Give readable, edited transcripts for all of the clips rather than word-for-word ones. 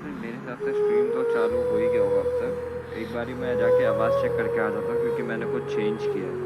लेकिन मेरे हिसाब से स्ट्रीम तो चालू हो ही गया होगा अब तक। एक बारी मैं जाके आवाज़ चेक करके आ जाता हूँ क्योंकि मैंने कुछ चेंज किया है।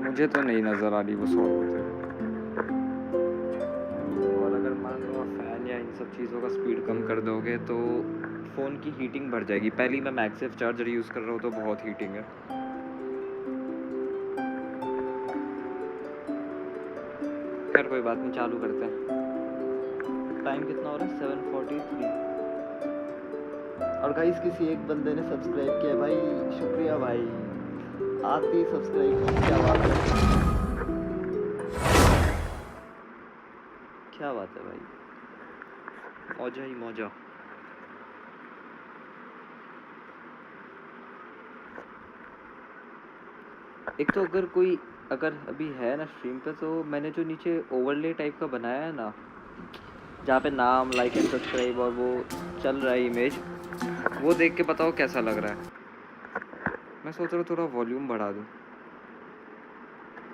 मुझे तो नहीं नज़र आ रही वो सॉल्व होते और अगर मान लो आप फ़ैन या इन सब चीज़ों का स्पीड कम कर दोगे तो फ़ोन की हीटिंग बढ़ जाएगी। पहले ही मैं मैगसेफ चार्जर यूज़ कर रहा हूँ तो बहुत हीटिंग है। खैर कोई बात नहीं, चालू करते हैं। टाइम कितना हो रहा है? 7:43। और गाइस किसी एक बंदे ने सब्सक्राइब किया भाई, शुक्रिया भाई। आते ही सब्सक्राइब, क्या बात है, क्या बात है भाई, मौजा ही मौजा। एक तो अगर अभी है ना स्ट्रीम पे, तो मैंने जो नीचे ओवरले टाइप का बनाया है ना, जहाँ पे नाम, लाइक एंड सब्सक्राइब और वो चल रहा है इमेज, वो देख के बताओ कैसा लग रहा है। मैं सोच रहा हूँ थोड़ा वॉल्यूम बढ़ा दूँ,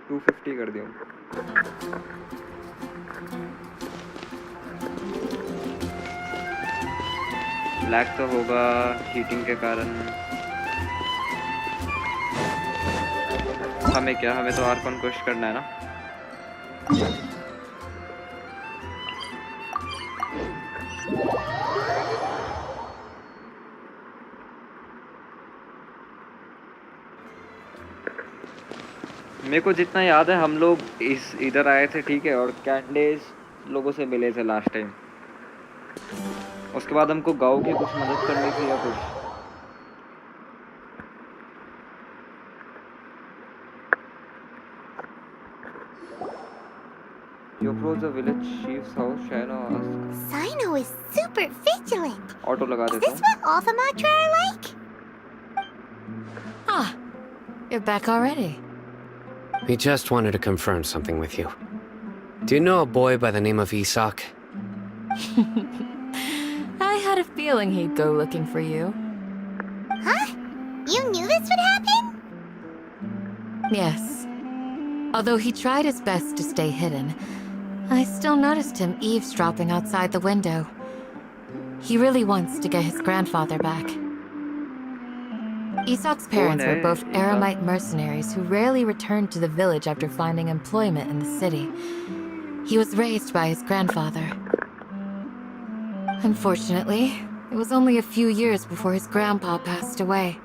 250 कर दूँ। ब्लैक तो होगा हीटिंग के कारण। हमें तो आर कॉन्क्वेस्ट करना है ना। मेरे को जितना याद है हम लोग इधर आए थे, ठीक है, और कैंडेस लोगों से मिले थे लास्ट टाइम। उसके बाद हमको गाँव की कुछ मदद करनी थी या कुछ। You approach the village chief's house, Shaina asks. Cyno is super vigilant. Auto लगा Is देता this what all the Matra are like? Ah, you're back already. We just wanted to confirm something with you. Do you know a boy by the name of Isak? I had a feeling he'd go looking for you. Huh? You knew this would happen? Yes. Although he tried his best to stay hidden, I still noticed him eavesdropping outside the window. He really wants to get his grandfather back. Isak's parents were both Aramite mercenaries who rarely returned to the village after finding employment in the city. He was raised by his grandfather. Unfortunately, it was only a few years before his grandpa passed away.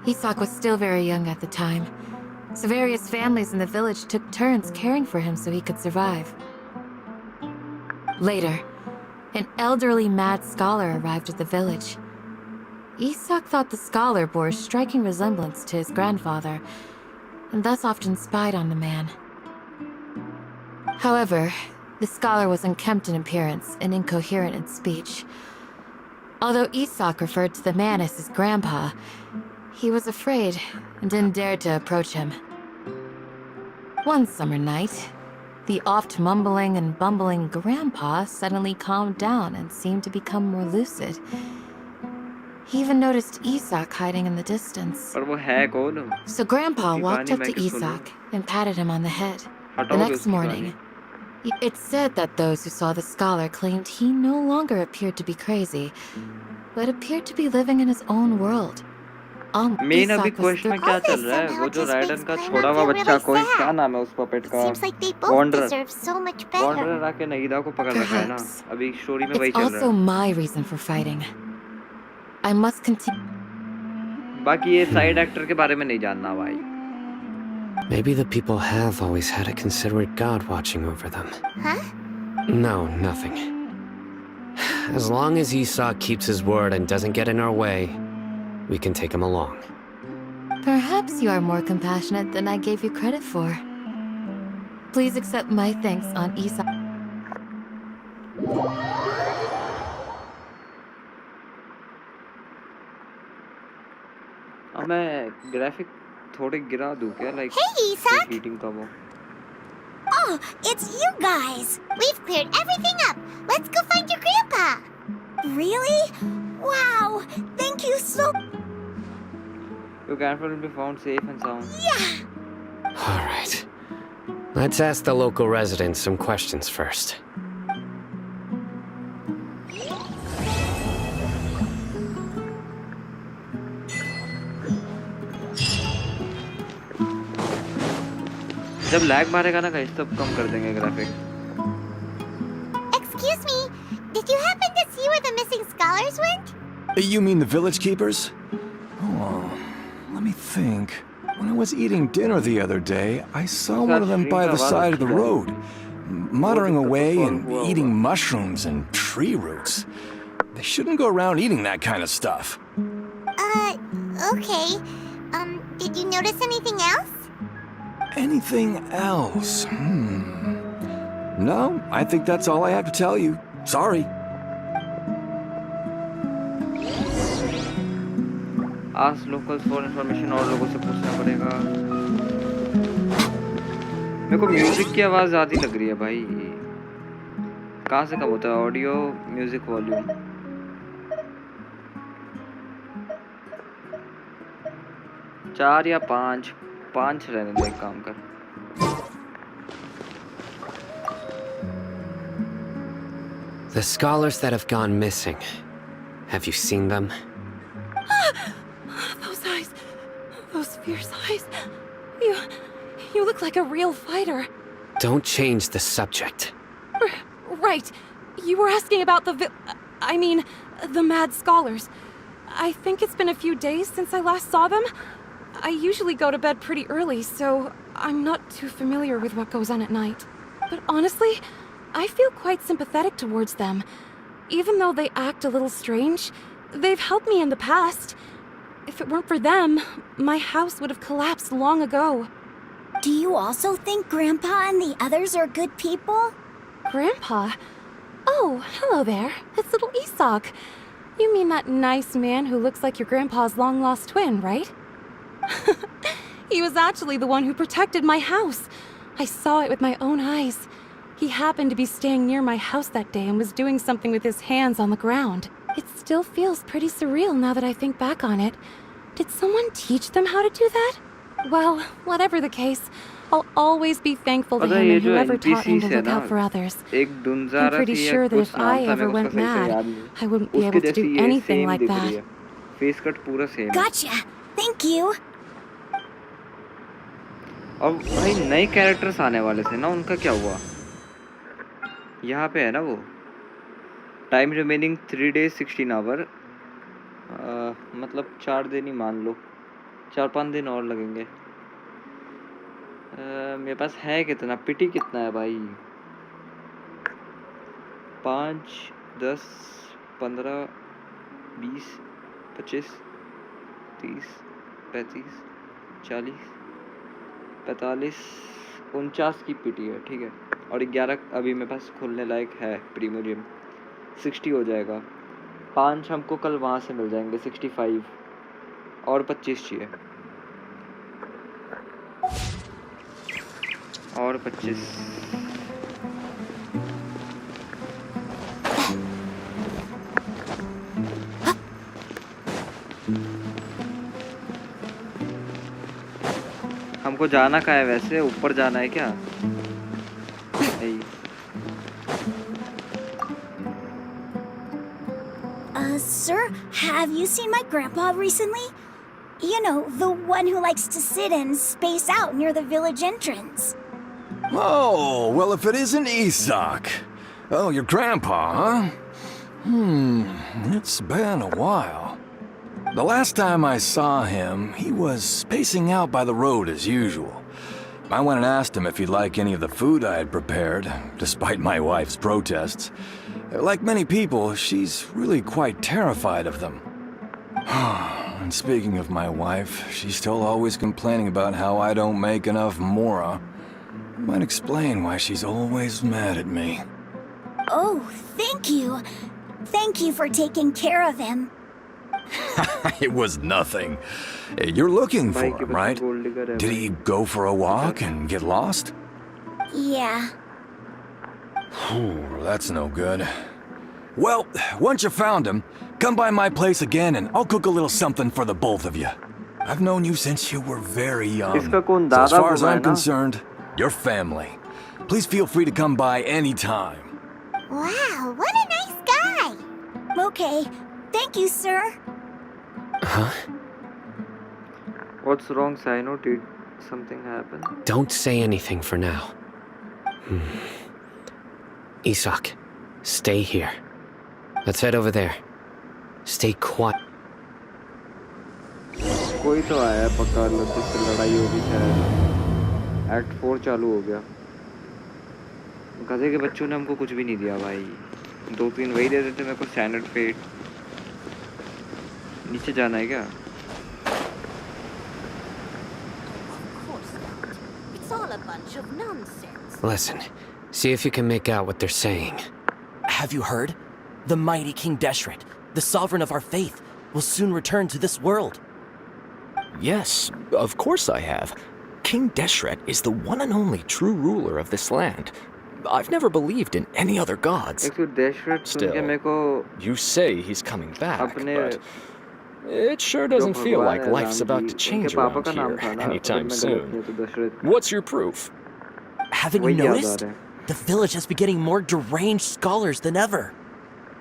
Isak was still very young at the time, so various families in the village took turns caring for him so he could survive. Later, an elderly mad scholar arrived at the village. Isak thought the scholar bore a striking resemblance to his grandfather, and thus often spied on the man. However, the scholar was unkempt in appearance and incoherent in speech. Although Isak referred to the man as his grandpa, he was afraid and didn't dare to approach him. One summer night, the oft mumbling and bumbling grandpa suddenly calmed down and seemed to become more lucid. He even noticed Isak hiding in the distance. पर वो है कौन? So Grandpa उसकी walked कहानी up मैं to क्यों सुनूं? Isak and patted him on the head. The हटाओगे next उसकी morning, कहानी? it's said that those who saw the scholar claimed he no longer appeared to be crazy, but appeared to be living in his own world. Main अभी Isak was question में the... क्या All चल this रहा है? somehow वो जो just ridden makes का Paimon छोड़ा हुआ feel बच्चा, really कोई sad. क्या नाम है उस पपेट It का? seems like they both Wanderer. deserve so much wanderer better. आके नहीदा को पकड़ रखा है ना? Perhaps. अभी स्टोरी में वही It's चल रहा also है. my reason for fighting. I must continue. बाकी ये साइड एक्टर के बारे में नहीं जानना भाई. Maybe the people have always had a considerate god watching over them. Huh? No, nothing. As long as Isak keeps his word and doesn't get in our way, we can take him along. Perhaps you are more compassionate than I gave you credit for. Please accept my thanks on Isak. अब मैं graphic थोड़े गिरा दूं क्या? Like Hey, Isak! Heating का वो. Oh, it's you guys! We've cleared everything up! Let's go find your grandpa! Really? Wow! Thank you so... Your grandfather will be found safe and sound. Yeah! All right. Let's ask the local residents some questions first. जब lag मारेगा ना guys तब कम कर देंगे graphic. Excuse me, did you happen to see where the missing scholars went? You mean the village keepers? Oh, let me think. When I was eating dinner the other day, I saw one of them by the side of the road, muttering away and eating mushrooms and tree roots. They shouldn't go around eating that kind of stuff. Okay. Did you notice anything else? Anything else? No, I think that's all I have to tell you. Sorry. Ask locals for information. और लोगों से पूछना पड़ेगा. मेरे को music की आवाज ज़्यादा लग रही है भाई. कहाँ से कम होता है ऑडियो म्यूजिक वॉल्यूम? चार या पाँच रहने दो. एक काम कर. The scholars that have gone missing. Have you seen them? Those eyes. Those fierce eyes. You look like a real fighter. Don't change the subject. Right. You were asking about the mad scholars. I think it's been a few days since I last saw them. I usually go to bed pretty early, so I'm not too familiar with what goes on at night. But honestly, I feel quite sympathetic towards them. Even though they act a little strange, they've helped me in the past. If it weren't for them, my house would have collapsed long ago. Do you also think Grandpa and the others are good people? Grandpa? Oh, hello there. It's little Isak. You mean that nice man who looks like your grandpa's long-lost twin, right? He was actually the one who protected my house. I saw it with my own eyes. He happened to be staying near my house that day and was doing something with his hands on the ground. It still feels pretty surreal now that I think back on it. Did someone teach them how to do that? Well, whatever the case, I'll always be thankful to पता है him ये and जो whoever taught him NPCs to है look ना, out for others. एक I'm दुनज़ारा pretty थी या sure that कुछ if नाम I था, ever मेरे को went उसका सही से mad, याद नहीं. I wouldn't be उसके able to जैसी do ये anything सेम like दिख रही that. है. फेस कट पूरा सेम है. Gotcha. Thank you. और भाई नए कैरेक्टर्स आने वाले थे ना, उनका क्या हुआ? यहाँ पे है ना वो टाइम रिमेनिंग 3 days 16 hour. मतलब 4 दिन ही मान लो, 4-5 दिन और लगेंगे. मेरे पास है कितना? पिटी कितना है भाई? 5, 10, 15, 20, 25, 30, 35, 40, 45, 49 की पिटी है. ठीक है. और 11 अभी मेरे पास खुलने लायक है प्रीमियम जिम. 60 हो जाएगा. 5 हमको कल वहाँ से मिल जाएंगे. 65 और 25 चाहिए. और 25. हमको जाना कहाँ है वैसे? ऊपर जाना है क्या? नहीं। Sir, have you seen my grandpa recently? You know, the one who likes to sit and space out near the village entrance. Oh, well, if it isn't Isak. Oh, your grandpa, huh? It's been a while. The last time I saw him, he was spacing out by the road as usual. I went and asked him if he'd like any of the food I had prepared, despite my wife's protests. Like many people, she's really quite terrified of them. And speaking of my wife, she's still always complaining about how I don't make enough mora. Might explain why she's always mad at me. Oh, thank you. Thank you for taking care of him. It was nothing. You're looking for him, right? Did he go for a walk and get lost? Yeah. That's no good. Well, once you found him, come by my place again and I'll cook a little something for the both of you. I've known you since you were very young. So as far as I'm concerned, you're family. Please feel free to come by anytime. Wow, what a nice guy. Okay, thank you, sir. Huh? What's wrong, Sino? Did something happen? Don't say anything for now. Isak, stay here. Let's head over there. Stay quiet. कोई तो आया पक्का जिससे लड़ाई होगी शायद। Act 4 चालू हो गया। गधे के बच्चों ने हमको कुछ भी नहीं दिया भाई। 2-3 वही दे देते मेरे को स्टैंडर्ड पेट। नीचे जाना है क्या? It's all a bunch of nonsense. Listen, see if you can make out what they're saying. Have you heard? The mighty King Deshret, the sovereign of our faith, will soon return to this world. Yes, of course I have. King Deshret is the one and only true ruler of this land. I've never believed in any other gods. Still, you say he's coming back, but it sure doesn't feel like life's about to change around here anytime soon. What's your proof? Haven't you noticed? The village has been getting more deranged scholars than ever.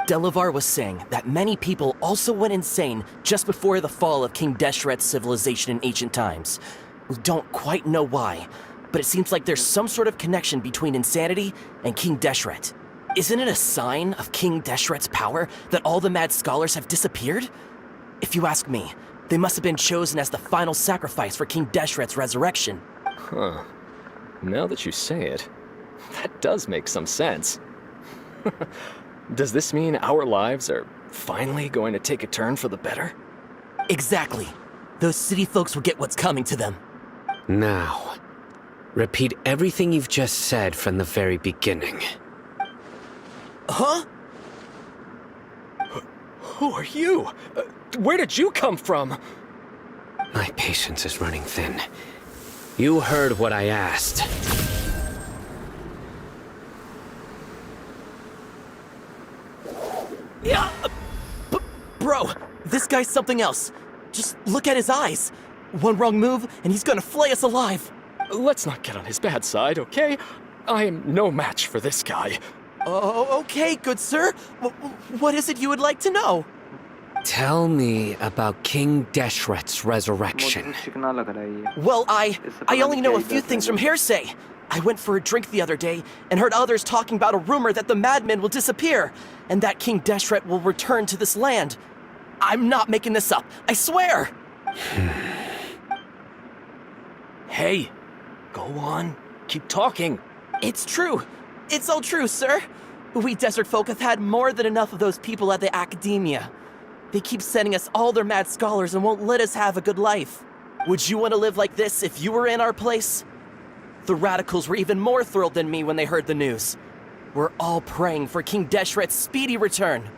Delavar was saying that many people also went insane just before the fall of King Deshret's civilization in ancient times. We don't quite know why, but it seems like there's some sort of connection between insanity and King Deshret. Isn't it a sign of King Deshret's power that all the mad scholars have disappeared? If you ask me, they must have been chosen as the final sacrifice for King Deshret's resurrection. Huh. Now that you say it, that does make some sense. Does this mean our lives are finally going to take a turn for the better? Exactly. Those city folks will get what's coming to them. Now, repeat everything you've just said from the very beginning. Huh? Who are you? Where did you come from? My patience is running thin. You heard what I asked. Yeah, bro, this guy's something else. Just look at his eyes. One wrong move, and he's gonna flay us alive. Let's not get on his bad side, okay? I am no match for this guy. Oh, okay, good sir. What is it you would like to know? Tell me about King Deshret's resurrection. Well, I only know a few things from hearsay. I went for a drink the other day and heard others talking about a rumor that the madmen will disappear and that King Deshret will return to this land. I'm not making this up, I swear! Hey, go on, keep talking. It's true. It's all true, sir. We desert folk have had more than enough of those people at the academia. They keep sending us all their mad scholars and won't let us have a good life. Would you want to live like this if you were in our place? The radicals were even more thrilled than me when they heard the news. We're all praying for King Deshret's speedy return.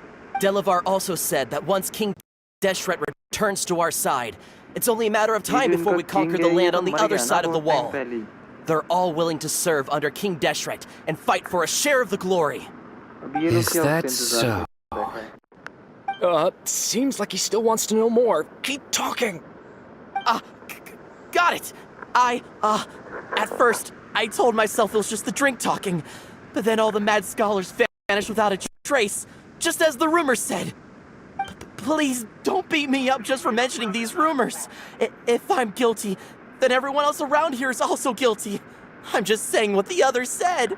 Delavar also said that once King Deshret returns to our side, it's only a matter of time before we conquer the land on the other side of the wall. They're all willing to serve under King Deshret and fight for a share of the glory. Is that so? Seems like he still wants to know more. Keep talking. Got it. At first, I told myself it was just the drink talking, but then all the mad scholars vanished without a trace, just as the rumors said. Please don't beat me up just for mentioning these rumors. If I'm guilty, then everyone else around here is also guilty. I'm just saying what the others said.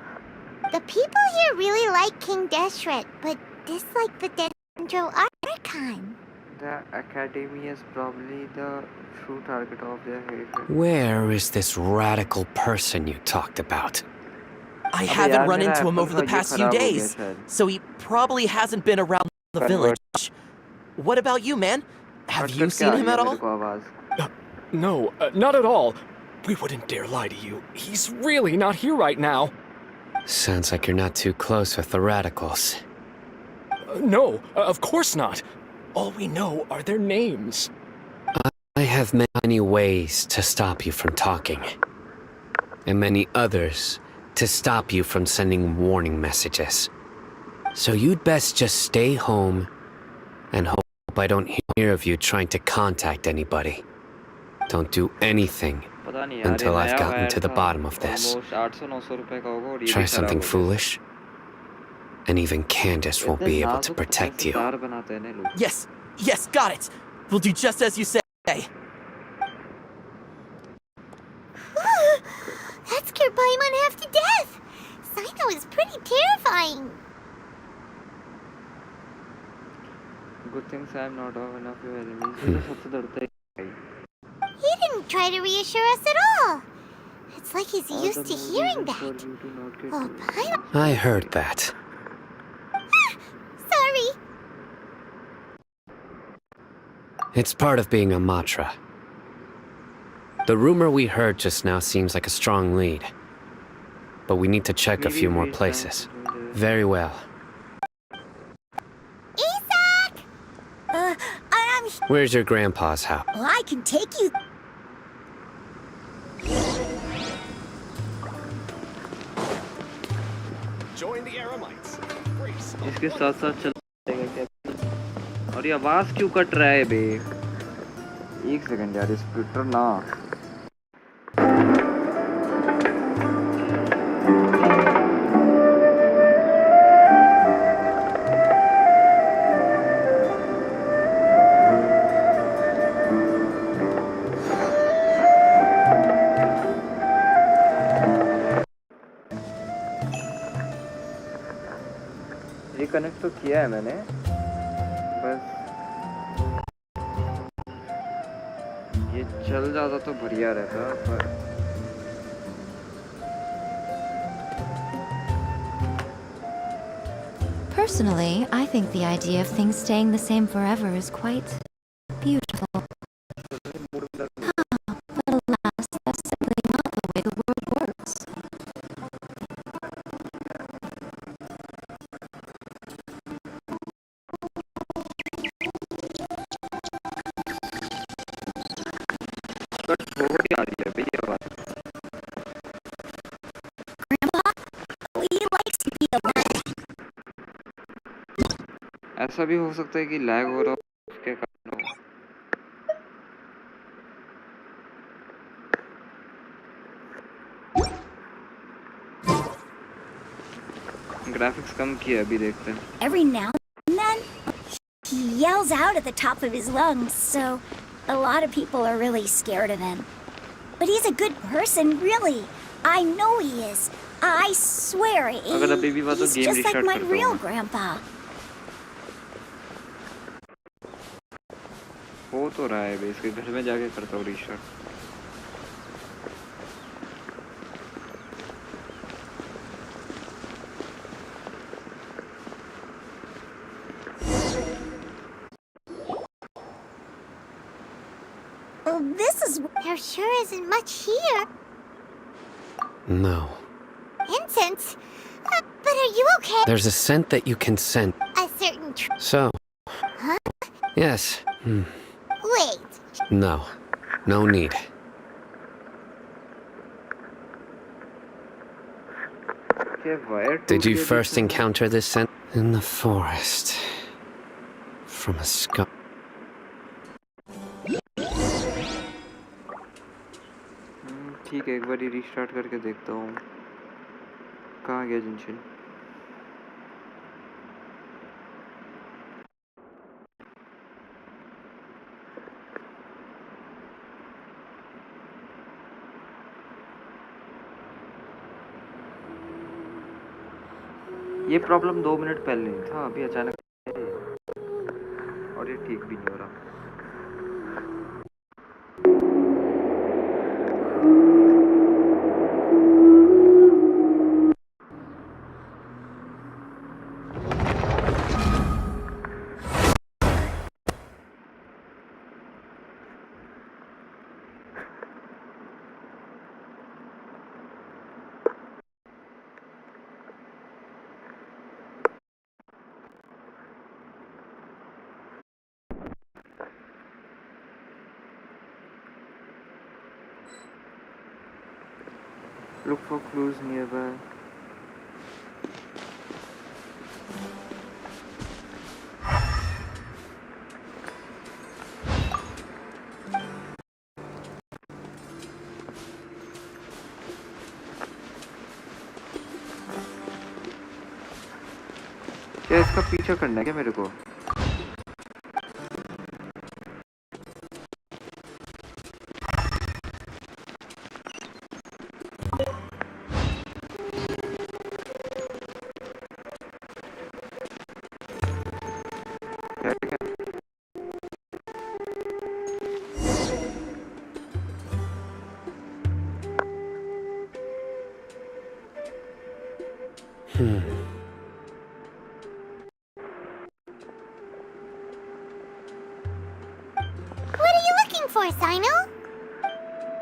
The people here really like King Deshret, but dislike the Dendro Archon. The Academy is probably the true target of their hatred. Where is this radical person you talked about? I haven't run into him over the past few days, so he probably hasn't been around the village. What about you, man? Have you seen him at all? No, not at all. We wouldn't dare lie to you. He's really not here right now. Sounds like you're not too close with the radicals. No, of course not. All we know are their names. I have many ways to stop you from talking, and many others to stop you from sending warning messages. So you'd best just stay home and hope I don't hear of you trying to contact anybody. Don't do anything until I've gotten to the bottom of this. Try something foolish, and even Candace won't be able to protect you. Yes, got it. We'll do just as you say. That scared Paimon half to death. Sino is pretty terrifying. Good things I'm not of enough your enemies. He didn't try to reassure us at all. It's like he's used to hearing that. Oh, Paimon. I heard that. Sorry. It's part of being a Matra. The rumor we heard just now seems like a strong lead. But we need to check a few more places. Very well. Isak! I'm... Where's your grandpa's house? Well, I can take you... Join the Aramites. Grace. इसके साथ साथ चलेगा क्या? और ये आवाज क्यों cut रहा है बे? एक सेकंड यार, स्प्लिटर ना. कनेक्ट तो किया है मैंने, बस ये चल जाता तो बढ़िया रहता, पर Personally, I think the idea of things staying the same forever is quite beautiful. But alas, that's simply not the way the world works. ऐसा भी हो सकता है कि लैग हो रहा हो उसके कारण हो. ग्राफिक्स कम किया, अभी देखते हैं. Every now and then, he yells out at the top of his lungs, so a lot of people are really scared of him. But he's a good person, really. I know he is. I swear, he's just like my real grandpa. हो तो रहा है, इसके घर में जाके करता हूँ restart. Well, this is... There sure isn't much here. No. Incense? But are you okay? There's a scent that you can scent. A certain... So. Huh? Yes. Wait. No. No need. Did you first encounter this scent? In the forest. From a skull. ठीक है, एक बार restart करके देखता हूँ कहाँ गया जिनशिन। ये problem 2 minute पहले नहीं था, अभी अचानक और ये ठीक भी नहीं हो रहा। Look for clues nearby. क्या इसका पीछा करना है क्या मेरे को? What are you looking for, Sino?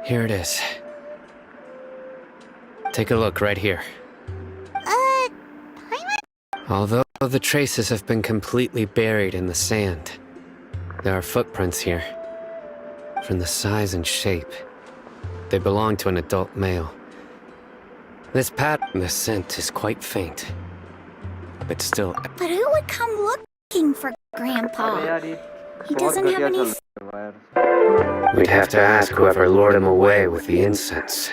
Here it is. Take a look right here. Although the traces have been completely buried in the sand, there are footprints here. From the size and shape, they belong to an adult male. This pattern, the scent is quite faint, but still. But who would come looking for Grandpa? He doesn't have any. We'd have to ask whoever lured him away with the incense.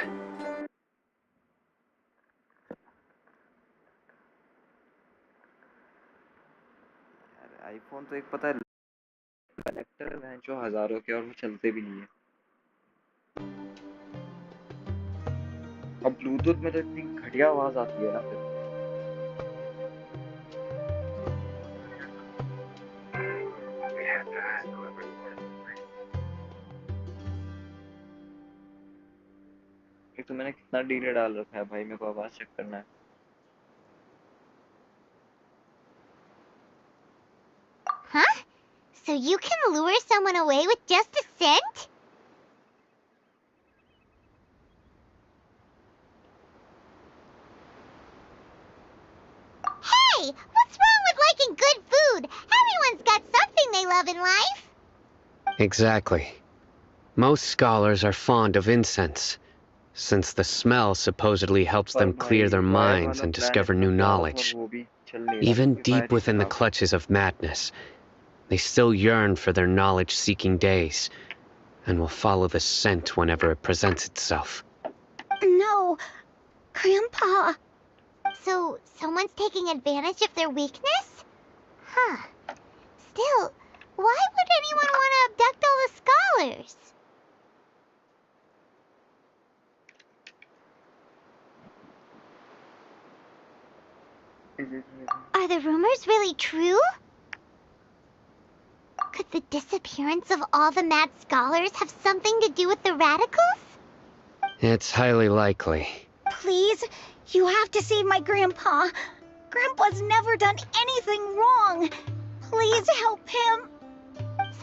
IPhone तो एक पता है connector है जो हजारों के और वो चलते भी नहीं है। अब ब्लूटूथ में तो इतनी घटिया आवाज आती है ना फिर। एक तो मैंने कितना डीले डाल रखा है भाई, मेरे को आवाज चेक करना है। Huh? So you can lure someone away with just a scent? Hey, what's wrong with liking good food? Everyone's got something they love in life. Exactly. Most scholars are fond of incense, since the smell supposedly helps them clear their minds and discover new knowledge. Even deep within the clutches of madness, they still yearn for their knowledge-seeking days, and will follow the scent whenever it presents itself. No, Grandpa. So, someone's taking advantage of their weakness? Huh. Still, why would anyone want to abduct all the scholars? Are the rumors really true? Could the disappearance of all the mad scholars have something to do with the radicals? It's highly likely. Please, you have to save my Grandpa. Grandpa's never done anything wrong. Please help him.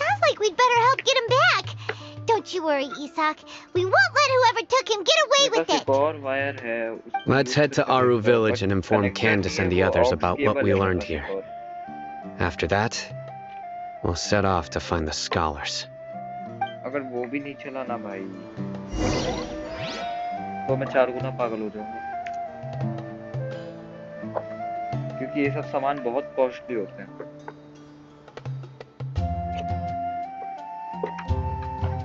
Sounds like we'd better help get him back. Don't you worry, Isak. We won't let whoever took him get away with it. Let's head to Aru village and inform Candace and the others about what we learned here. After that, we'll set off to find the scholars. अगर वो भी नहीं चला ना भाई, तो मैं 4 गुना पागल हो जाऊंगा, क्योंकि ये सब सामान बहुत कॉस्टली होते हैं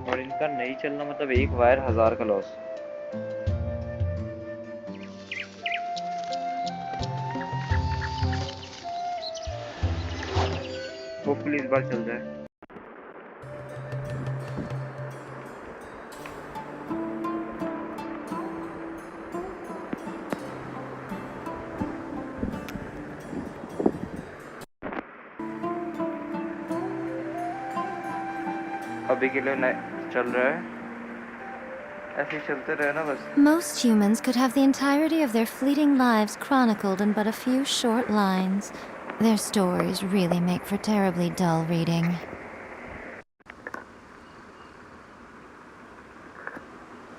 और इनका नहीं चलना मतलब एक वायर 1000 का लॉस। होपफुली इस बार चल जाए। अभी के लिए चल रहा है, ऐसे ही चलते रहे ना बस। Most humans could have the entirety of their fleeting lives chronicled in but a few short lines. Their stories really make for terribly dull reading.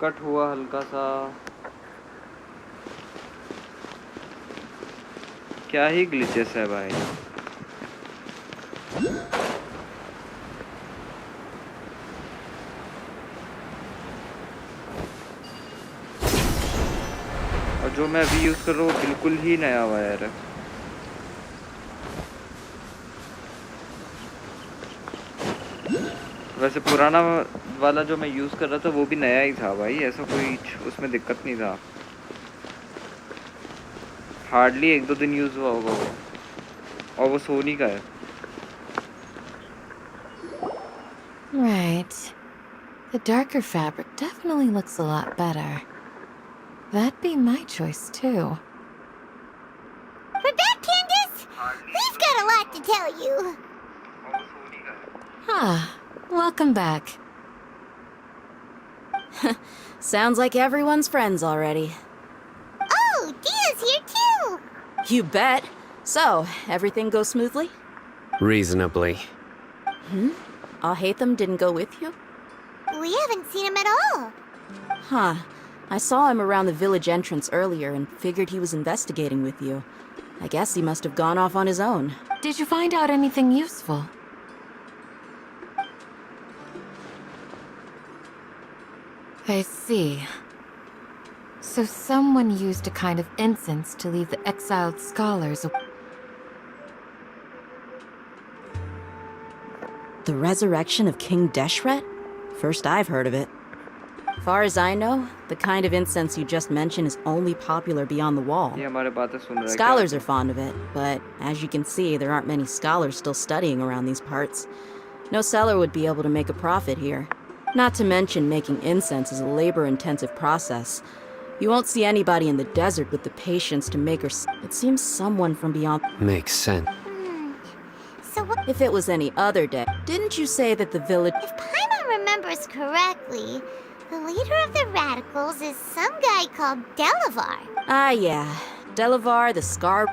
Cut हुआ हल्का सा, क्या ही ग्लिचेस है भाई। और जो मैं अभी यूज कर रहा हूँ बिल्कुल ही नया वायर है। वैसे पुराना वाला जो मैं यूज कर रहा था वो भी नया ही था भाई, ऐसा कोई उसमें दिक्कत नहीं था। हार्डली 1-2 दिन यूज हुआ होगा वो, और वो सोनी का है। Right. The darker fabric definitely looks a lot better. That'd be my choice too. We're back, Candace! We've got a lot to tell you. Ah, welcome back. Sounds like everyone's friends already. Oh, Dia's here too! You bet. So, everything goes smoothly? Reasonably. Hatham didn't go with you? We haven't seen him at all. Huh. I saw him around the village entrance earlier and figured he was investigating with you. I guess he must have gone off on his own. Did you find out anything useful? I see. So someone used a kind of incense to lead the exiled scholars away. The resurrection of King Deshret? First I've heard of it. Far as I know, the kind of incense you just mentioned is only popular beyond the wall. Scholars are fond of it, but as you can see, there aren't many scholars still studying around these parts. No seller would be able to make a profit here. Not to mention making incense is a labor-intensive process. You won't see anybody in the desert with the patience to make her. It seems someone from beyond. Makes sense. So what? If it was any other day, didn't you say that the village? If Paimon remembers correctly, the leader of the radicals is some guy called Delavar. Ah, yeah. Delavar, the Scar.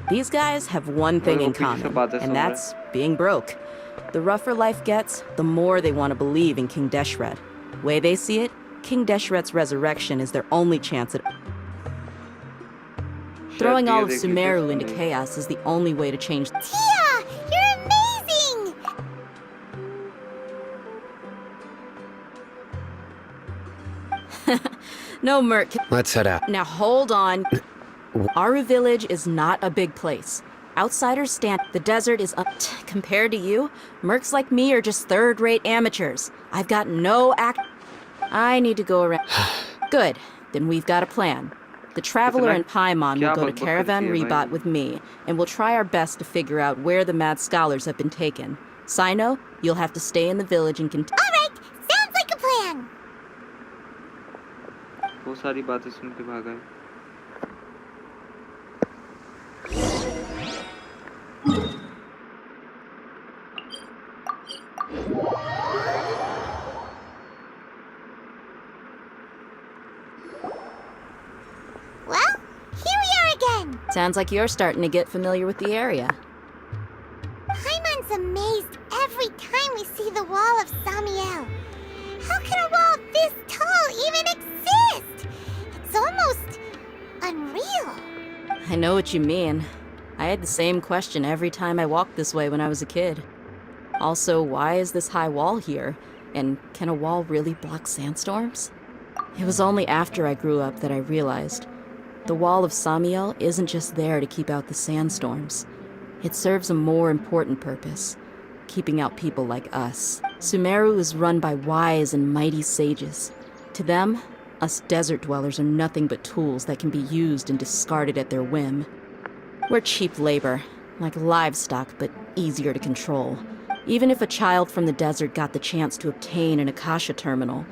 These guys have one thing in common, and that's being broke. The rougher life gets, the more they want to believe in King Deshret. Way they see it, King Deshret's resurrection is their only chance at. Throwing all of Sumeru into chaos is the only way to change. Tia! You're amazing! No, Merc. Let's head out. Now hold on. Aru Village is not a big place. Outsiders stand. The desert is compared to you, mercs like me are just third-rate amateurs. I've got no act. I need to go around. Good. Then we've got a plan. The Traveler and Paimon will go to Caravan Rebat with me, and we'll try our best to figure out where the mad scholars have been taken. Sino, you'll have to stay in the village and continue. All right, sounds like a plan. वो सारी बातें सुन के भागा है। Well, here we are again. Sounds like you're starting to get familiar with the area. Paimon's amazed every time we see the wall of Samiel. How can a wall this tall even exist? It's almost unreal. I know what you mean. I had the same question every time I walked this way when I was a kid. Also, why is this high wall here? And can a wall really block sandstorms? It was only after I grew up that I realized the wall of Samiel isn't just there to keep out the sandstorms. It serves a more important purpose, keeping out people like us. Sumeru is run by wise and mighty sages. To them, us desert dwellers are nothing but tools that can be used and discarded at their whim. We're cheap labor, like livestock, but easier to control. Even if a child from the desert got the chance to obtain an Akasha terminal,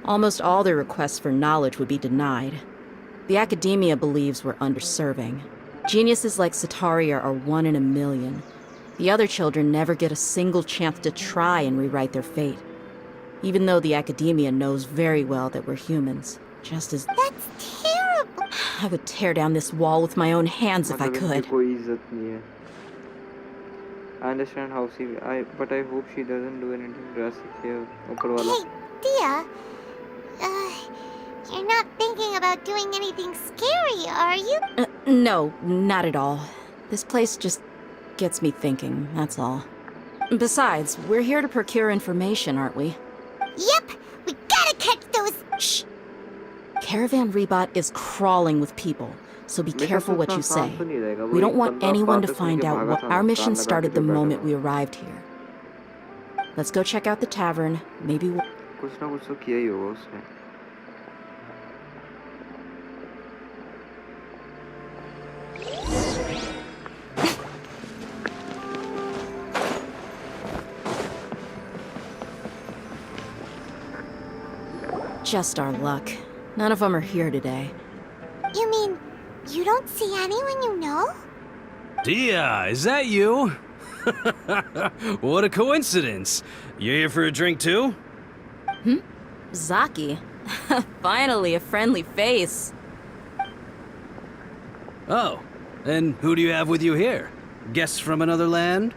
almost all their requests for knowledge would be denied. The academia believes we're underserving. Geniuses like Sataria are 1 in a million. The other children never get a single chance to try and rewrite their fate. Even though the academia knows very well that we're humans, just as— That's terrible. I would tear down this wall with my own hands if I could. I understand how but I hope she doesn't do anything drastic here. Hey, Dia. You're not thinking about doing anything scary, are you? No, not at all. This place just gets me thinking, that's all. Besides, we're here to procure information, aren't we? Yep, we gotta catch those— Shh! Caravan Rebot is crawling with people, so be careful what you say. We don't want anyone to find out what our mission started the moment we arrived here. Let's go check out the tavern. Maybe we'll— कुछ ना कुछ तो किया ही होगा उसने. Just our luck. None of them are here today. You mean, you don't see anyone you know? Dia, is that you? What a coincidence. You here for a drink too? Zaki. Finally, a friendly face. Oh, and who do you have with you here? Guests from another land?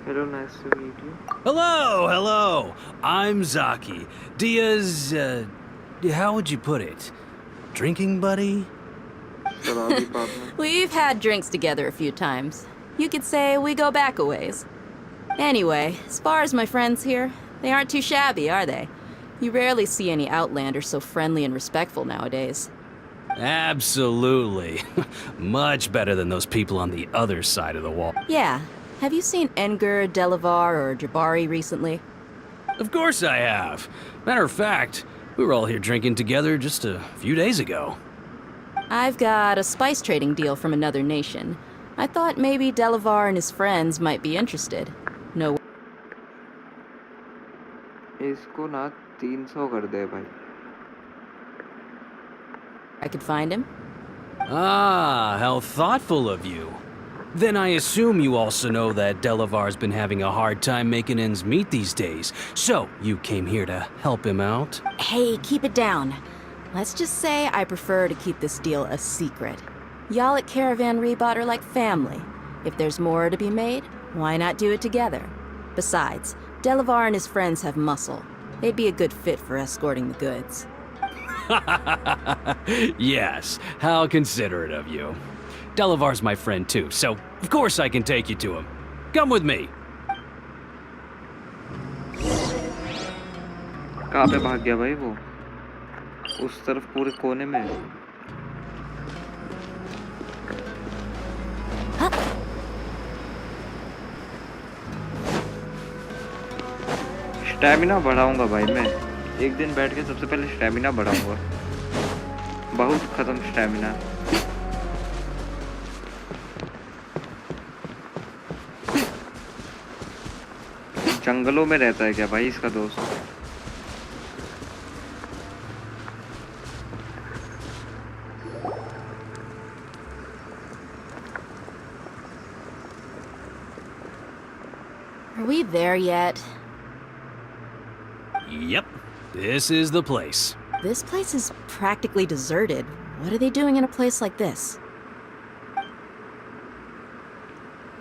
Hello, nice to meet you. Hello, hello. I'm Zaki. Dia's, how would you put it? Drinking buddy? Sharabi partner. We've had drinks together a few times. You could say we go back a ways. Anyway, as far as my friends here, they aren't too shabby, are they? You rarely see any Outlanders so friendly and respectful nowadays. Absolutely. Much better than those people on the other side of the wall. Yeah. Have you seen Enger, Delavar, or Jabari recently? Of course I have. Matter of fact, we were all here drinking together just a few days ago. I've got a spice trading deal from another nation. I thought maybe Delavar and his friends might be interested. No. इसको ना 300 कर दे भाई. I could find him? Ah, how thoughtful of you. Then I assume you also know that Delavar's been having a hard time making ends meet these days. So, you came here to help him out? Hey, keep it down. Let's just say I prefer to keep this deal a secret. Y'all at Caravan Rebot are like family. If there's more to be made, why not do it together? Besides, Delavar and his friends have muscle. They'd be a good fit for escorting the goods. Yes, how considerate of you. Delavar's my friend too, so of course I can take you to him. Come with me. कहाँ पे भाग गया भाई वो? उस तरफ पूरे कोने में. स्टैमिना बढ़ाऊंगा भाई मैं. एक दिन बैठ के सबसे पहले स्टैमिना बढ़ाऊंगा. बहुत खत्म स्टैमिना. जंगलों में रहता है क्या भाई इसका दोस्त? Are we there yet? Yep, this is the place. This place is practically deserted. What are they doing in a place like this?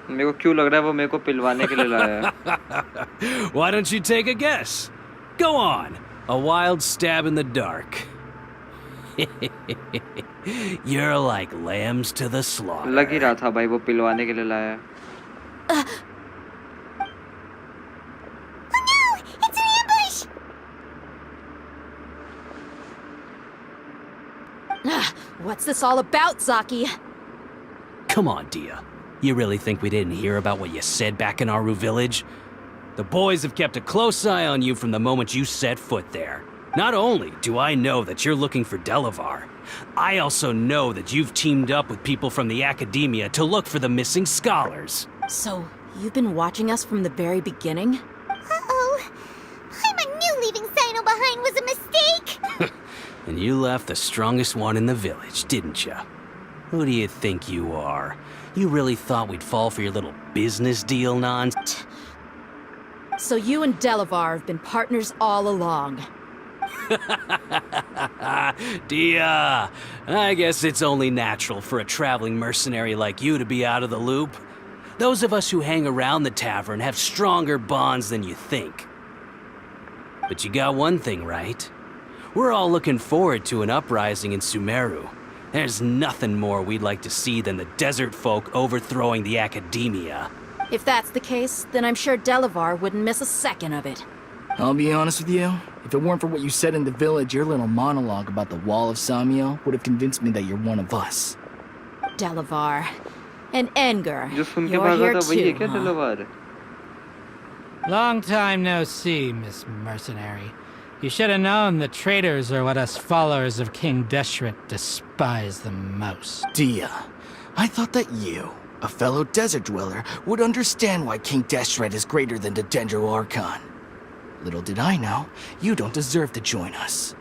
मेरे को क्यों लग रहा है वो मेरे को पिलवाने के लिए लाया है? Why don't you take a guess? Go on. A wild stab in the dark. You're like lambs to the slaughter. लग ही रहा था भाई वो पिलवाने के लिए लाया है. Oh no! It's an ambush! What's this all about, Zaki? Come on, Dia. You really think we didn't hear about what you said back in Aru village? The boys have kept a close eye on you from the moment you set foot there. Not only do I know that you're looking for Delavar, I also know that you've teamed up with people from the Academia to look for the missing scholars. So, you've been watching us from the very beginning? Uh-oh. I knew leaving Sino behind was a mistake. And you left the strongest one in the village, didn't ya? Who do you think you are? You really thought we'd fall for your little business deal nonsense? So you and Delavar have been partners all along. Dia, I guess it's only natural for a traveling mercenary like you to be out of the loop. Those of us who hang around the tavern have stronger bonds than you think. But you got one thing right. We're all looking forward to an uprising in Sumeru. There's nothing more we'd like to see than the desert folk overthrowing the Academia. If that's the case, then I'm sure Delavar wouldn't miss a second of it. I'll be honest with you. If it weren't for what you said in the village, your little monologue about the Wall of Samiel would have convinced me that you're one of us. Delavar. And Edgar. जो सुन के You're भागा here था वही है too, क्या huh? Delavar? Long time no see, Miss Mercenary. You should have known the traitors are what us followers of King Deshret despise the most. Dia, I thought that you, a fellow desert dweller, would understand why King Deshret is greater than the Dendro Archon. Little did I know, you don't deserve to join us.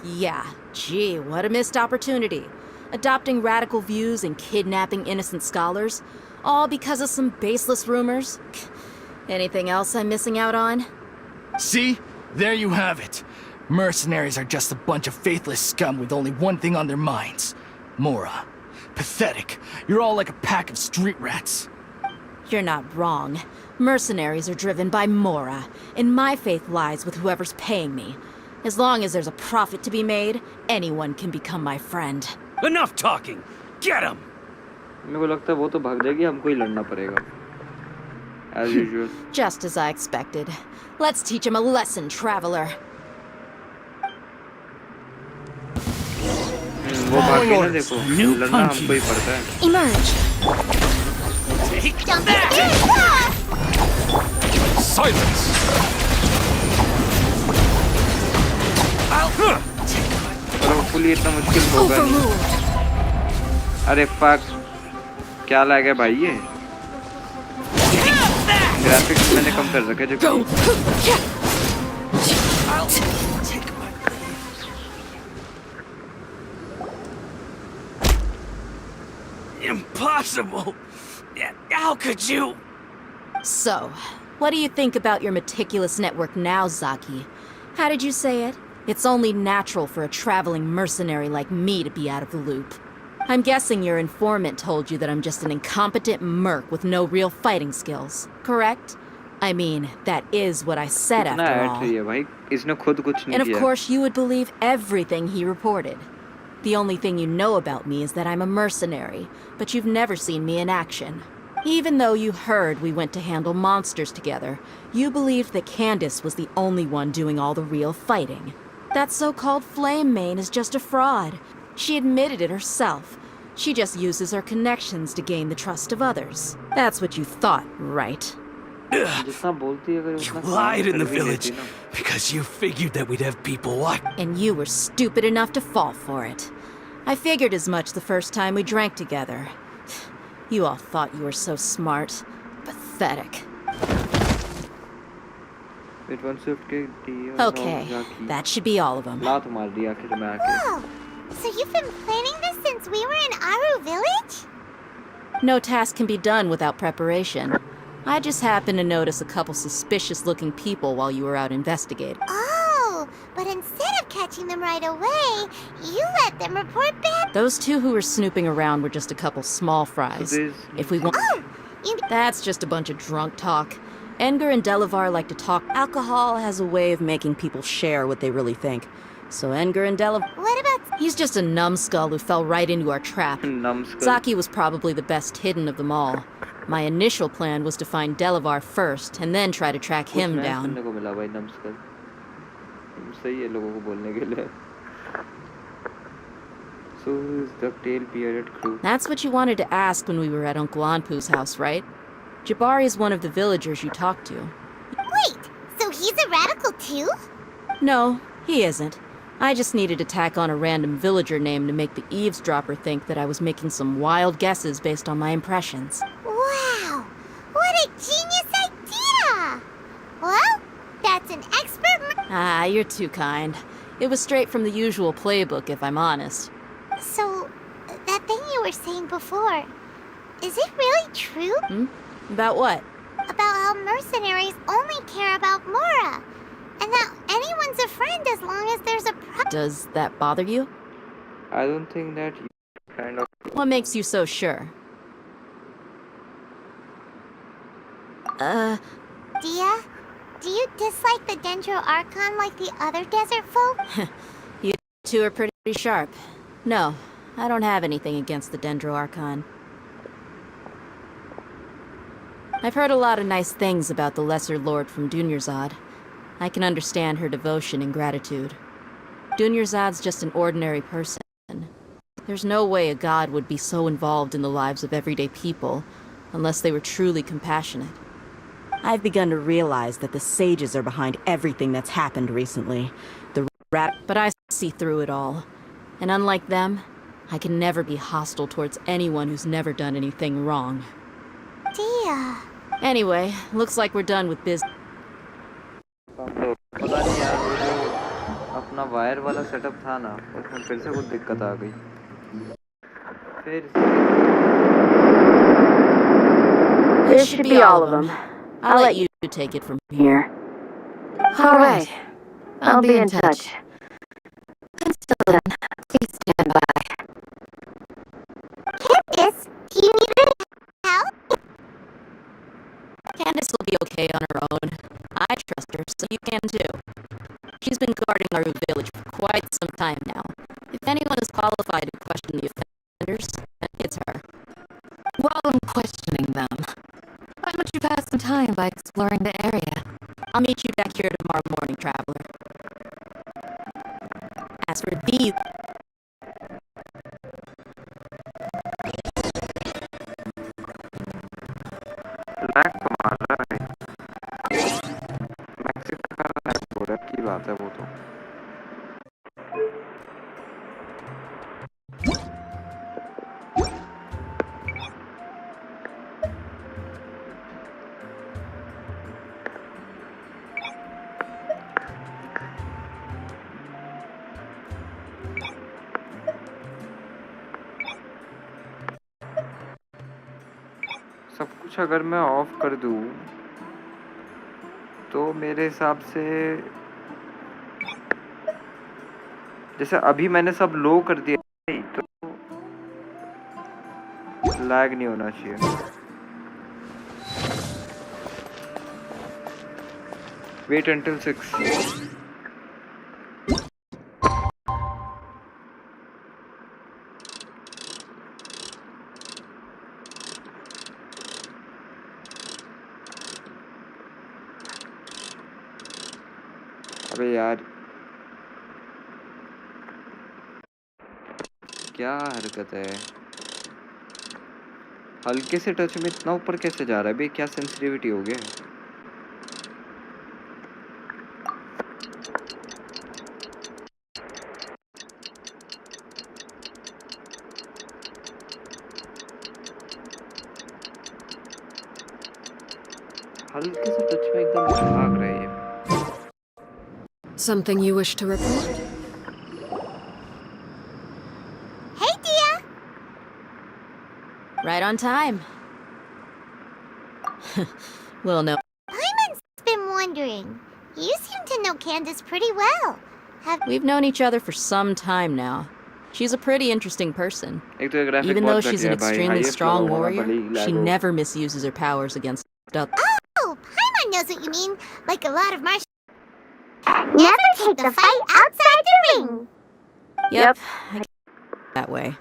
Yeah, gee, what a missed opportunity. Adopting radical views and kidnapping innocent scholars, all because of some baseless rumors. Anything else I'm missing out on? See? There you have it. Mercenaries are just a bunch of faithless scum with only one thing on their minds. Mora. Pathetic. You're all like a pack of street rats. You're not wrong. Mercenaries are driven by Mora, and my faith lies with whoever's paying me. As long as there's a profit to be made, anyone can become my friend. Enough talking! Get him! मेरे को लगता है वो तो भाग जाएगी हमको ही लड़ना पड़ेगा. As usual. Just as I expected. Let's teach him a lesson, traveler. वो भाग के ना देखो लड़ना हमको ही पड़ता है. Emerge. Take that! Silence! पर hopefully इतना मुश्किल होगा नहीं. अरे fuck क्या लैग है भाई ये? ग्राफिक्स मैंने कम कर रखे जो Impossible! How could you? So, what do you think about your meticulous network now, Zaki? How did you say it? It's only natural for a traveling mercenary like me to be out of the loop. I'm guessing your informant told you that I'm just an incompetent merc with no real fighting skills, correct? I mean, that is what I said after all. And of course you would believe everything he reported. The only thing you know about me is that I'm a mercenary, but you've never seen me in action. Even though you heard we went to handle monsters together, you believed that Candace was the only one doing all the real fighting. That so-called Flame Mane is just a fraud. She admitted it herself. She just uses her connections to gain the trust of others. That's what you thought, right? You lied in the village because you figured that we'd have people watch. And you were stupid enough to fall for it. I figured as much the first time we drank together. You all thought you were so smart. Pathetic. Okay, that should be all of them. Oh, so you've been planning this since we were in Aru Village? No task can be done without preparation. I just happened to notice a couple suspicious-looking people while you were out investigating. Oh, but instead of catching them right away, you let them report back. Those two who were snooping around were just a couple small fries. If we want... Oh, That's just a bunch of drunk talk. Edgar and Delavar like to talk. Alcohol has a way of making people share what they really think. So Edgar and Delavar... What about... He's just a numbskull who fell right into our trap. Zaki was probably the best hidden of them all. My initial plan was to find Delavar first, and then try to track him down. So who's the tail-bearded crew? That's what you wanted to ask when we were at Uncle Anpu's house, right? Jabari is one of the villagers you talked to. Wait, so he's a radical too? No, He isn't. I just needed to tack on a random villager name to make the eavesdropper think that I was making some wild guesses based on my impressions. Wow! What a genius idea! Well, that's an expert... Ah, you're too kind. It was straight from the usual playbook, if I'm honest. So, that thing you were saying before, is it really true? About what? About how mercenaries only care about Mora, and that anyone's a friend as long as there's a Does that bother you? I don't think that you kind of... What makes you so sure? Dia, do you dislike the Dendro Archon like the other desert folk? You two are pretty sharp. No, I don't have anything against the Dendro Archon. I've heard a lot of nice things about the Lesser Lord from Dunyarzad. I can understand her devotion and gratitude. Dunyarzad's just an ordinary person. There's no way a god would be so involved in the lives of everyday people, unless they were truly compassionate. I've begun to realize that the sages are behind everything that's happened recently. But I see through it all. And unlike them, I can never be hostile towards anyone who's never done anything wrong. Dia. Anyway, looks like we're done with business. पता नहीं यार वो जो अपना wire वाला setup था ना उसमें फिर से कुछ दिक्कत आ गई फिर This should be all of them. I'll let you take it from here. All right. I'll be in touch. Until then, please stand by. Candace, do you need any help? Candace will be okay on her own. I trust her, so you can too. She's been guarding our village for quite some time now. If anyone is qualified to question the offenders, it's her. While I'm questioning them, why don't you pass some time by exploring the area? I'll meet you back here tomorrow morning, traveler. As for these... lag तो मार रहा है Mexico का lag हो रहा है की बात है वो तो सब कुछ अगर मैं ऑफ कर दूं तो मेरे हिसाब से जैसे अभी मैंने सब लो कर दिया तो लैग नहीं होना चाहिए वेट अंटिल 6 अबे यार क्या हरकत है हल्के से टच में इतना ऊपर कैसे जा रहा है बे क्या सेंसिटिविटी हो गया हल्के से टच में एकदम भाग रही है Something you wish to report? Hey, Dia! Right on time. Well, no. Paimon's been wondering. You seem to know Candace pretty well. We've known each other for some time now. She's a pretty interesting person. Even though she's an extremely strong warrior, she never misuses her powers against others. Oh, Paimon knows what you mean. Like a lot of martial... Never take the fight outside the ring! Yep, I get that way.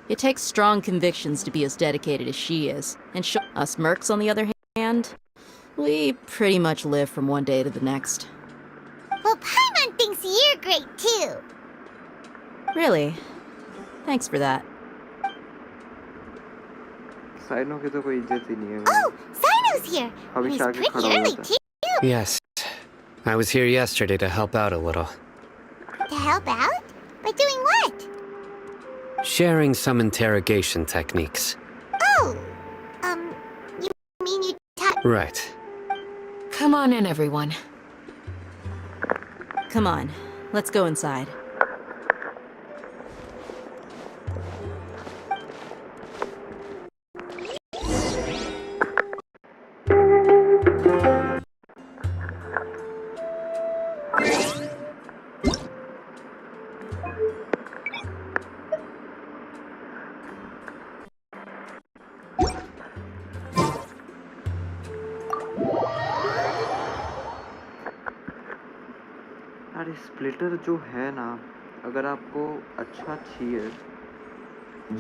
It takes strong convictions to be as dedicated as she is. And us mercs, on the other hand, we pretty much live from one day to the next. Well, Paimon thinks you're great, too. Really? Thanks for that. साइनो की तो कोई इज्जत ही नहीं है Oh, Sino's here! He's pretty early, too! Yes. I was here yesterday to help out a little. To help out? By doing what? Sharing some interrogation techniques. Oh! You mean you Right. Come on in, everyone. Come on, let's go inside. यार splitter जो है ना, अगर आपको अच्छा चाहिए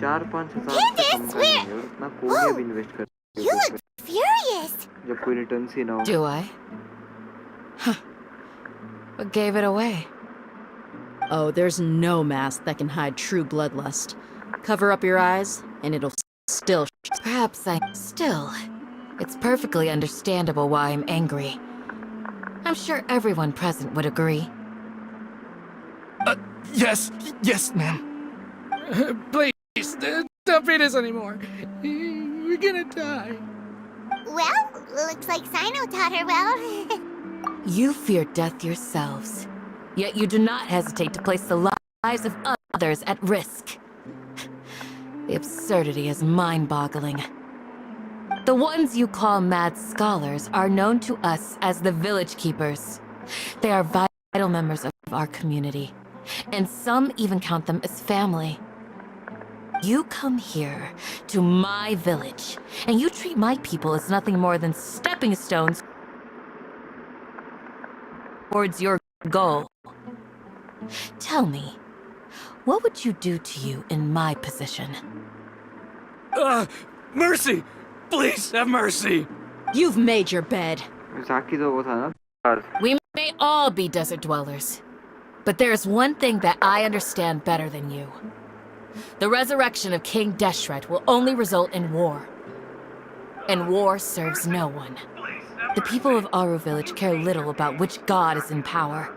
4-5 हजार से कम का नहीं है, और इतना कोई अब इन्वेस्ट कर You look furious! जब कोई रिटर्न ही ना हो। Do I? Huh. What gave it away? Oh, there's no mask that can hide true bloodlust. Cover up your eyes, and it'll still. Perhaps Still, it's perfectly understandable why I'm angry. I'm sure everyone present would agree. Yes, ma'am. Please, don't beat us anymore. We're gonna die. Well, looks like Sino taught her well. You fear death yourselves, yet you do not hesitate to place the lives of others at risk. The absurdity is mind-boggling. The ones you call mad scholars are known to us as the Village Keepers. They are vital members of our community, and some even count them as family. You come here to my village, and you treat my people as nothing more than stepping stones towards your goal. Tell me, what would you do to you in my position? Mercy! Please, have mercy! You've made your bed. साकी तो वो था ना। We may all be desert dwellers, but there is one thing that I understand better than you. The resurrection of King Deshret will only result in war. And war serves no one. The people of Aru village care little about which god is in power.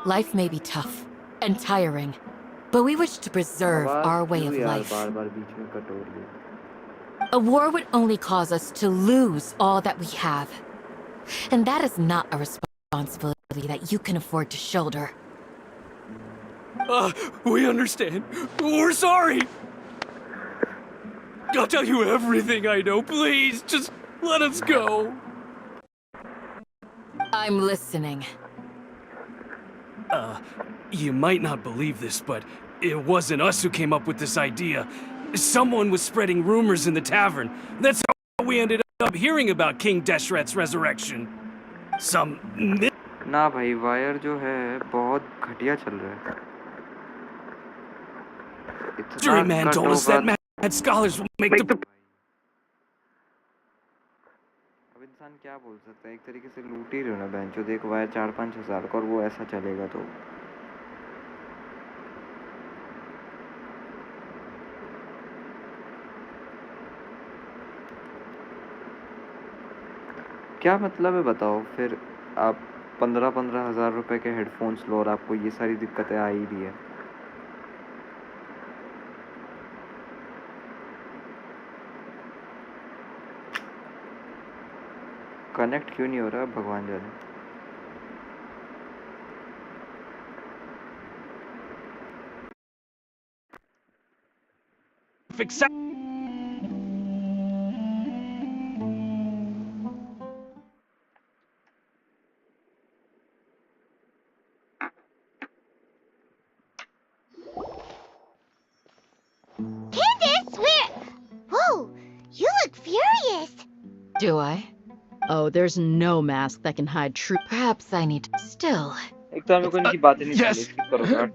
Life may be tough and tiring, but we wish to preserve our way of life. A war would only cause us to lose all that we have. And that is not a responsibility that you can afford to shoulder. We understand. We're sorry. I'll tell you everything I know. Please, just let us go. I'm listening. You might not believe this, but it wasn't us who came up with this idea. Someone was spreading rumors in the tavern. That's how we ended up hearing about King Deshret's resurrection. Some ना भाई wire जो है बहुत घटिया चल रहा है। Dream Man told us that mad scholars will make the. अब इंसान क्या बोल सकता है, एक तरीके से लूट ही रहे हो ना बेंच, जो देख वायर 4-5 हजार का और वो ऐसा चलेगा तो क्या मतलब है बताओ। फिर आप 15-15 हजार रुपए के हेडफोन्स लो और आपको ये सारी दिक्कतें आ ही रही है। कनेक्ट क्यों नहीं हो रहा भगवान जाने। Candace, where? Whoa, you look furious. Do I? Oh, there's no mask that can hide true. Perhaps I need to. Still. एक तो हमें कोई इनकी बातें नहीं Yes,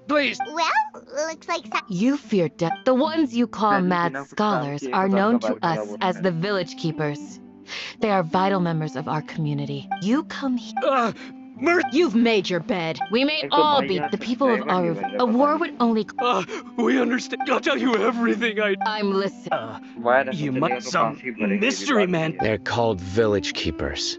please. Well, looks like You fear death. The ones you call mad scholars are known to us as the Village Keepers. They are vital members of our community. You come here. You've made your bed. We may all be the people of Aru. A war would only. We understand. I'll tell you everything I. I'm listening. You might some mystery man. They're called village keepers.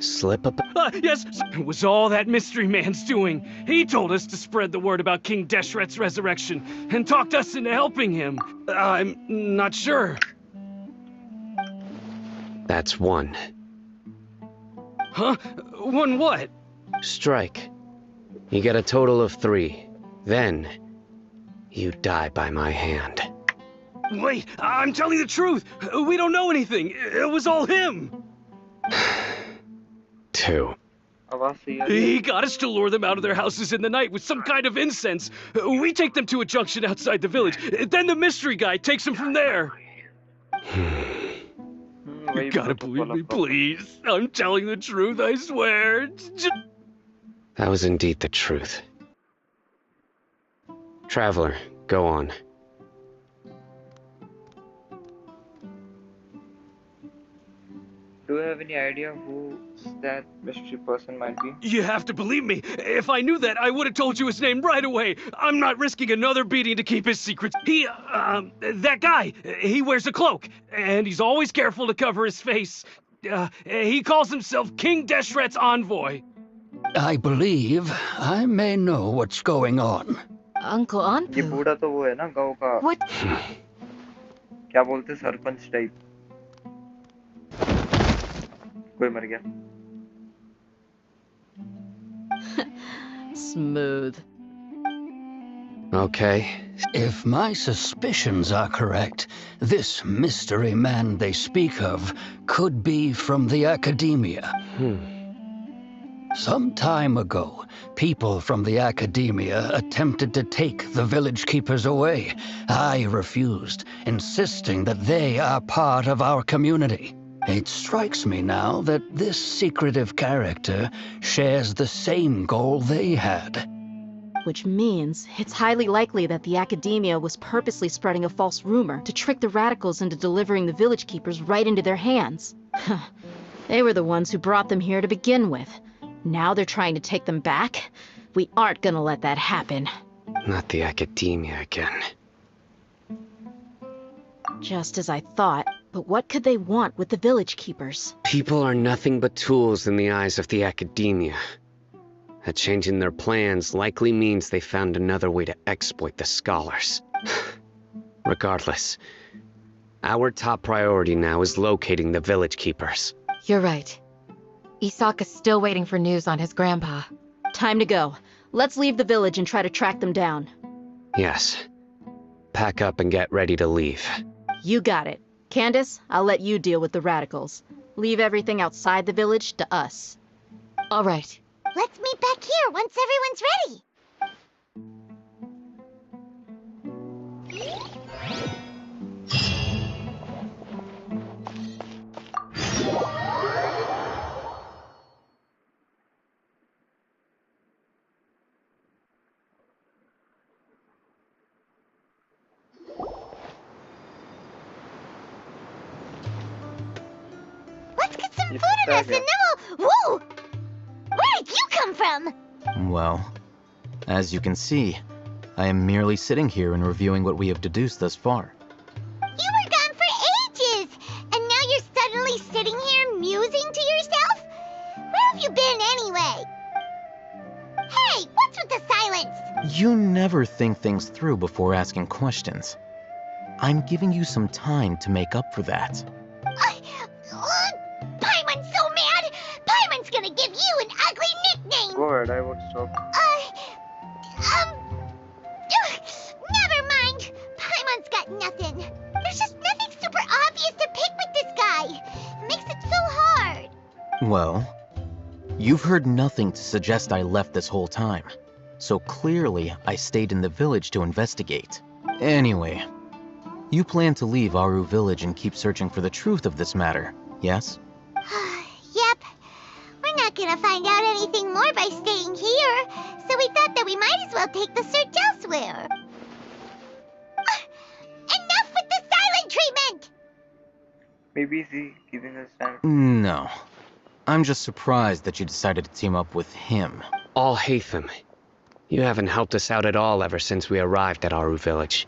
slip up. Yes, it was all that mystery man's doing. He told us to spread the word about King Deshret's resurrection and talked us into helping him. I'm not sure. That's one. Huh? One what? Strike. You get a total of 3. Then, you die by my hand. Wait, I'm telling the truth. We don't know anything. It was all him. 2. He got us to lure them out of their houses in the night with some kind of incense. We take them to a junction outside the village. Then the mystery guy takes them from there. You gotta believe me, please. I'm telling the truth, I swear. That was indeed the truth. Traveler, go on. Do you have any idea who that mystery person might be? You have to believe me. If I knew that, I would have told you his name right away. I'm not risking another beating to keep his secrets. That guy, he wears a cloak, and he's always careful to cover his face. He calls himself King Deshret's envoy. I believe I may know what's going on. Uncle Anpu? ये बूढ़ा तो वो है ना गाँव का What? क्या बोलते सरपंच टाइप कोई मर गया Smooth. Okay. If my suspicions are correct, this mystery man they speak of could be from the Academia. Some time ago, people from the Academia attempted to take the village keepers away. I refused, insisting that they are part of our community. It strikes me now that this secretive character shares the same goal they had. Which means it's highly likely that the Academia was purposely spreading a false rumor to trick the radicals into delivering the village keepers right into their hands. They were the ones who brought them here to begin with. Now they're trying to take them back? We aren't gonna let that happen. Not the Academia again. Just as I thought, but what could they want with the village keepers? People are nothing but tools in the eyes of the Academia. A change in their plans likely means they found another way to exploit the scholars. Regardless, our top priority now is locating the village keepers. You're right. Isak is still waiting for news on his grandpa. Time to go. Let's leave the village and try to track them down. Yes. Pack up and get ready to leave. You got it. Candace, I'll let you deal with the radicals. Leave everything outside the village to us. All right. Let's meet back here once everyone's ready. Let's get some food in us and then we'll... Whoa! Where did you come from? Well, as you can see, I am merely sitting here and reviewing what we have deduced thus far. You were gone for ages, and now you're suddenly sitting here musing to yourself? Where have you been anyway? Hey, what's with the silence? You never think things through before asking questions. I'm giving you some time to make up for that. Paimon's so mad! Paimon's gonna give you an ugly nickname! Go ahead, I won't stop. Never mind. Paimon's got nothing. There's just nothing super obvious to pick with this guy. It makes it so hard. Well, you've heard nothing to suggest I left this whole time. So clearly, I stayed in the village to investigate. Anyway, you plan to leave Aru village and keep searching for the truth of this matter, yes? Yep. We're not gonna find out anything more by staying here, so we thought that we might as well take the search elsewhere. Enough with the silent treatment! Maybe is he giving us time? No. I'm just surprised that you decided to team up with him. Alhaitham, you haven't helped us out at all ever since we arrived at Aru village.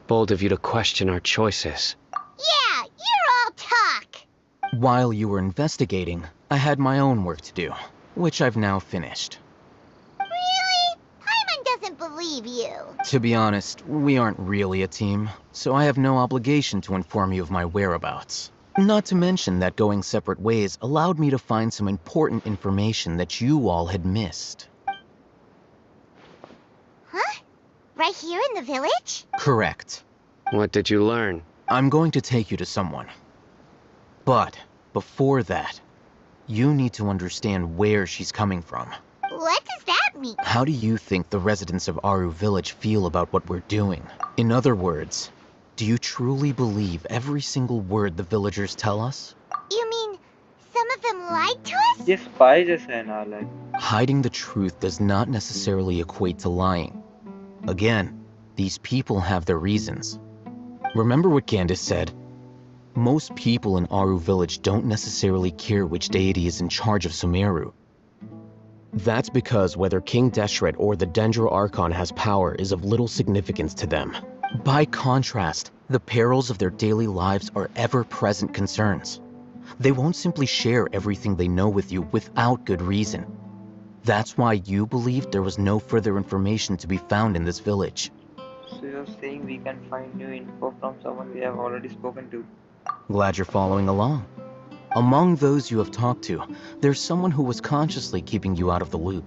Bold of you to question our choices. Yeah, you're all talk. While you were investigating, I had my own work to do, which I've now finished. Really? Paimon doesn't believe you. To be honest, we aren't really a team, so I have no obligation to inform you of my whereabouts. Not to mention that going separate ways allowed me to find some important information that you all had missed. Huh? Right here in the village? Correct. What did you learn? I'm going to take you to someone. But before that, you need to understand where she's coming from. What does that mean? How do you think the residents of Aaru Village feel about what we're doing? In other words, do you truly believe every single word the villagers tell us? You mean some of them lied to us? ये spy जैसा है ना like. Hiding the truth does not necessarily equate to lying. Again, these people have their reasons. Remember what Candace said? Most people in Aaru Village don't necessarily care which deity is in charge of Sumeru. That's because whether King Deshret or the Dendro Archon has power is of little significance to them. By contrast, the perils of their daily lives are ever-present concerns. They won't simply share everything they know with you without good reason. That's why you believed there was no further information to be found in this village. So you're saying we can find new info from someone we have already spoken to? Glad you're following along. Among those you have talked to, there's someone who was consciously keeping you out of the loop.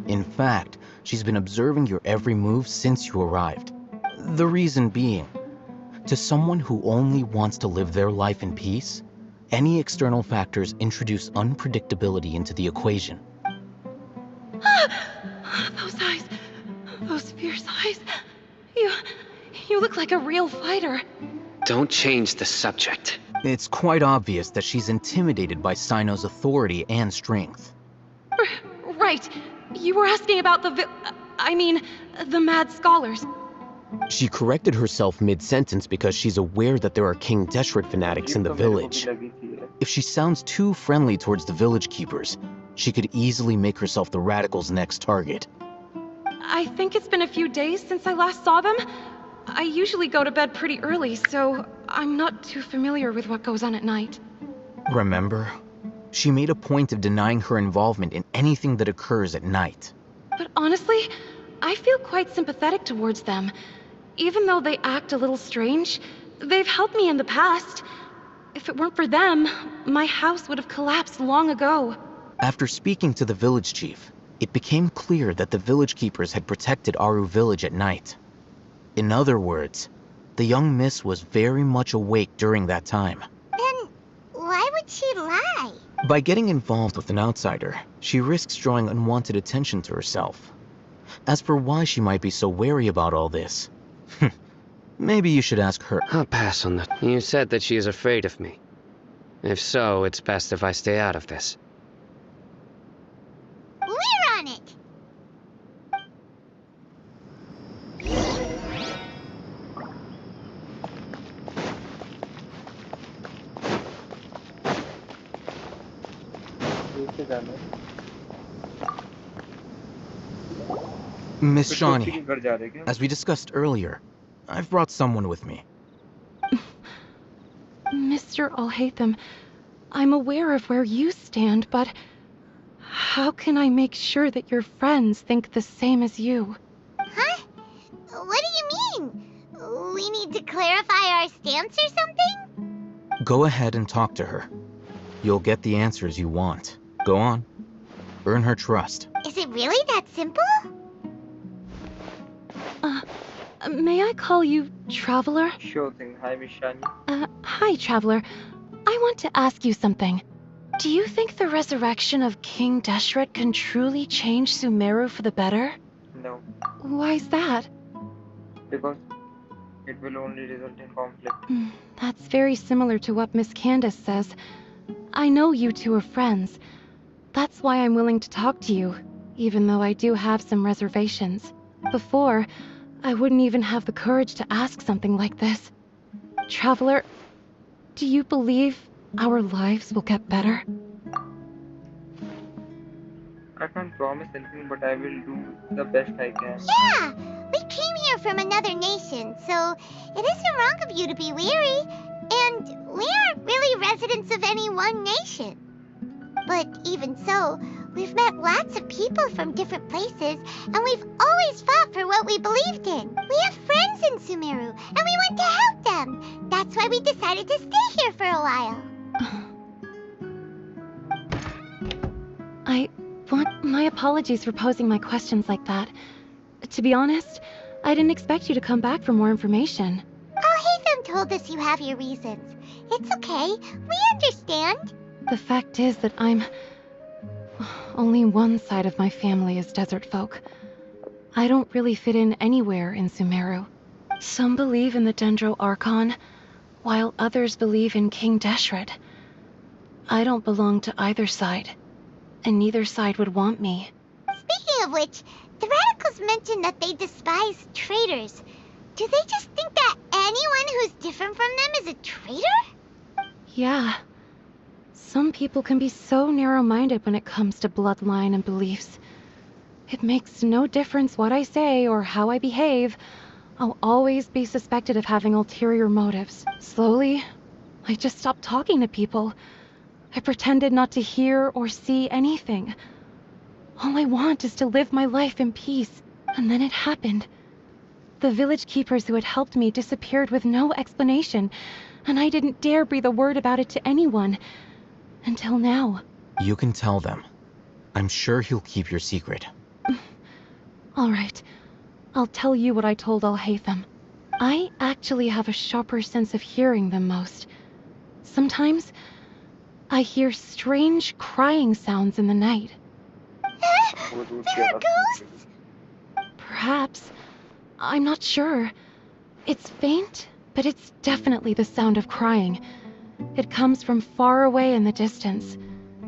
In fact, she's been observing your every move since you arrived. The reason being, to someone who only wants to live their life in peace, any external factors introduce unpredictability into the equation. Those eyes. Those fierce eyes. You look like a real fighter. Don't change the subject. It's quite obvious that she's intimidated by Sino's authority and strength. Right. You were asking about the Mad Scholars. She corrected herself mid-sentence because she's aware that there are King Deshret fanatics in the village. If she sounds too friendly towards the village keepers, she could easily make herself the radicals' next target. I think it's been a few days since I last saw them. I usually go to bed pretty early, so I'm not too familiar with what goes on at night. Remember? She made a point of denying her involvement in anything that occurs at night. But honestly, I feel quite sympathetic towards them. Even though they act a little strange, they've helped me in the past. If it weren't for them, my house would have collapsed long ago. After speaking to the village chief, it became clear that the village keepers had protected Aaru Village at night. In other words, the young miss was very much awake during that time. Then why would she lie? By getting involved with an outsider, she risks drawing unwanted attention to herself. As for why she might be so wary about all this, maybe you should ask her. I'll pass on that. You said that she is afraid of me. If so, it's best if I stay out of this. We're on it! Miss Shawnee, as we discussed earlier, I've brought someone with me. Mr. Alhaitham, I'm aware of where you stand, but how can I make sure that your friends think the same as you? Huh? What do you mean? We need to clarify our stance or something? Go ahead and talk to her. You'll get the answers you want. Go on. Earn her trust. Is it really that simple? May I call you Traveler? Sure thing. Hi, Miss Shani. Hi, Traveler. I want to ask you something. Do you think the resurrection of King Deshret can truly change Sumeru for the better? No. Why's that? Because it will only result in conflict. That's very similar to what Miss Candace says. I know you two are friends. That's why I'm willing to talk to you, even though I do have some reservations. Before, I wouldn't even have the courage to ask something like this. Traveler, do you believe our lives will get better? I can't promise anything, but I will do the best I can. Yeah! We came here from another nation, so it isn't wrong of you to be weary. And we aren't really residents of any one nation. But even so, we've met lots of people from different places, and we've always fought for what we believed in. We have friends in Sumeru, and we want to help them. That's why we decided to stay here for a while. My apologies for posing my questions like that. To be honest, I didn't expect you to come back for more information. Hatham told us you have your reasons. It's okay. We understand. The fact is that only one side of my family is desert folk. I don't really fit in anywhere in Sumeru. Some believe in the Dendro Archon, while others believe in King Deshret. I don't belong to either side, and neither side would want me. Speaking of which, the radicals mentioned that they despise traitors. Do they just think that anyone who's different from them is a traitor? Yeah. Some people can be so narrow-minded when it comes to bloodline and beliefs. It makes no difference what I say or how I behave. I'll always be suspected of having ulterior motives. Slowly, I just stopped talking to people. I pretended not to hear or see anything. All I want is to live my life in peace. And then it happened. The village keepers who had helped me disappeared with no explanation, and I didn't dare breathe a word about it to anyone. Until now. You can tell them. I'm sure he'll keep your secret. All right. I'll tell you what I told Alhaitham. I actually have a sharper sense of hearing than most. Sometimes, I hear strange crying sounds in the night. There are ghosts? Perhaps. I'm not sure. It's faint, but it's definitely the sound of crying. It comes from far away in the distance,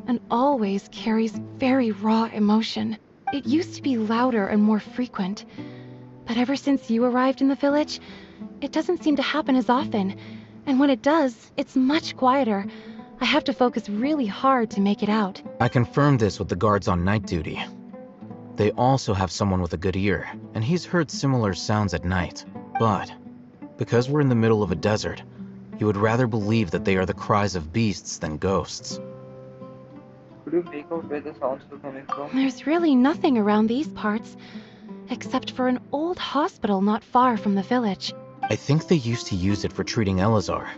and always carries very raw emotion. It used to be louder and more frequent, but ever since you arrived in the village, it doesn't seem to happen as often, and when it does, it's much quieter. I have to focus really hard to make it out. I confirmed this with the guards on night duty. They also have someone with a good ear, and he's heard similar sounds at night. But, because we're in the middle of a desert, you would rather believe that they are the cries of beasts than ghosts. Could you make out where the sounds were coming from? There's really nothing around these parts, except for an old hospital not far from the village. I think they used to use it for treating Elazar,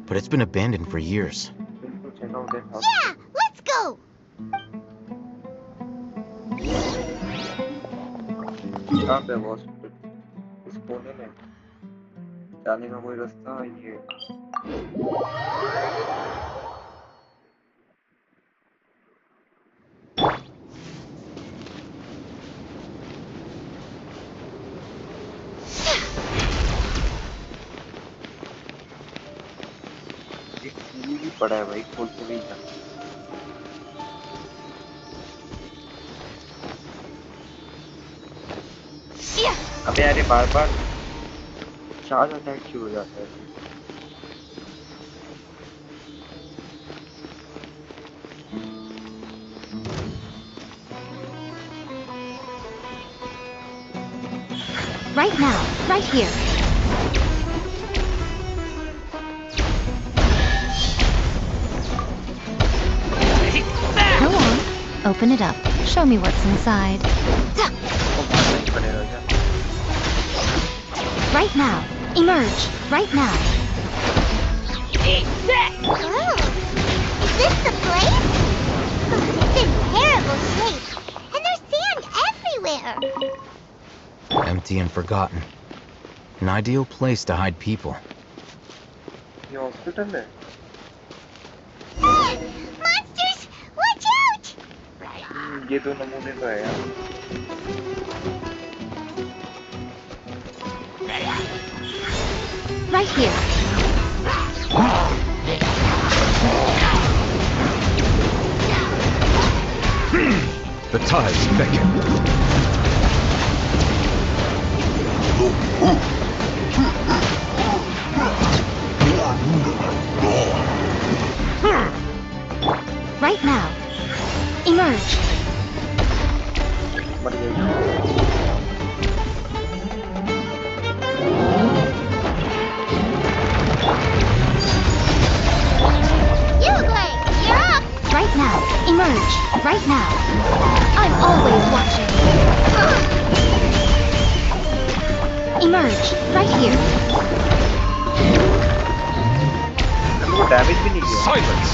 but it's been abandoned for years. Yeah, let's go! कहाँ पे वो hospital? इस कोने में जाने का कोई रास्ता ये एक सीढ़ी भी पड़ा है भाई, खोल के नहीं जा। अबे यार ये बार-बार चार्ज अटैक क्यों हो जाता है? Right now, right here. Go on, open it up. Show me what's inside. Right now. Emerge. Right now. Oh, is this the place? Oh, it's in terrible shape. And there's sand everywhere. Empty and forgotten. An ideal place to hide people. ये hospital है? Monsters! Watch out! ये तो नमूने तो है यार। Right here. The tides beckon. Right now. Emerge. here. हमको damage भी नहीं किया। Silence!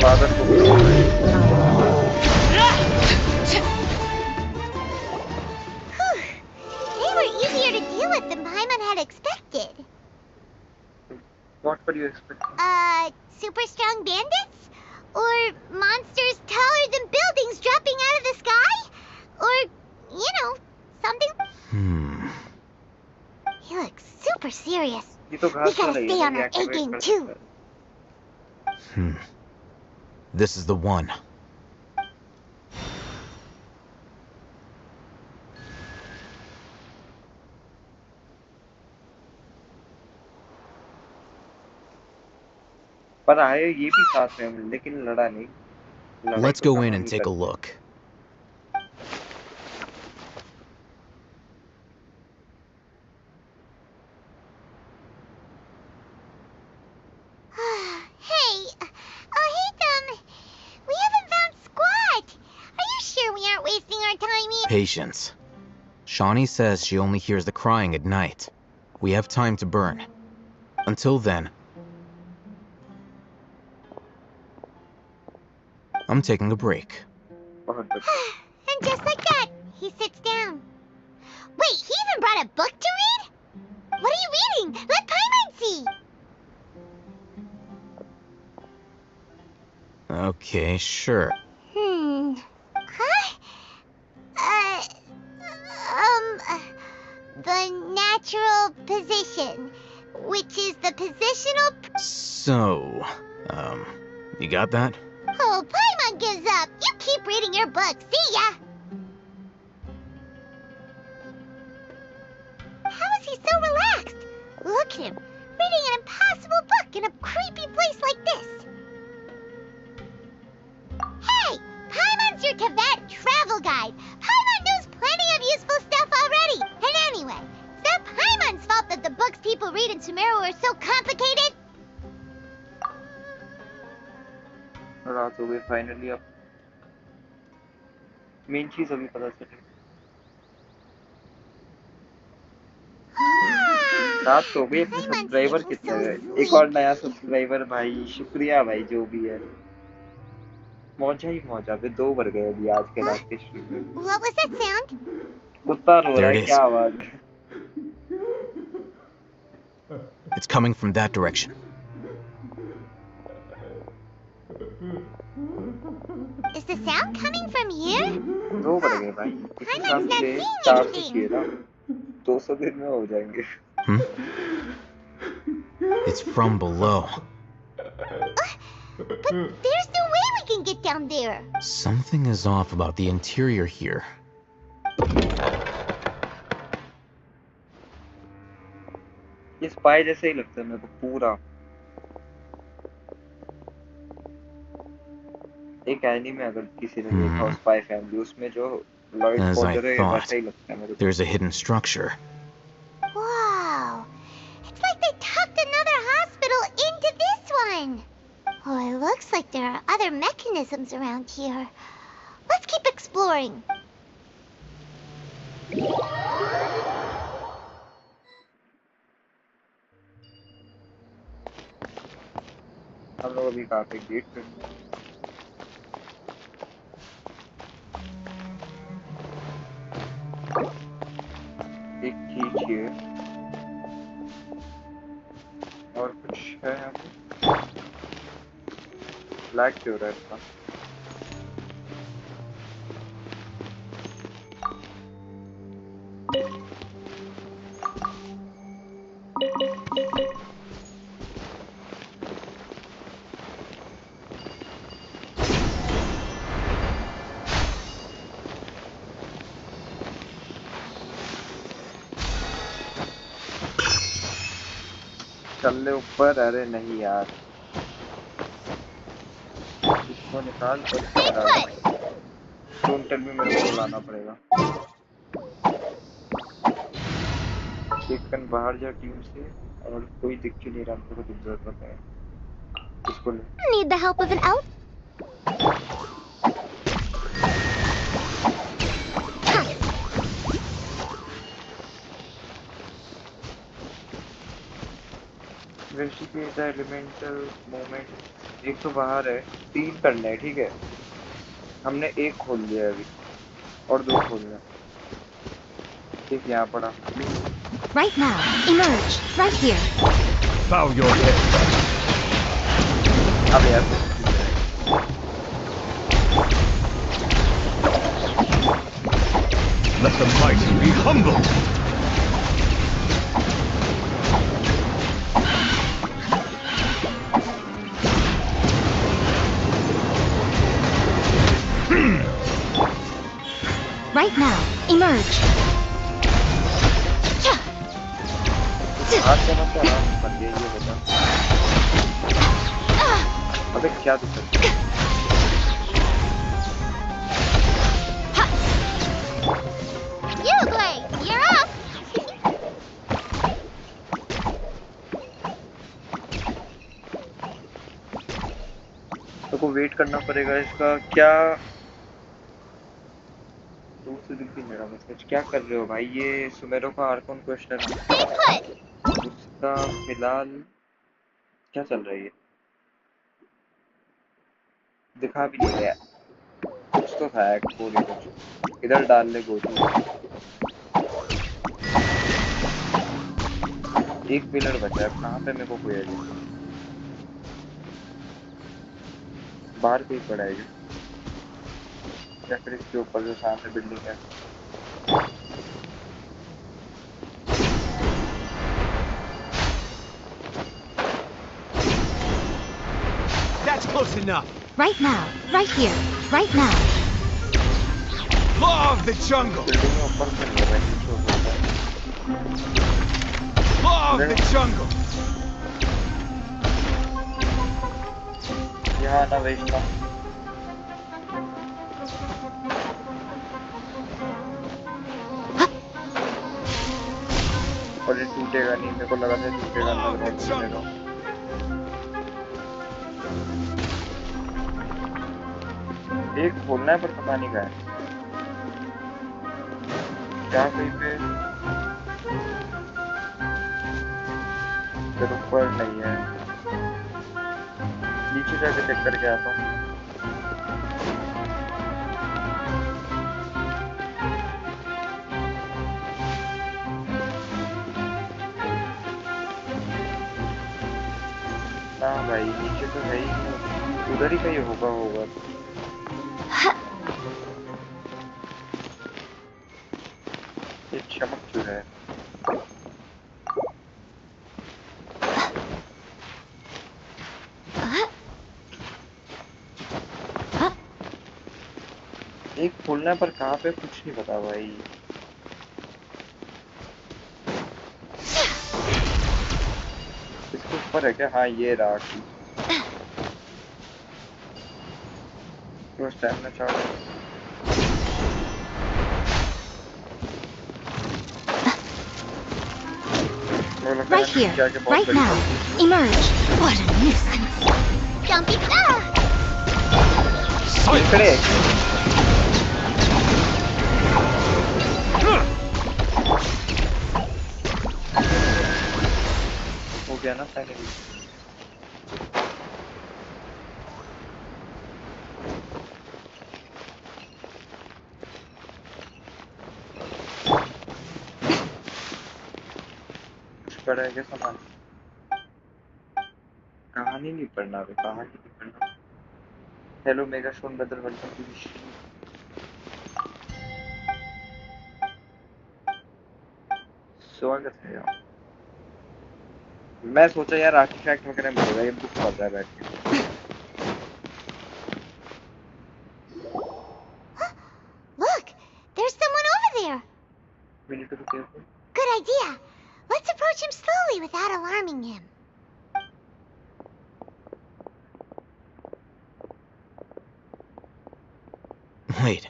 Father को They were easier to deal with than Paimon had expected. What were you expecting? Super strong bandits? Or monsters taller than buildings dropping out of the sky? Or, something? He looks super serious. We gotta stay on our A game too. This is the one. पर आए ये भी साथ में लेकिन लड़ा नहीं। Let's go in and take a look. Hey, we haven't found squat. Are you sure we aren't wasting our time here? Patience. Shawnee says she only hears the crying at night. We have time to burn. Until then, I'm taking a break. And just like that, he sits down. Wait, he even brought a book to read? What are you reading? Let Paimon see! Okay, sure. The natural position, which is the positional... So, you got that? Oh, Paimon gives up. You keep reading your book. See ya! How is he so relaxed? Look at him, reading an impossible book in a creepy place like this. Hey! Paimon's your Tibet travel guide. Paimon knows plenty of useful stuff already. And anyway, it's not Paimon's fault that the books people read in Sumeru are so complicated. रात हो गई finally. अब main चीज अभी पता चली। रात हो गई। अपने सब्सक्राइबर कितने हैं? एक और नया सब्सक्राइबर भाई, शुक्रिया भाई जो भी है। मौजा ही मौजा पे 2 बढ़ गए अभी आज के रात के स्ट्रीम में। What was that sound? कुत्ता रो रहा है, क्या आवाज है? It's coming from that direction. Is the sound coming from here? 2 बढ़ गए भाई। इसी हिसाब से 4 से किए ना 200 दिन में हो जाएंगे। It's from below. But there's no way we can get down there. Something is off about the interior here. ये स्पाई जैसे ही लगता है मेरे को पूरा। एक एनीमे अगर किसी ने देखा हो स्पाई फैमिली, उसमें जो लॉयड As I पॉटर है thought, वैसा ही लगता है मेरे को। there's a hidden structure. Wow. It's like they tucked another hospital into this one. Oh, it looks like there are other mechanisms around here. Let's keep exploring. हम लोग अभी कहाँ पे गेट पे? एक चीज है और कुछ है यहाँ पे। ब्लैक क्यों हो रहा है इसका? चल ले ऊपर। अरे नहीं यार, इसको निकाल और डोंट टेल मी मेरे को लाना पड़ेगा। चिकन बाहर जा टीम से और कोई दिख क्यों नहीं रहा? हमको कुछ जरूरत है इसको ले। Need the help of an elf? Investigate the elemental moment. एक तो बाहर है, 3 करने हैं, ठीक है। हमने 1 खोल लिया अभी और 2 खोलना। ठीक, यहाँ पड़ा। Right now, emerge. Right here. Bow your head. अब यार Let the mighty be humbled. Right now, emerge. हाथ से मत कर, बन गया ये बता। अबे क्या दिक्कत है? Uglay, you're up. तो को वेट करना पड़ेगा इसका। क्या दूसरी दिख भी मेरा मैसेज क्या कर रहे हो भाई? ये सुमेरो का आर्कन क्वेश्चन है उसका फिलहाल क्या चल रही है दिखा भी नहीं रहा। कुछ तो था एक्ट कुछ इधर डाल ले गोटू। एक पिलर बचा है, कहाँ पे मेरे को कोई आइडिया। बाहर कहीं पड़ा है या फिर इसके ऊपर जो सामने बिल्डिंग है। That's close enough. Right now. Right here. Right now. Law of the jungle. Building में ऊपर से नहीं है भाई, नीचे ऊपर है। Law of the jungle. यहाँ ना वेस्ट ना। और ये टूटेगा नहीं, मेरे को लगा था टूटेगा नहीं, लग रहा है। एक खोलना है पर पता नहीं कहाँ है। क्या कहीं पे इधर ऊपर नहीं है, नीचे जाके चेक करके आता हूँ। ना भाई नीचे तो है ही नहीं, उधर ही कहीं होगा। ये चमक क्यों है? एक खोलना पर कहाँ पे कुछ नहीं पता भाई। इसके ऊपर है क्या? हाँ ये रहा। तो stamina charge Right here. Right now. Emerge. What a nuisance. Jumpy हो गया ना फाइनली। पड़ा है क्या सामान? कहानी नहीं पढ़ना है, कहानी नहीं पढ़ना। हेलो मेगा शोन बदल वेलकम टू द स्ट्रीम। स्वागत है यार। मैं सोचा यार आर्टिफैक्ट वगैरह मिलेगा, ये बुक पढ़ रहा है बैठ के। Look, there's someone over there. We need to be careful. Good idea. Let's approach him slowly without alarming him. Wait.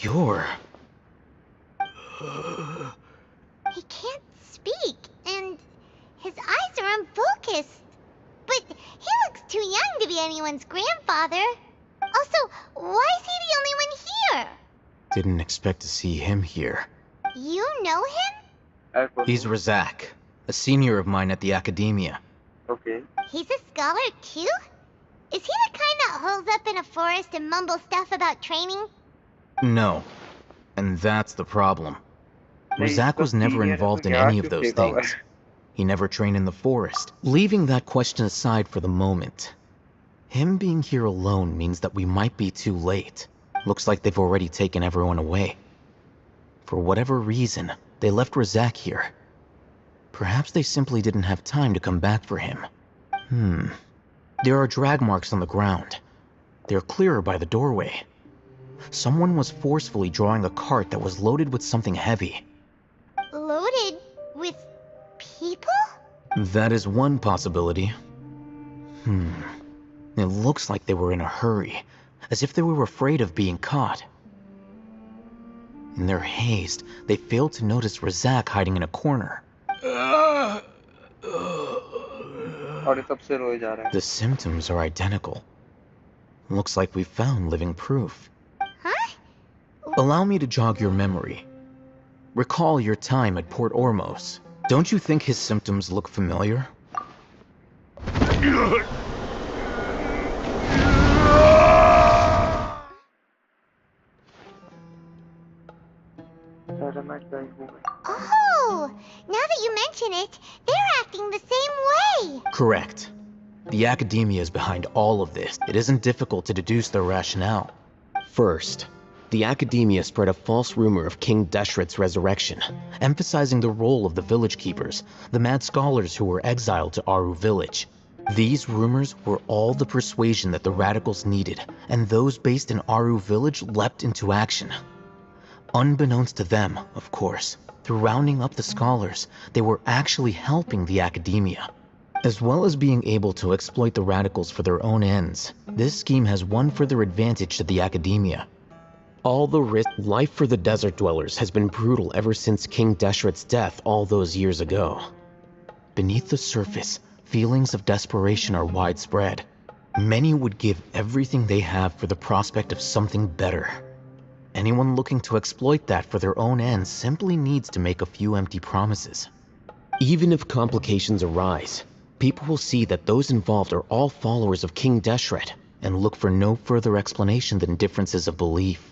You're... He can't speak, and his eyes are unfocused. But he looks too young to be anyone's grandfather. Also, why is he the only one here? Didn't expect to see him here. You know him? He's Razak, a senior of mine at the Academia. Okay. He's a scholar too? Is he the kind that holes up in a forest and mumbles stuff about training? No. And that's the problem. Razak was never involved in any of those things. He never trained in the forest. Leaving that question aside for the moment, him being here alone means that we might be too late. Looks like they've already taken everyone away. For whatever reason, they left Razak here. Perhaps they simply didn't have time to come back for him. There are drag marks on the ground. They're clearer by the doorway. Someone was forcefully drawing a cart that was loaded with something heavy. Loaded with people? That is one possibility. It looks like they were in a hurry, as if they were afraid of being caught. In their haste, they failed to notice Razak hiding in a corner. The symptoms are identical. Looks like we found living proof. Huh? Allow me to jog your memory. Recall your time at Port Ormos. Don't you think his symptoms look familiar? Oh, now that you mention it, they're acting the same way. Correct. The Academia is behind all of this. It isn't difficult to deduce their rationale. First, the Academia spread a false rumor of King Deshret's resurrection, emphasizing the role of the village keepers, the mad scholars who were exiled to Aru village. These rumors were all the persuasion that the radicals needed, and those based in Aru village leapt into action. Unbeknownst to them, of course, through rounding up the scholars, they were actually helping the Academia. As well as being able to exploit the radicals for their own ends, this scheme has one further advantage to the Academia. All the risk, life for the desert dwellers has been brutal ever since King Deshret's death all those years ago. Beneath the surface, feelings of desperation are widespread. Many would give everything they have for the prospect of something better. Anyone looking to exploit that for their own ends simply needs to make a few empty promises. Even if complications arise, people will see that those involved are all followers of King Deshret and look for no further explanation than differences of belief.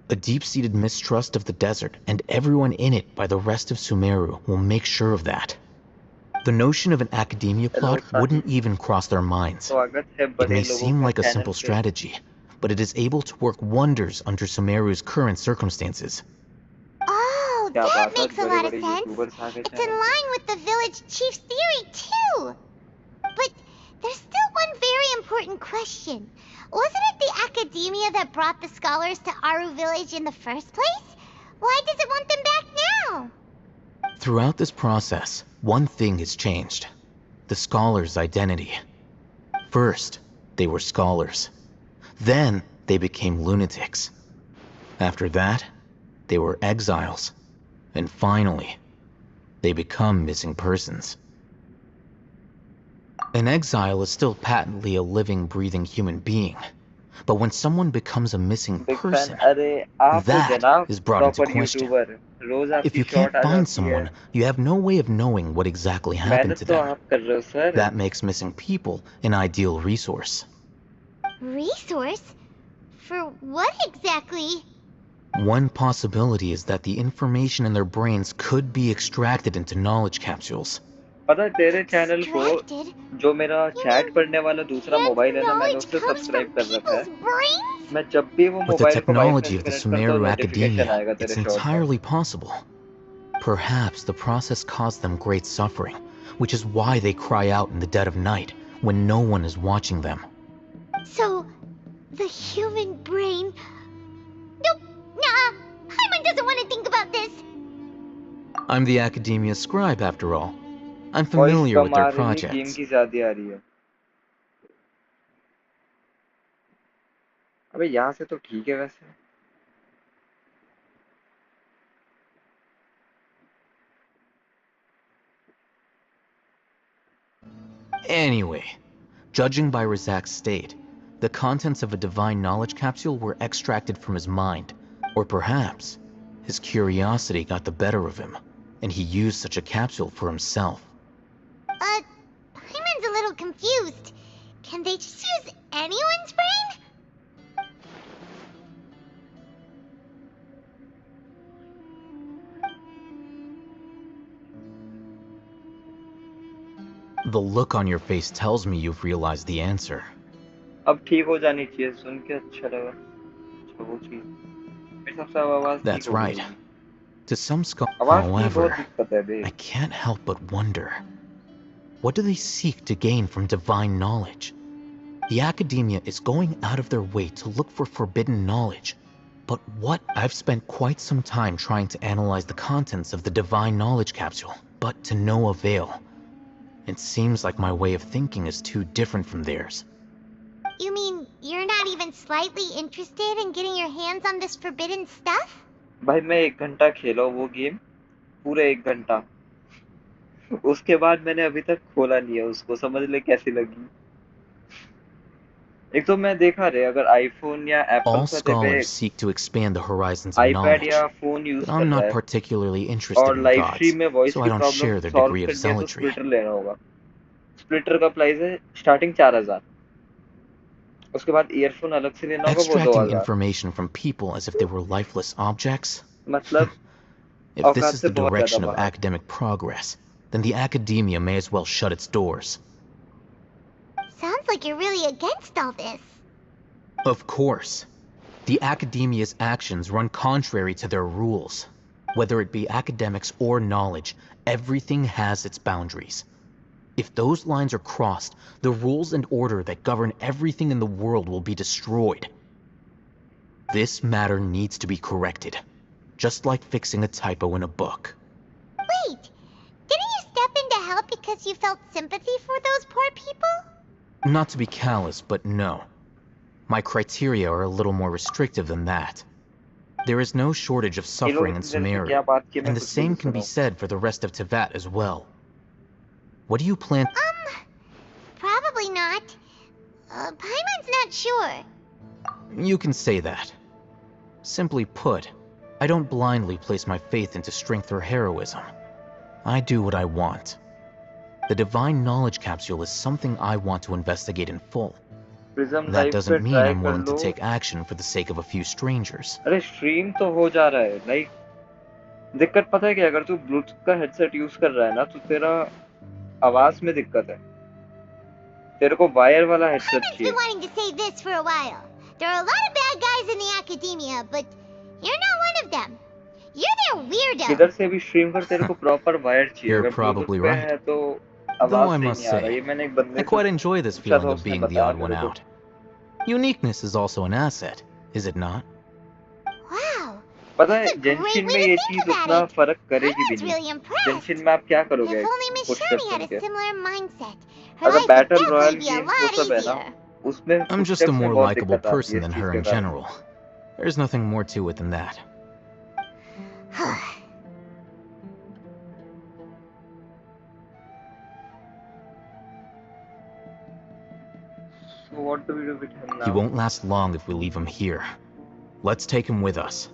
A deep-seated mistrust of the desert and everyone in it by the rest of Sumeru will make sure of that. The notion of an Academia plot wouldn't even cross their minds. It may seem like a simple strategy, but it is able to work wonders under Sumeru's current circumstances. Oh, that makes a lot of sense. It's in line with the village chief's theory, too. But there's still one very important question. Wasn't it the Academia that brought the scholars to Aru village in the first place? Why does it want them back now? Throughout this process, one thing has changed. The scholars' identity. First, they were scholars. Then, they became lunatics. After that, they were exiles. And finally, they become missing persons. An exile is still patently a living, breathing human being. But when someone becomes a missing person, that is brought into question. If you can't find someone, you have no way of knowing what exactly happened to them. That makes missing people an ideal resource. Resource? For what exactly? One possibility is that the information in their brains could be extracted into knowledge capsules. पता है तेरे channel को जो मेरा chat पढ़ने वाला दूसरा mobile है ना मैंने उसे सब्सक्राइब कर रखा है मैं जब भी वो With the मोबाइल को technology of the Sumeru Academia, it's entirely possible. Perhaps the process caused them great suffering, which is why they cry out in the dead of night when no one is watching them. So, the human brain... Nope, nah, Paimon doesn't want to think about this. I'm the Academia scribe, after all. I'm familiar with their projects. अबे यहाँ से तो ठीक है वैसे Anyway, judging by Razak's state, the contents of a divine knowledge capsule were extracted from his mind. Or perhaps, His curiosity got the better of him, and he used such a capsule for himself. Paimon's a little confused. Can they just use anyone's brain? The look on your face tells me you've realized the answer. अब ठीक हो जानी चाहिए सुन के अच्छा लगा अच्छा वो चीज मेरे सबसे आवाज That's ठीक हो right. गई To some scholars, आवाज की बहुत however, दिक्कत है बे I can't help but wonder. What do they seek to gain from divine knowledge? The academia is going out of their way to look for forbidden knowledge. But what? I've spent quite some time trying to analyze the contents of the divine knowledge capsule, but to no avail. It seems like my way of thinking is too different from theirs. You mean you're not even slightly interested in getting your hands on this forbidden stuff? भाई मैं 1 घंटा खेला वो game पूरे 1 घंटा उसके बाद मैंने अभी तक खोला नहीं है उसको समझ ले कैसी लगी एक तो मैं देखा रे अगर आईफोन या एप्पल All का scholars seek to expand the horizons of iPad knowledge, या फोन यूज but कर I'm रहा not है particularly interested और in लाइव gods, स्ट्रीम में वॉइस so की I don't share तो their problem degree solve of कर दिया तो zealotry. स्प्लिटर लेना होगा स्प्लिटर का प्राइस है स्टार्टिंग 4000 उसके बाद ईयरफोन अलग से लेना होगा वो Extracting 2000 information from people as if they were lifeless objects? मतलब If this औकात is से the बहुत direction ज्यादा of बाहर academic progress, then the academia may as well shut its doors. Sounds like you're really against all this. Of course. The academia's actions run contrary to their rules. Whether it be academics or knowledge, everything has its boundaries. If those lines are crossed, the rules and order that govern everything in the world will be destroyed. This matter needs to be corrected, just like fixing a typo in a book. Wait, didn't you step in to help because you felt sympathy for those poor people? Not to be callous, but no. My criteria are a little more restrictive than that. There is no shortage of suffering in Sumeria, and the same can be said for the rest of Teyvat as well. What do you plan? Probably not. Paimon's not sure. You can say that. Simply put, I don't blindly place my faith into strength or heroism. I do what I want. The divine knowledge capsule is something I want to investigate in full. That doesn't mean I'm willing to take action for the sake of a few strangers. अरे stream तो हो जा रहा है like दिक्कत पता है क्या अगर तू ब्लूटूथ का हेडसेट यूज कर रहा है ना तो तेरा आवाज में दिक्कत है तेरे को वायर वाला headset I've been wanting to say this for a while. There are a lot of bad guys in the academia, but you're not one of them. You're their weirdo. किधर से भी स्ट्रीम कर तेरे को proper wire चाहिए You're अगर probably Bluetooth पे right. है तो Though आवाज I नहीं must आ रहा say, ये मैंने एक बंदे I quite enjoy this पूछा feeling था of उसने being the बताया odd one मेरे को out. Uniqueness is also an asset, is it not? Wow. पता है जेंशिन में ये चीज उतना फर्क करेगी भी नहीं जेंशिन में आप क्या करोगे If only Miss कुछ Shani had करके a similar mindset. Her अगर life would battle royal definitely be a game वो lot सब है ना easier. उसमें I'm just a footsteps में more बहुत likable दिक्कत आती है person इस than चीज her के in कारण general. There's nothing more to it than that. So what do we do with him now? He won't last long if we leave him here. Let's take him with us.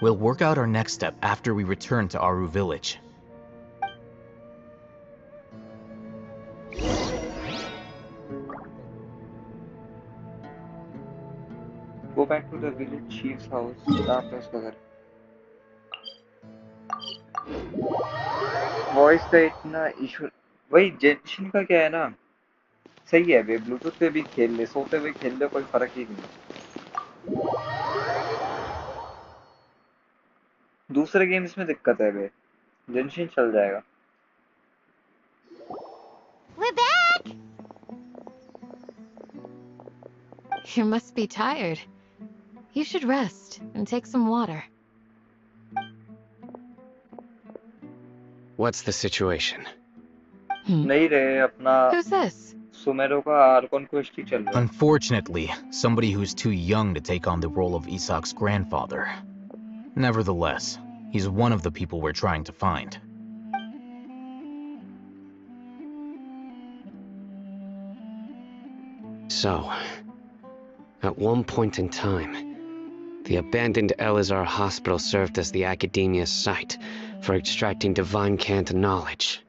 We'll work out our next step after we return to Aru village. Go back to the village chief's house. कहाँ पे उसका घर? Voice का इतना issue वही जेंशिन का क्या है ना सही है वे ब्लूटूथ पे भी खेल ले सोते हुए खेल ले कोई फर्क ही नहीं दूसरे गेम्स में दिक्कत है वे जेंशिन चल जाएगा We're back. You must be tired. You should rest and take some water. What's the situation? नहीं रे अपना Who's this? सुमेरो का आर्कॉन क्वेस्ट ही चल रहा है Unfortunately, somebody who's too young to take on the role of Isak's grandfather. Nevertheless, he's one of the people we're trying to find. So, at one point in time, The abandoned Elazar Hospital served as the Academia's site for extracting divine cant knowledge.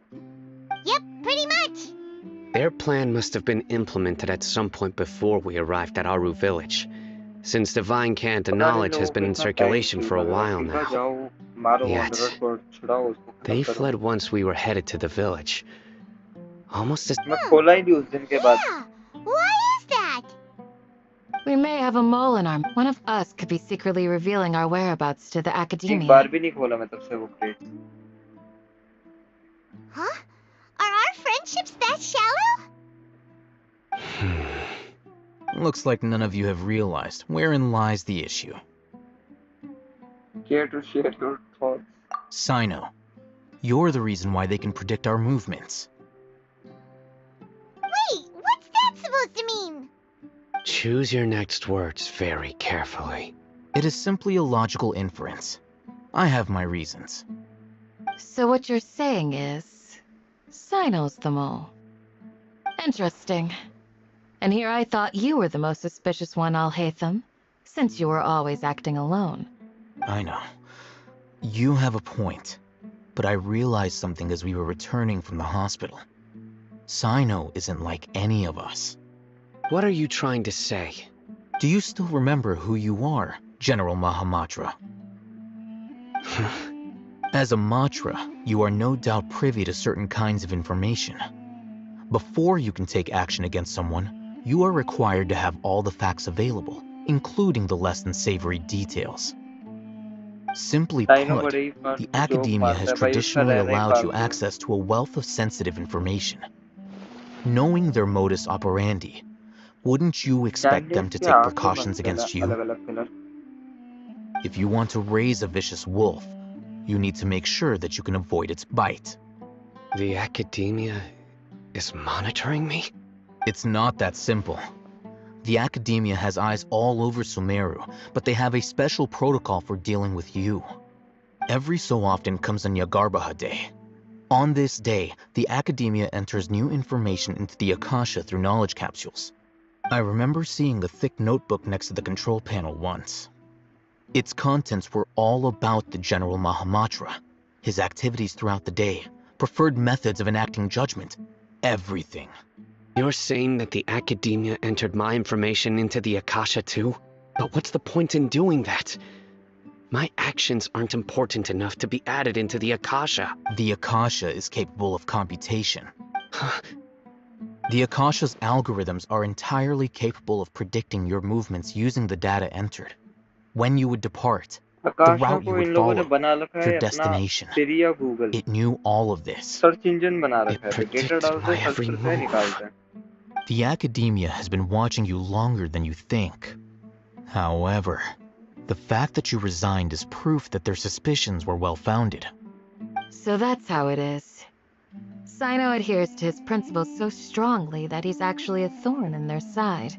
Yep, pretty much. Their plan must have been implemented at some point before we arrived at Aru village, since divine cant knowledge has been in circulation for a while now. Yet, they fled once we were headed to the village. Almost as... Yeah, why is that? We may have a mole in our... One of us could be secretly revealing our whereabouts to the Academia. Huh? Are our friendships that shallow? Looks like none of you have realized wherein lies the issue. Care to share your thoughts? Sino, you're the reason why they can predict our movements. Wait, what's that supposed to mean? Choose your next words very carefully. It is simply a logical inference. I have my reasons. So what you're saying is... Sino's the mole. Interesting. And here I thought you were the most suspicious one, Alhaitham, since you were always acting alone. I know. You have a point. But I realized something as we were returning from the hospital. Sino isn't like any of us. What are you trying to say? Do you still remember who you are, General Mahamatra? As a Matra, you are no doubt privy to certain kinds of information. Before you can take action against someone, you are required to have all the facts available, including the less than savory details. Simply put, the Academia has traditionally allowed you access to a wealth of sensitive information. Knowing their modus operandi, wouldn't you expect them to take precautions against you? If you want to raise a vicious wolf, you need to make sure that you can avoid its bite. The Academia is monitoring me? It's not that simple. The Academia has eyes all over Sumeru, but they have a special protocol for dealing with you. Every so often comes a Nyagarbaha Day. On this day, the Academia enters new information into the Akasha through knowledge capsules. I remember seeing a thick notebook next to the control panel once. Its contents were all about the General Mahamatra, his activities throughout the day, preferred methods of enacting judgment, everything. You're saying that the Academia entered my information into the Akasha too? But what's the point in doing that? My actions aren't important enough to be added into the Akasha. The Akasha is capable of computation. The Akasha's algorithms are entirely capable of predicting your movements using the data entered. When you would depart, the route you would follow, your destination. It knew all of this. It predicted my every move. The Academia has been watching you longer than you think. However, the fact that you resigned is proof that their suspicions were well-founded. So that's how it is. Sino adheres to his principles so strongly that he's actually a thorn in their side.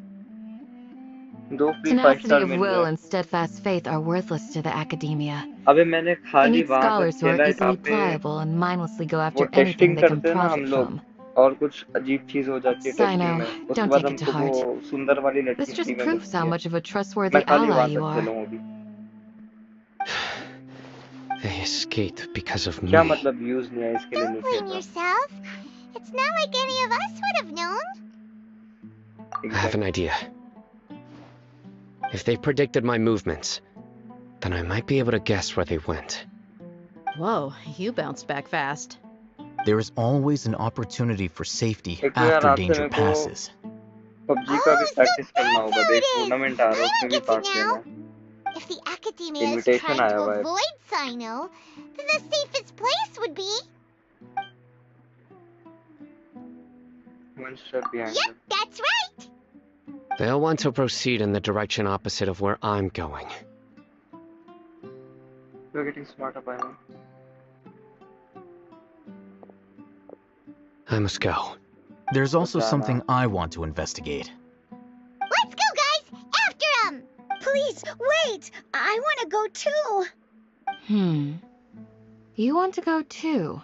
Tenacity of will and steadfast faith are worthless to the Academia. They need scholars who are easily pliable and mindlessly go after anything they can profit from. Sino, don't take it to heart. This just proves how much of a trustworthy ally you are. They escaped because of me. Don't blame yourself. It's not like any of us would have known. I have an idea. If they predicted my movements, then I might be able to guess where they went. Whoa, you bounced back fast. There is always an opportunity for safety after danger passes. If the Academia is trying to avoid Sino, then the safest place would be... One step behind. Yep, that's right! They'll want to proceed in the direction opposite of where I'm going. You're getting smarter by now. I must go. There's also something I want to investigate. Let's go, guys! After him! Please, wait! I want to go too! You want to go too?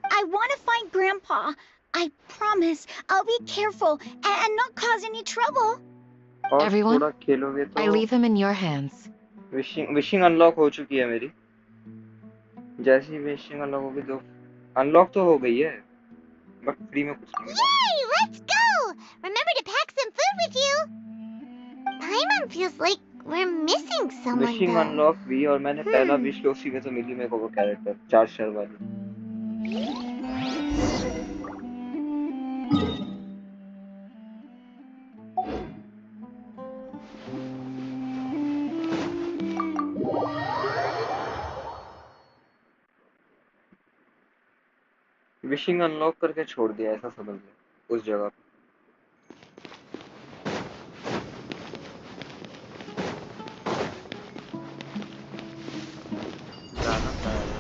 I want to find Grandpa. I promise I'll be careful and not cause any trouble. Everyone, थोड़ा खेलोगे तो I leave him in your hands. Wishing unlock हो चुकी है मेरी। जैसी wishing unlock होगी तो अनलॉक तो हो गई है, बट फ्री में कुछ नहीं मिला। Yay! Let's go! Remember to pack some food with you. Paimon feels like we're missing someone. Wishing though. Unlock भी, और मैंने पहला विश लो उसी में तो मिली मेरे को वो कैरेक्टर 4 स्टार वाली। विशिंग अनलॉक करके छोड़ दिया ऐसा समझ लो उस जगह पे। जाना पड़ेगा।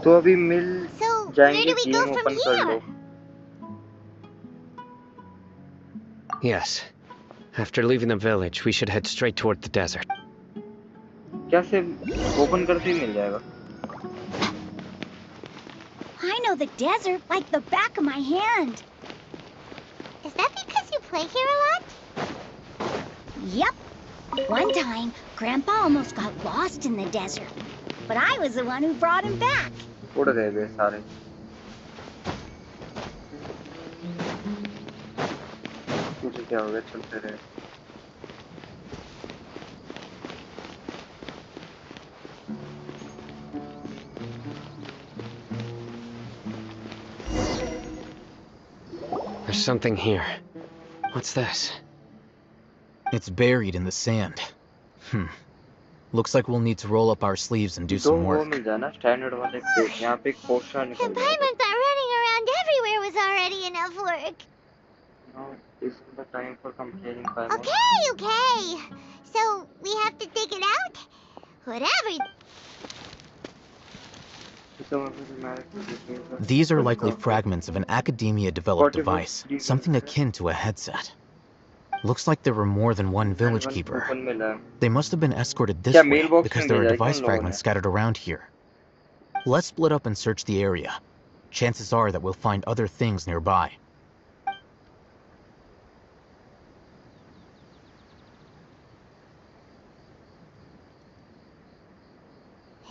तो अभी मिल जाएंगे, गेम ओपन कर लो। Yes. After leaving the village, we should head straight toward the desert. क्या से ओपन करते ही मिल जाएगा? I know the desert like the back of my hand. Is that because you play here a lot? Yep. One time, Grandpa almost got lost in the desert, but I was the one who brought him back. उड़ गए वे सारे। मुझे क्या हो गया, चलते रहे। There's something here. What's this? It's buried in the sand. Looks like we'll need to roll up our sleeves and do some वो work. मिल जाना स्टैंडर्ड वाले पे। यहाँ पे एक पोस्टर निकल And गया। Paimon thought running around everywhere was already enough work. Now is the time for complaining, Paimon. Okay. So we have to dig it out? Whatever. These are likely fragments of an academia-developed device, something akin to a headset. Looks like there were more than one village keeper. They must have been escorted this way because there are device fragments scattered around here. Let's split up and search the area. Chances are that we'll find other things nearby.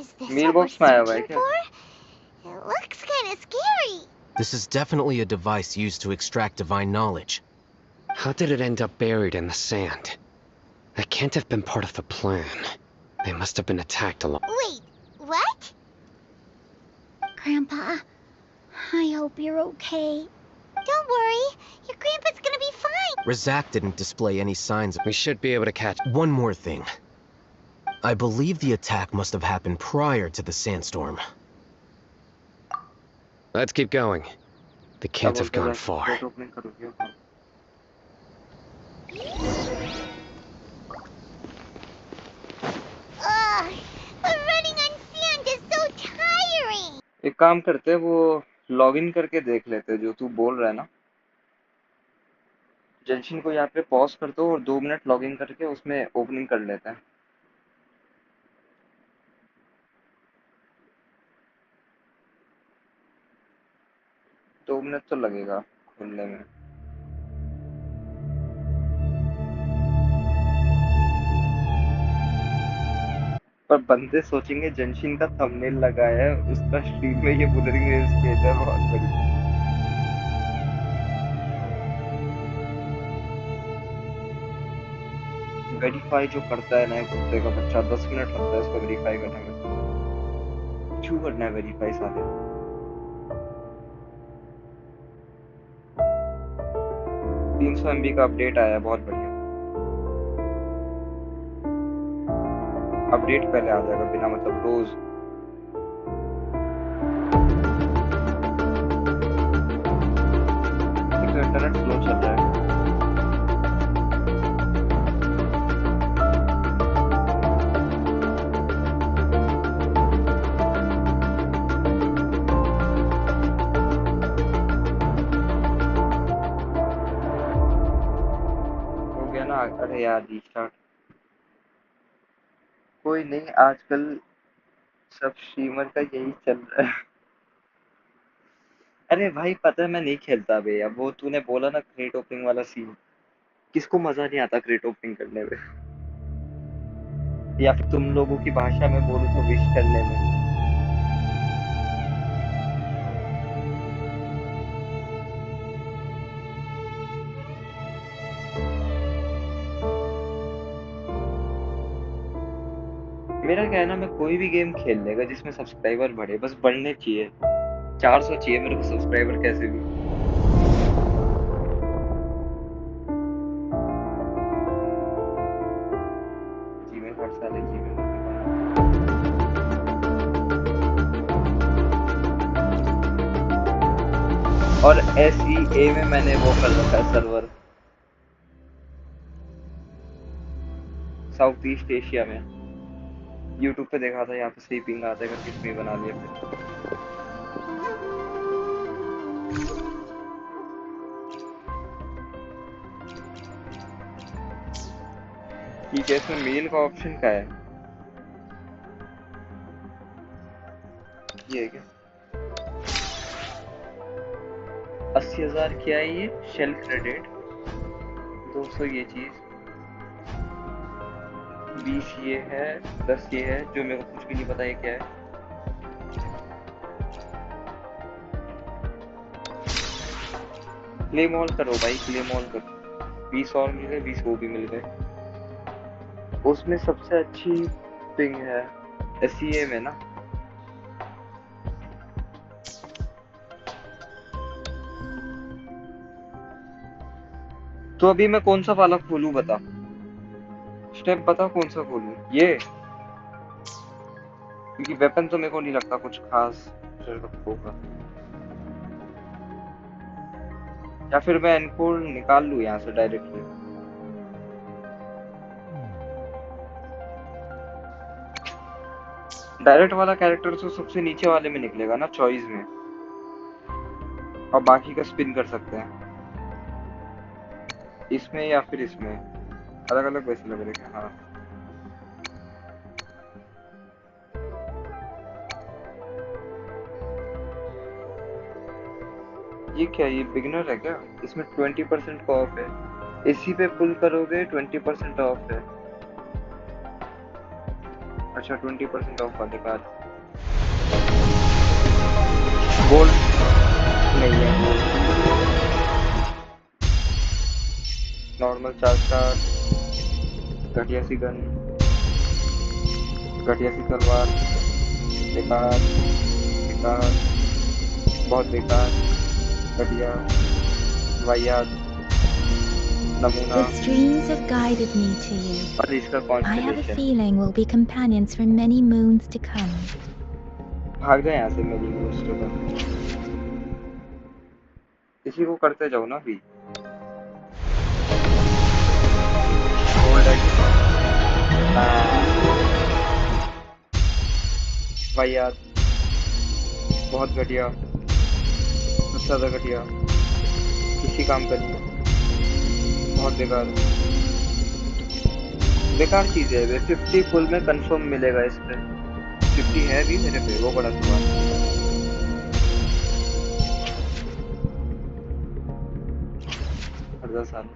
Is this Mailbox what में आया we're हुआ है searching क्या? for? It looks kind of scary. This is definitely a device used to extract divine knowledge. How did it end up buried in the sand? That can't have been part of the plan. They must have been attacked along. Wait, what? Grandpa, I hope you're okay. Don't worry. Your grandpa's gonna be fine. Razak didn't display any signs of... We should be able to catch... One more thing. I believe the attack must have happened prior to the sandstorm. Let's keep going. They can't have gone far. Ugh, but running on sand is so tiring. एक काम करते हैं, वो login करके देख लेते हैं जो तू बोल रहा है ना। जंक्शन को यहाँ पे पॉज कर दो और 2 मिनट लॉगिन करके उसमें ओपनिंग कर लेते हैं। दो मिनट तो लगेगा खुलने में। पर बंदे सोचेंगे जंक्शन का थंबनेल लगाया है, उसका स्ट्रीम में ये बुलरिंग स्टेज है बहुत बड़ी। वेरीफाई जो करता है ना कुत्ते का बच्चा, 10 मिनट लगता है इसको वेरीफाई करने में। क्यों करना है वेरीफाई साले? 300 MB का अपडेट आया है, बहुत बढ़िया। अपडेट पहले आ जाएगा बिना मतलब रोज। इंटरनेट स्लो चल रहा है। अरे यार रीस्टार्ट कोई नहीं, आजकल सब स्ट्रीमर का यही चल रहा है। अरे भाई पता है मैं नहीं खेलता बे, अब वो तूने बोला ना क्रेट ओपनिंग वाला सीन, किसको मजा नहीं आता क्रेट ओपनिंग करने में, या फिर तुम लोगों की भाषा में बोलूं तो विश करने में। मेरा क्या है ना, मैं कोई भी गेम खेल लेगा जिसमें सब्सक्राइबर बढ़े, बस बढ़ने चाहिए, 400 चाहिए मेरे को सब्सक्राइबर कैसे भी। जीमेल हर साल है, जीमेल और SEA में मैंने वो कर रखा है सर्वर, साउथ ईस्ट एशिया में। YouTube पे देखा था, यहाँ पे सही पिंग आता है, करके इसमें बना लिया फिर। ठीक है, इसमें मेल का ऑप्शन क्या है? ये है क्या? 80,000 क्या है ये? शेल क्रेडिट 200 ये चीज, 20 ये है, 10 ये है, जो मेरे को कुछ भी नहीं पता ये क्या है। क्लेम ऑल करो भाई, क्लेम ऑल करो, 20 और मिल गए, 20 वो भी मिल गए। उसमें सबसे अच्छी पिंग है SEA में ना। तो अभी मैं कौन सा वाला खोलूं बता, स्टेप बता कौन सा खोलूं? ये, क्योंकि वेपन तो मेरे को नहीं लगता कुछ खास होगा, या फिर मैं इनको निकाल लूं यहाँ से डायरेक्टली। डायरेक्ट वाला कैरेक्टर तो सबसे नीचे वाले में निकलेगा ना चॉइस में, और बाकी का स्पिन कर सकते हैं इसमें या फिर इसमें, अलग अलग वैसे लग रहे हैं। हाँ ये क्या, ये बिगिनर है क्या? इसमें 20% का ऑफ है, इसी पे पुल करोगे 20% ऑफ है। अच्छा 20% ऑफ वाले कार्ड, गोल्ड नहीं है, गोल्ड नॉर्मल 4 स्टार, घटिया सी गन, घटिया सी तलवार, बेकार बेकार, बहुत बेकार, घटिया, वाहियात, नमूना। The streams have guided me to you. और इसका I have a constellation. feeling we'll be companions for many moons to come. भाग जाए यहाँ से मेरी मोस्ट का, इसी को करते जाओ ना अभी। वाहियात, बहुत घटिया, सबसे ज्यादा घटिया, किसी काम का नहीं, बहुत बेकार बेकार चीज है। वे 50 फुल में कंफर्म मिलेगा इस पे, 50 है भी मेरे पे, वो बड़ा सवाल। हर 10 साल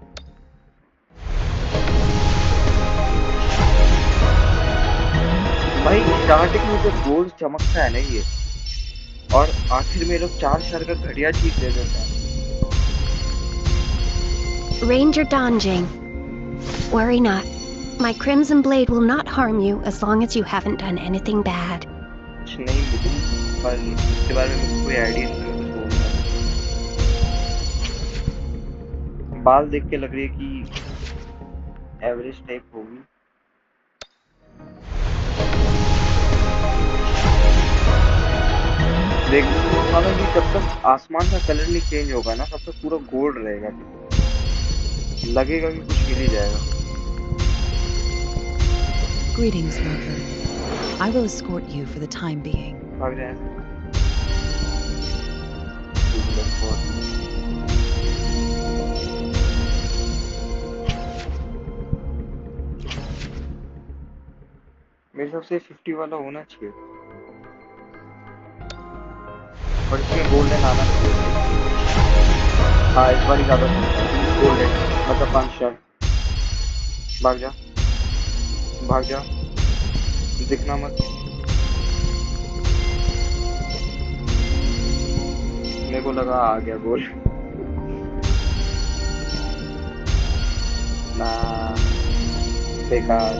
भाई स्टार्टिंग में जो गोल्ड चमकता है ना ये, और आखिर में लोग 4 स्टार का घटिया चीज दे देता है। Ranger Donjing, worry not. My Crimson Blade will not harm you as long as you haven't done anything bad. कुछ नहीं मुझे, पर इसके बारे में मुझे कोई आइडिया नहीं है, कुछ बोलना। बाल देख के लग रही है कि एवरेज टाइप होगी। देख हालांकि जब तक आसमान का कलर नहीं चेंज होगा ना, तब तक पूरा गोल्ड रहेगा, लगेगा कि कुछ मिल ही जाएगा। Greetings, Smoker. I will escort you for the time being. भाग जाए। मेरे हिसाब से 50 वाला होना चाहिए और इसमें गोल्डन आना चाहिए। हाँ इस बार ही ज्यादा गोल्डन मतलब 5 स्टार। भाग जा भाग जा, दिखना मत। मेरे को लगा आ गया गोल ना, बेकार।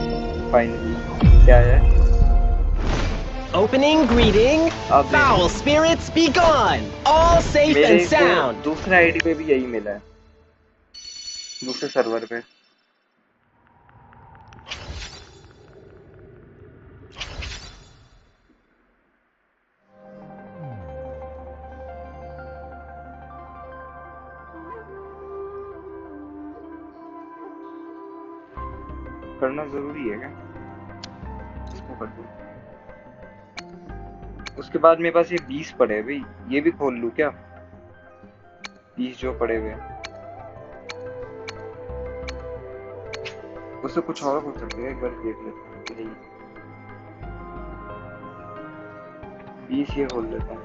फाइनली क्या है? Opening greeting, foul spirits be gone, all safe and sound. दूसरे आईडी पे भी यही मिला है, दूसरे सर्वर पे। करना जरूरी है क्या? इसको कर दूं। उसके बाद मेरे पास ये 20 पड़े हैं भाई, ये भी खोल लूं क्या? 20 जो पड़े हुए हैं उससे कुछ और हो सकता है, एक बार देख लेते हैं। 20 ये खोल लेता हूँ।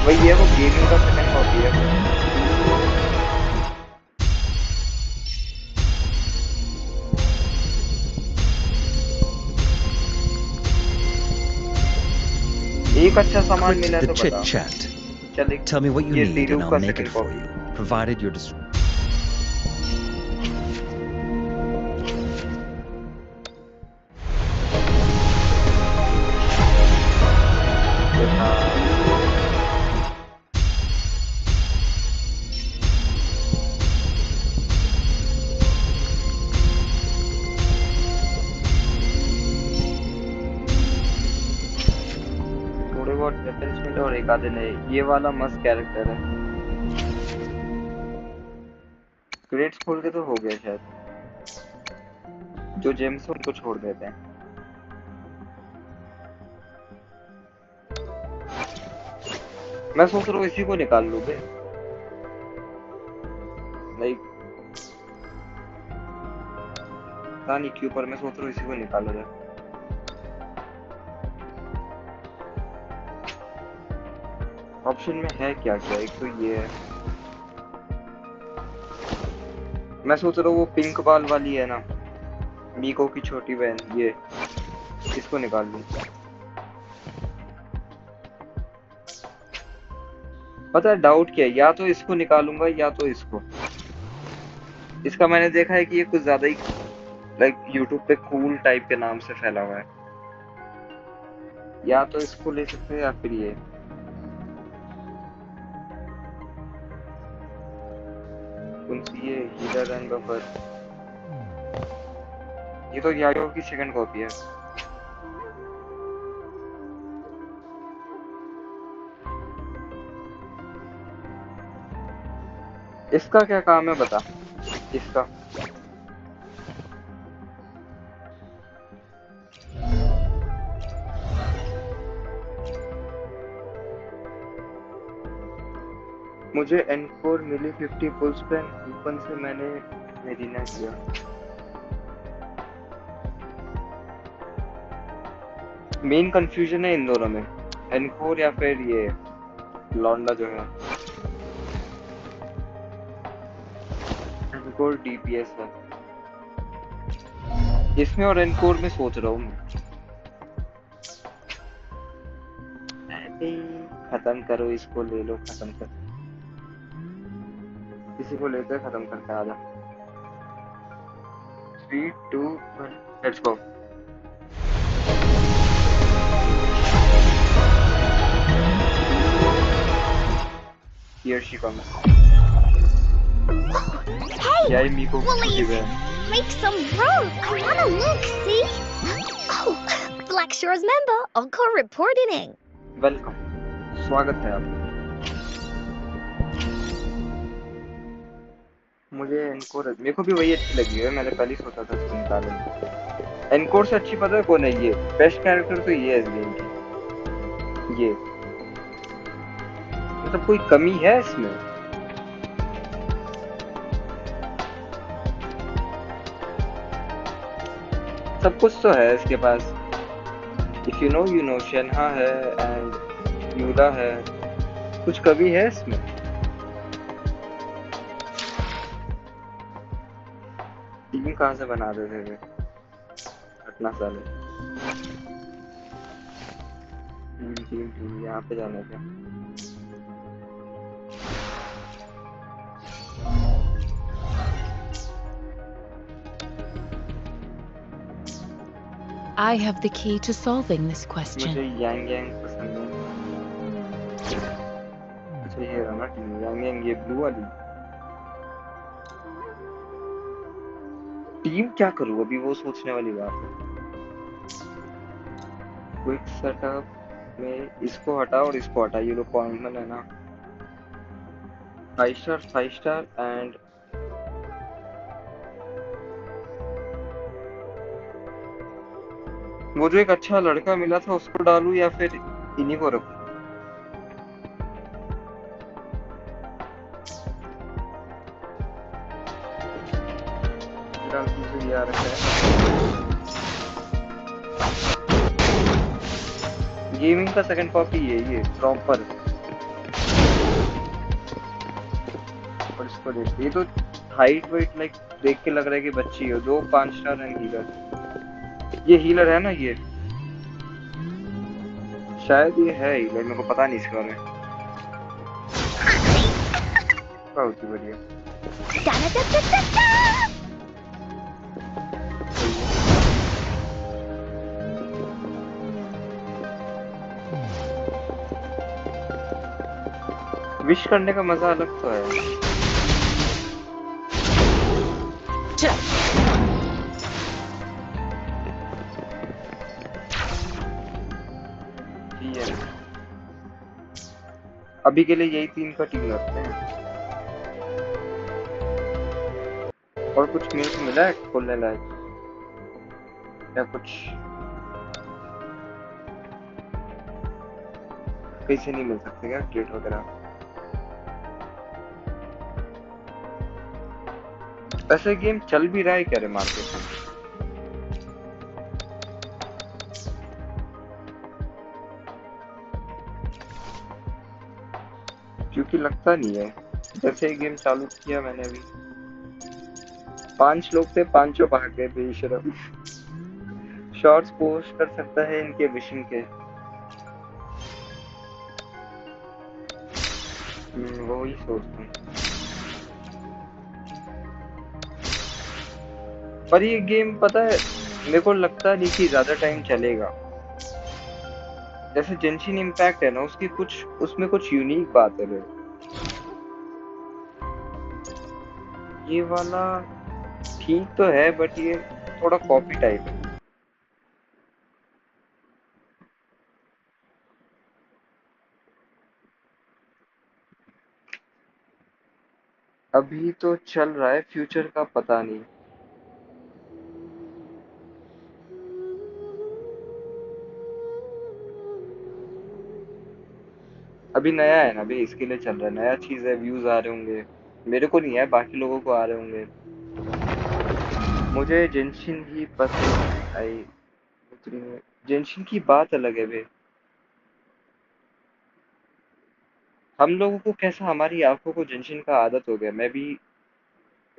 वही है वो गेमिंग का सेकंड कॉपी है। एक अच्छा सामान मिला तो chit बता। chat. चल Tell me what you ये need टीरू and I'll का make it second for copy। you, provided you're थोड़े बहुत वेपन्स मिले और एक आधे नए। ये वाला मस्त कैरेक्टर है। क्रेट्स खोल के तो हो गया शायद, जो जेम्स उनको छोड़ देते हैं। मैं सोच रहा हूँ इसी को निकाल लूँ बे, लाइक पता नहीं क्यों, पर मैं सोच रहा हूँ इसी को निकाला जाए। ऑप्शन में है क्या क्या? एक तो ये है, मैं सोच रहा हूँ वो पिंक बाल वाली है ना, मीको की छोटी बहन, ये इसको निकाल लूं। पता है डाउट क्या है, या तो इसको निकालूंगा या तो इसको। इसका मैंने देखा है कि ये कुछ ज्यादा ही लाइक यूट्यूब पे कूल टाइप के नाम से फैला हुआ है। या तो इसको ले सकते हैं या फिर ये। कौन सी ये? Healer and buffer. ये तो यायो की सेकंड कॉपी है। इसका क्या काम है बता? इसका मुझे एनकोर मिली 50 पुल्स पे, कूपन से मैंने मेरीना किया। मेन कंफ्यूजन है इन दोनों में, एनकोर या फिर ये लौंडा जो है। एनकोर डीपीएस है इसमें, और एनकोर में सोच रहा हूँ मैं। खत्म करो इसको, ले लो, खत्म कर, किसी को लेकर खत्म करके आ जा। 3, 2, 1, let's go. Here she comes. Hey! Yeah, Miko. Woolies! Make some room! I wanna look, see? Oh, Black Shores member, Encore reporting in. Welcome. स्वागत है आप। मुझे एनकोर, मेरे को भी वही अच्छी लगी है, मैंने पहले ही सोचा था इसको निकालूंगा। एनकोर से अच्छी पता है कौन है? ये बेस्ट कैरेक्टर तो ये है इस गेम की। ये मतलब कोई कमी है इसमें? सब कुछ तो है इसके पास। इफ यू नो शेन्हा है एंड यूला है, कुछ कभी है इसमें? टीम कहाँ से बना देते थे घटना साले। टीम यहाँ पे जाना क्या? I have the key to solving this question. मुझे यांग पसंद है। अच्छा ये रहा ना टीम यांग, ये ब्लू वाली टीम। क्या करूँ अभी वो सोचने वाली बात है। क्विक सेटअप में इसको हटा और इसको हटा, ये लोग कॉमन है ना। 5 स्टार एंड वो जो एक अच्छा लड़का मिला था उसको डालूं या फिर इन्हीं को रखूं? ये आ रखा है गेमिंग का सेकंड कॉपी है ये प्रॉपर। और इसको देख, ये तो हाइट वेट लाइक देख के लग रहा है कि बच्ची हो। 2 5 स्टार एंड हीलर। ये हीलर है ना, ये शायद ये है हीलर, मेरे को पता नहीं इसके बारे में। बहुत ही बढ़िया। विश करने का मजा अलग तो है। अभी के लिए यही 3 का टीम रखते हैं। और कुछ मेरे को मिला है खोलने लायक या कुछ? कैसे नहीं मिल सकते क्या क्रेट वगैरह? वैसे गेम चल भी रहा है क्या रे मार्केट में? क्योंकि लगता नहीं है। जैसे गेम चालू किया मैंने अभी 5 लोग थे, 5 भाग गए बेशरम। शॉर्ट्स पोस्ट कर सकता है इनके विशिंग के। वो ही सोचता हूँ। पर ये गेम पता है मेरे को लगता नहीं कि ज्यादा टाइम चलेगा। जैसे जेंशिन इम्पैक्ट है ना, उसकी कुछ उसमें कुछ यूनिक बात है। ये वाला ठीक तो है बट ये थोड़ा कॉपी टाइप है। अभी तो चल रहा है, फ्यूचर का पता नहीं। अभी नया है ना, अभी इसके लिए चल रहा है, नया चीज है, व्यूज आ रहे होंगे। मेरे को नहीं है, बाकी लोगों को आ रहे होंगे। मुझे जेंशिन ही पसंद आई। जेंशिन की बात अलग है बे। हम लोगों को कैसा, हमारी आंखों को जेंशिन का आदत हो गया। मैं भी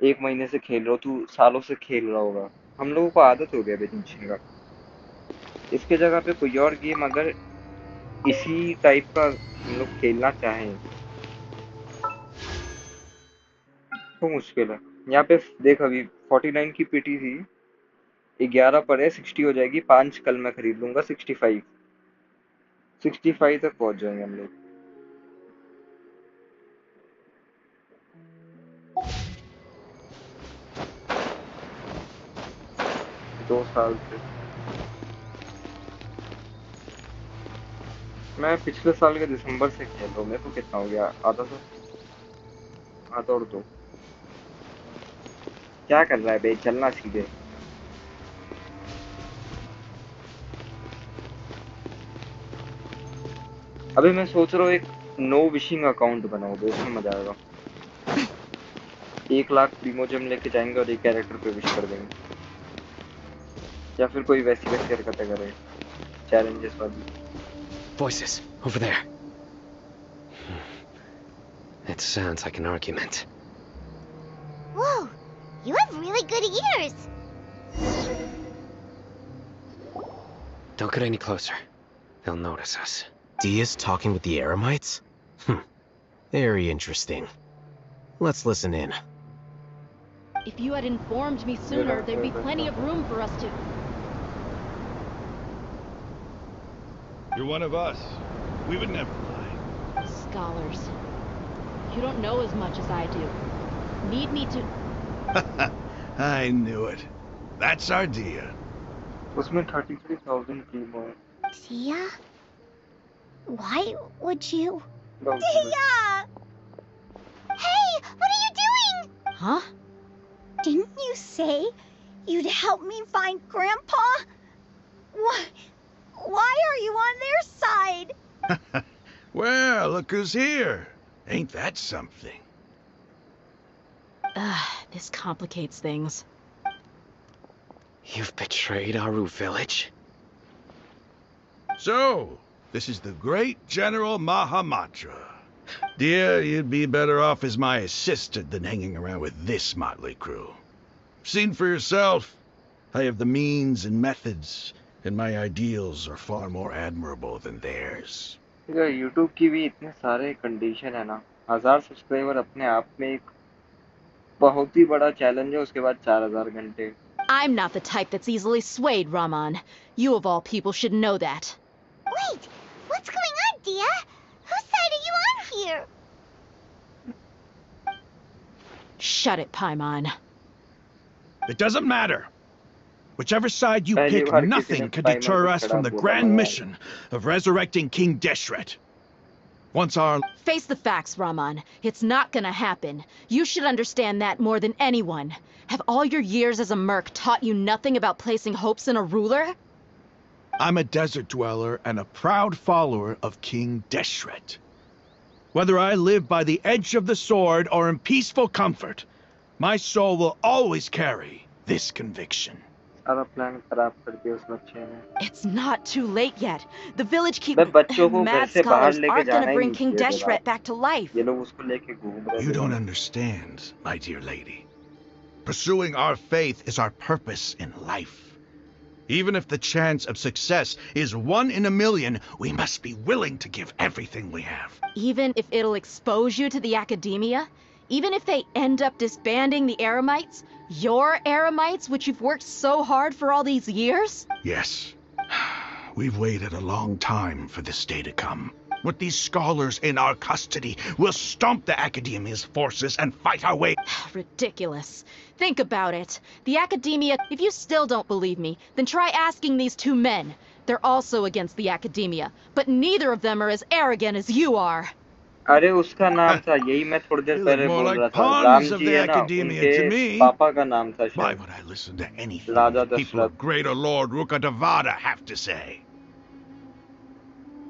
1 महीने से खेल रहा हूँ, तू सालों से खेल रहा होगा। हम लोगों को आदत हो गया बे जेंशिन का। इसके जगह पे कोई और गेम अगर इसी टाइप का हम लोग खेलना चाहें तो मुश्किल है। यहाँ पे देख, अभी 49 की पीटी थी, 11 पर है, 60 हो जाएगी। 5 कल मैं खरीद लूंगा। 65 तक पहुंच जाएंगे हम लोग। दो साल से मैं पिछले साल के दिसंबर से खेल रहा हूँ। मेरे को कितना हो गया, आधा तो आधा और 2। क्या कर रहा है बे, चलना सीधे। अभी मैं सोच रहा हूँ एक नो विशिंग अकाउंट बनाऊँ, उसमें मजा आएगा। 1 लाख प्रीमोजेम लेके जाएंगे और एक कैरेक्टर पे विश कर देंगे। या फिर कोई वैसी वैसी हरकतें करे challenges वाली. Voices, over there. It sounds like an argument. Whoa, you have really good ears. Don't get any closer. They'll notice us. Dia's talking with the Eremites? Very interesting. Let's listen in. If you had informed me sooner, there'd be plenty of room for us to... You're one of us. We would never lie. Scholars. You don't know as much as I do. Need me to... I knew it. That's our Dia. उसमें 33,000 team हो. Dia? Why would you? Dia! Hey, what are you doing? Huh? Didn't you say you'd help me find Grandpa? Why are you on their side? Well, look who's here. Ain't that something? This complicates things. You've betrayed Aru village? So, this is the great General Mahamatra. Dear, you'd be better off as my assistant than hanging around with this motley crew. Seen for yourself. I have the means and methods, and my ideals are far more admirable than theirs. YouTube की भी इतने सारे condition है ना. 1000 subscriber अपने आप में एक बहुत ही बड़ा चैलेंज है. उसके बाद 4000 घंटे. I'm not the type that's easily swayed, Raman. You of all people should know that. Wait, what's going on, Dia? Whose side are you on here? Shut it, Paimon. It doesn't matter. Whichever side you pick, nothing could deter us from the grand mission of resurrecting King Deshret. Once our... Face the facts, Raman. It's not gonna happen. You should understand that more than anyone. Have all your years as a merc taught you nothing about placing hopes in a ruler? I'm a desert dweller and a proud follower of King Deshret. Whether I live by the edge of the sword or in peaceful comfort, my soul will always carry this conviction. It's not too late yet. The village mad scholars aren't gonna bring King Deshret back to life. You don't understand, my dear lady. Pursuing our faith is our purpose in life. Even if the chance of success is 1 in a million, we must be willing to give everything we have. Even if it'll expose you to the academia? Even if they end up disbanding the Eremites? Your Eremites, which you've worked so hard for all these years? Yes. We've waited a long time for this day to come. With these scholars in our custody, we'll stomp the Academia's forces and fight our way... Ridiculous. Think about it. The Academia... If you still don't believe me, then try asking these two men. They're also against the Academia, but neither of them are as arrogant as you are. अरे उसका नाम था यही मैं थोड़ी देर पहले बोल रहा था राम जी है ना उनके पापा का नाम था Why would I listen to anything people of greater Lord Rukkhadevata have to say?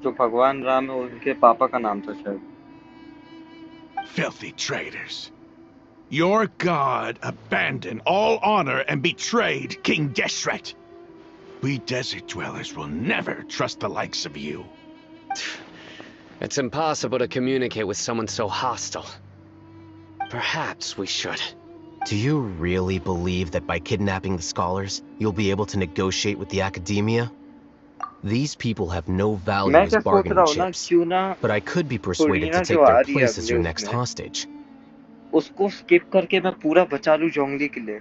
जो भगवान राम है उनके पापा का नाम था शायद. Filthy traitors. Your god abandoned all honor and betrayed King Deshret. We desert dwellers will never trust the likes of you. It's impossible to communicate with someone so hostile. Perhaps we should. Do you really believe that by kidnapping the scholars, you'll be able to negotiate with the Academia? These people have no value as bargaining chips, but I could be persuaded to take their place as your next hostage. उसको skip करके मैं पूरा बचा लूं जोंगली के लिए.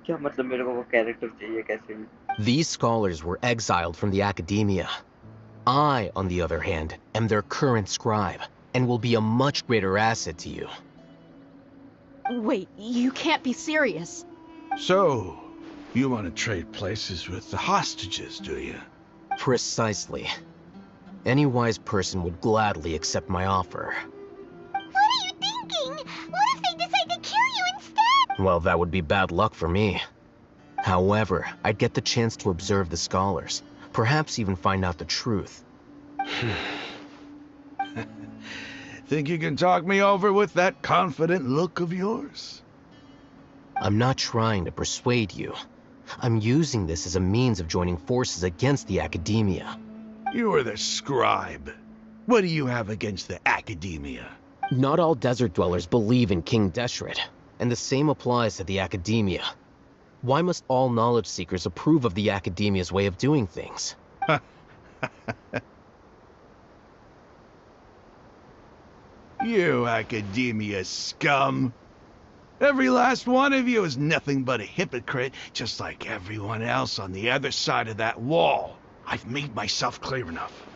क्या मतलब मेरे को वो character चाहिए कैसे भी. These scholars were exiled from the Academia. I, on the other hand, am their current scribe, and will be a much greater asset to you. Wait, you can't be serious. So, you want to trade places with the hostages, do you? Precisely. Any wise person would gladly accept my offer. What are you thinking? What if they decide to kill you instead? Well, that would be bad luck for me. However, I'd get the chance to observe the scholars. Perhaps even find out the truth. Think you can talk me over with that confident look of yours? I'm not trying to persuade you. I'm using this as a means of joining forces against the Academia. You are the scribe. What do you have against the Academia? Not all desert dwellers believe in King Deshret, and the same applies to the Academia. Why must all knowledge seekers approve of the Academia's way of doing things? You Academia scum. Every last one of you is nothing but a hypocrite, just like everyone else on the other side of that wall. I've made myself clear enough.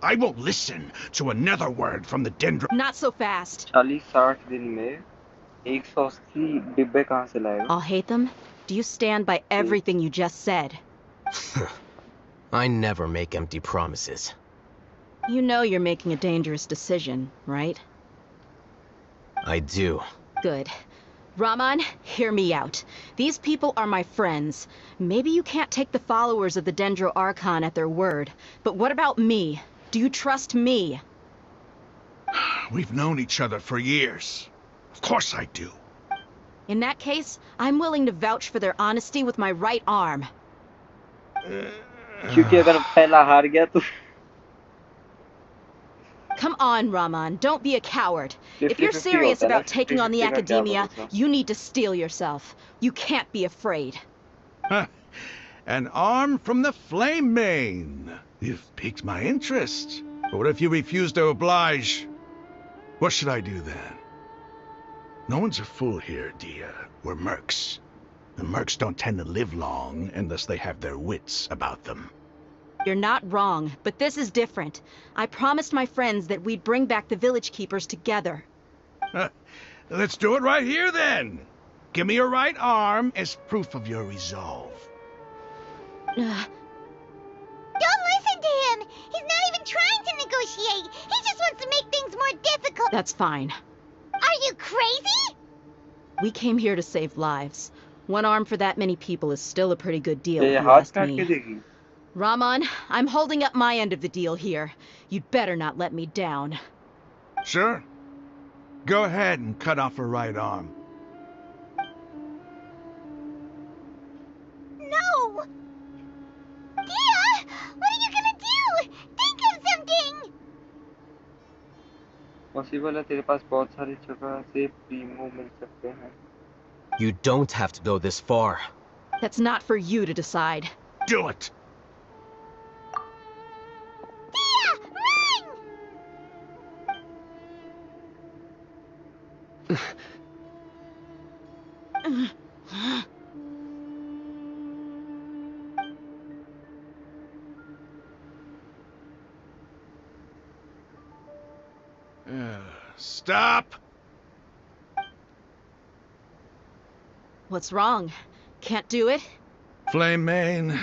I won't listen to another word from the Dendro. Not so fast. 40-60 दिन में 180 डिब्बे कहाँ से लाएगा? I'll hate them. Do you stand by everything you just said? I never make empty promises. You know you're making a dangerous decision, right? I do. Good. Rahman, hear me out. These people are my friends. Maybe you can't take the followers of the Dendro Archon at their word, but what about me? Do you trust me? We've known each other for years. Of course I do. In that case, I'm willing to vouch for their honesty with my right arm. क्योंकि अगर पहला हार गया तो Come on, Rahman, don't be a coward. If you're serious about taking on the Academia, you need to steel yourself. You can't be afraid. An arm from the Flame Mane. You've piqued my interest. But what if you refuse to oblige? What should I do then? No one's a fool here, Dia. We're mercs. The mercs don't tend to live long unless they have their wits about them. You're not wrong, but this is different. I promised my friends that we'd bring back the village keepers together. Let's do it right here then. Give me your right arm as proof of your resolve. Don't listen to him! He's not even trying to negotiate! He just wants to make things more difficult! That's fine. Are you crazy? We came here to save lives. One arm for that many people is still a pretty good deal, if you ask me. Rahman, I'm holding up my end of the deal here. You'd better not let me down. Sure. Go ahead and cut off her right arm. No! Dia! What are you gonna do? Think of something! Possible है तेरे पास बहुत सारी जगह से Primo मिल सकते हैं. You don't have to go this far. That's not for you to decide. Do it! Stop! What's wrong? Can't do it? Flame Mane,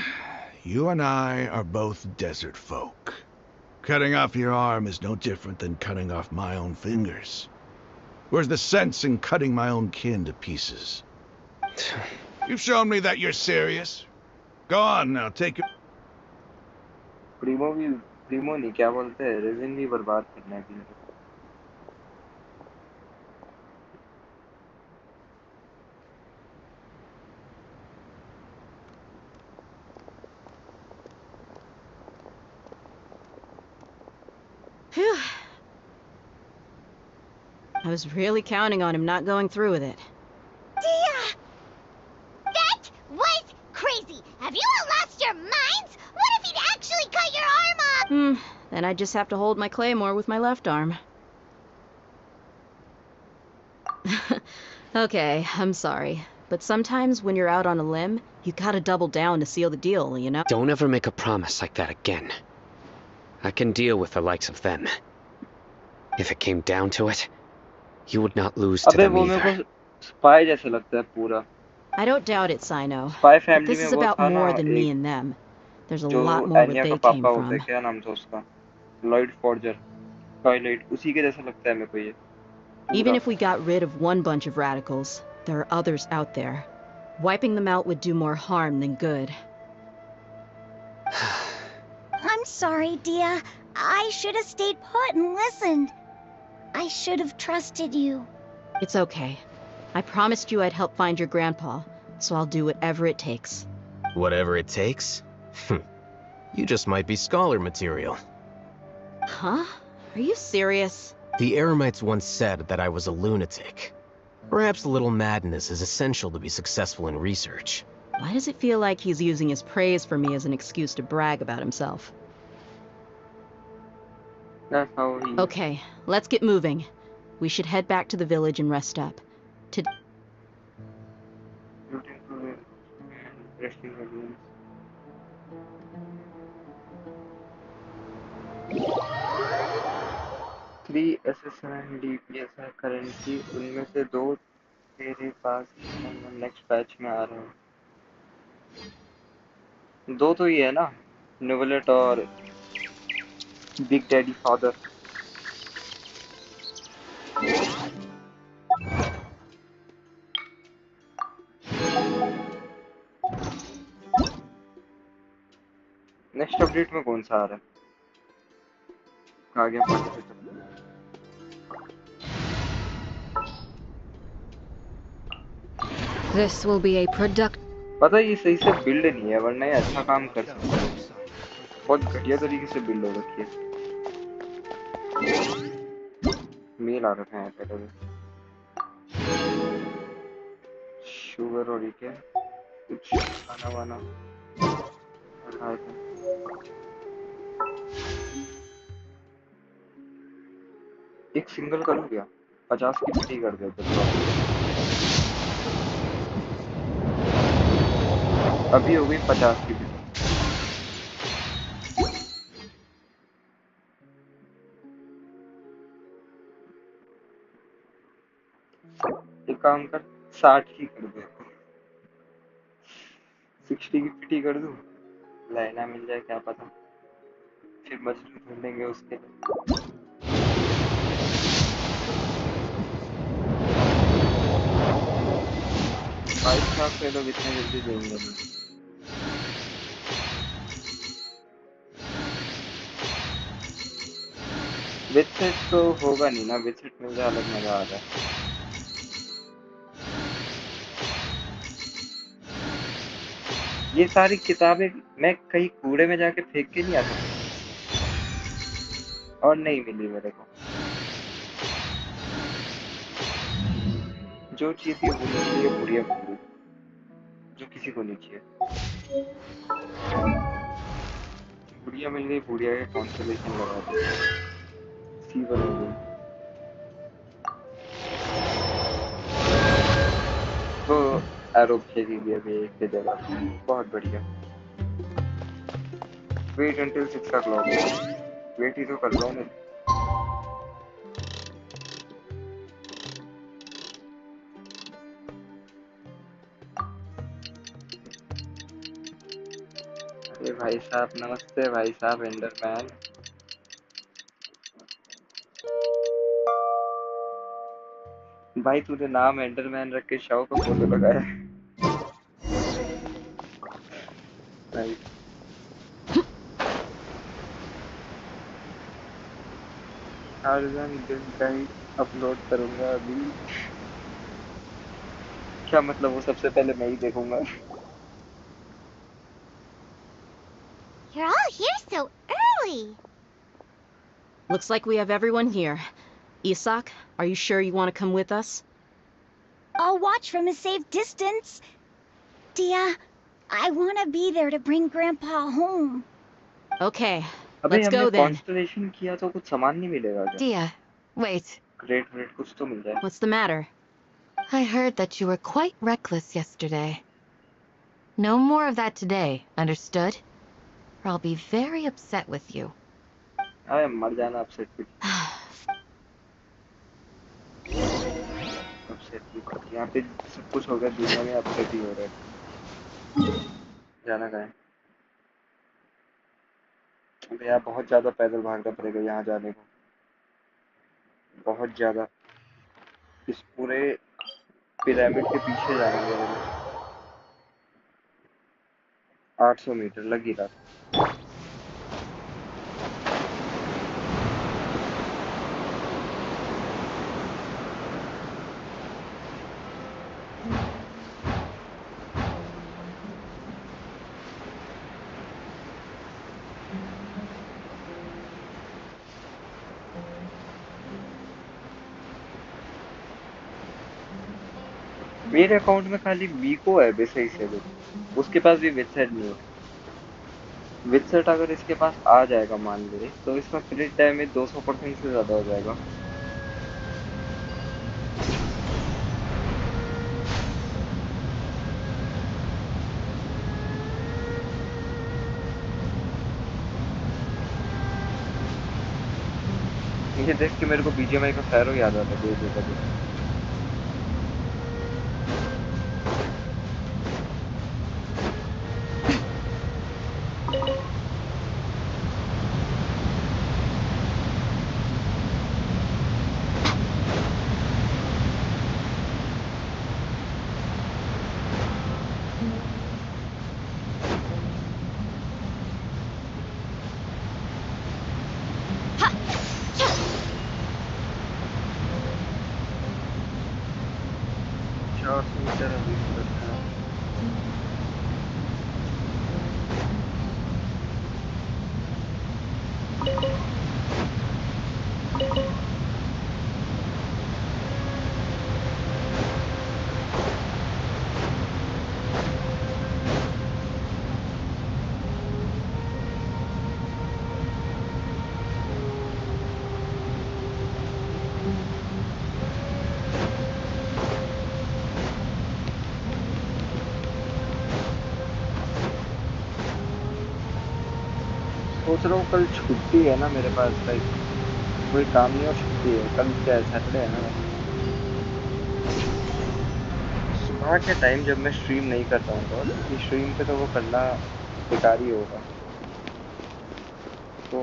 you and I are both desert folk. Cutting off your arm is no different than cutting off my own fingers. Where's the sense in cutting my own kin to pieces? You've shown me that you're serious. Go on now, take it. Primo नहीं क्या बोलते हैं resin भी बर्बाद करने के लिए. Phew. I was really counting on him not going through with it. Dia! That was crazy! Have you all lost your minds? What if he'd actually cut your arm off? Then I'd just have to hold my claymore with my left arm. Okay, I'm sorry. But sometimes when you're out on a limb, you gotta double down to seal the deal, you know? Don't ever make a promise like that again. I can deal with the likes of them. If it came down to it, you would not lose to them either. Spy जैसा लगता है पूरा. I don't doubt it, Sino. Spy But family this में is वो about था more ना than me and them. There's a lot जो more where anyway they का came पापा होता है from. क्या नाम था उसका? Lloyd forger. टॉयलेट उसी के जैसा लगता है मेरे को ये. Even if we got rid of one bunch of radicals, there are others out there. Wiping them out would do more harm than good. I'm sorry, Dia. I should have stayed put and listened. I should have trusted you. It's okay. I promised you I'd help find your grandpa, so I'll do whatever it takes. Whatever it takes? You just might be scholar material. Huh? Are you serious? The Eremites once said that I was a lunatic. Perhaps a little madness is essential to be successful in research. Why does it feel like he's using his praise for me as an excuse to brag about himself? That's how he... Okay, let's get moving. We should head back to the village and rest up. Three SSN and DPS है currently, उनमें से 2 तेरे पास next batch में आ रहे हैं। 2 तो ये है ना, नोवेलेट और big daddy father. Next update में कौन सा आ रहा है? आ गया participant. This will be a पता है ये सही से बिल्ड नहीं है, वरना ये अच्छा काम कर सकता है। बहुत घटिया तरीके से बिल्ड हो रखी है। मेल आ रखा है पहले। शुगर और ये क्या? कुछ खाना वाना। एक सिंगल करूँ क्या? 50 की पिटी कर देते तो अभी हो गई 50 की पिटी। एक काम कर 60 की कर दे, 60 की पिटी कर दूं, लाइना मिल जाए क्या पता, फिर मछली ढूंढ लेंगे उसके लिए। भाई साहब के लोग इतने जल्दी देंगे नहीं। विथ तो होगा नहीं ना, विथ मिल जाए अलग मजा आ जाए। ये सारी किताबें मैं कहीं कूड़े में जाके फेंक के नहीं आ सकता, और नहीं मिली मेरे को। जो चीज थी वो मिली है, बुढ़िया बुढ़ी, जो किसी को नहीं चाहिए। बुढ़िया मिल गई, बुढ़िया के कॉन्स्टलेशन लगा दी, सी बन गई। तो एरो फेंकी गई अभी एक के जगह, बहुत बढ़िया। वेट अंटिल 6 o'clock, वेट ही तो कर रहा हूँ मैं। अरे भाई साहब नमस्ते, भाई साहब एंडरमैन। भाई तूने नाम एंडरमैन रख के शाओ का फोटो लगाया है। भाई गाइड अपलोड करूंगा अभी। क्या मतलब? वो सबसे पहले मैं ही देखूंगा। You're all here so early. Looks like we have everyone here. Isak, are you sure you want to come with us? I'll watch from a safe distance. Dia, I want to be there to bring Grandpa home. Okay, अबे let's go हमने then. Constellation किया तो कुछ सामान नहीं मिलेगा क्या? Dia, wait. Great great कुछ तो मिल जाए। What's the matter? I heard that you were quite reckless yesterday. No more of that today, understood? Or I'll be very upset with you. अरे मर जाना अपसेट भी। अपसेट भी यहाँ पे सब कुछ हो गया, दुनिया में अपसेट ही हो रहा है। जाना कहाँ है? अबे यार बहुत ज्यादा पैदल भागना पड़ेगा यहाँ जाने को, बहुत ज्यादा। इस पूरे पिरामिड के पीछे जाना पड़ेगा। 800 मीटर लग ही रहा। मेरे अकाउंट में खाली वीको है बे सही से भी, उसके पास भी विथसेट नहीं है। विथसेट अगर इसके पास आ जाएगा मान ले तो इसका क्रिट डैमेज 200% से ज्यादा हो जाएगा। ये देख के मेरे को बीजीएमआई का फैरो याद आता है कभी। सोच रहा हूँ कल छुट्टी है ना मेरे पास, लाइक कोई काम नहीं और छुट्टी है। कल क्या है, सैटरडे है ना। सुबह के टाइम जब मैं स्ट्रीम नहीं करता हूँ तो स्ट्रीम पे तो वो करना बेकार ही होगा, तो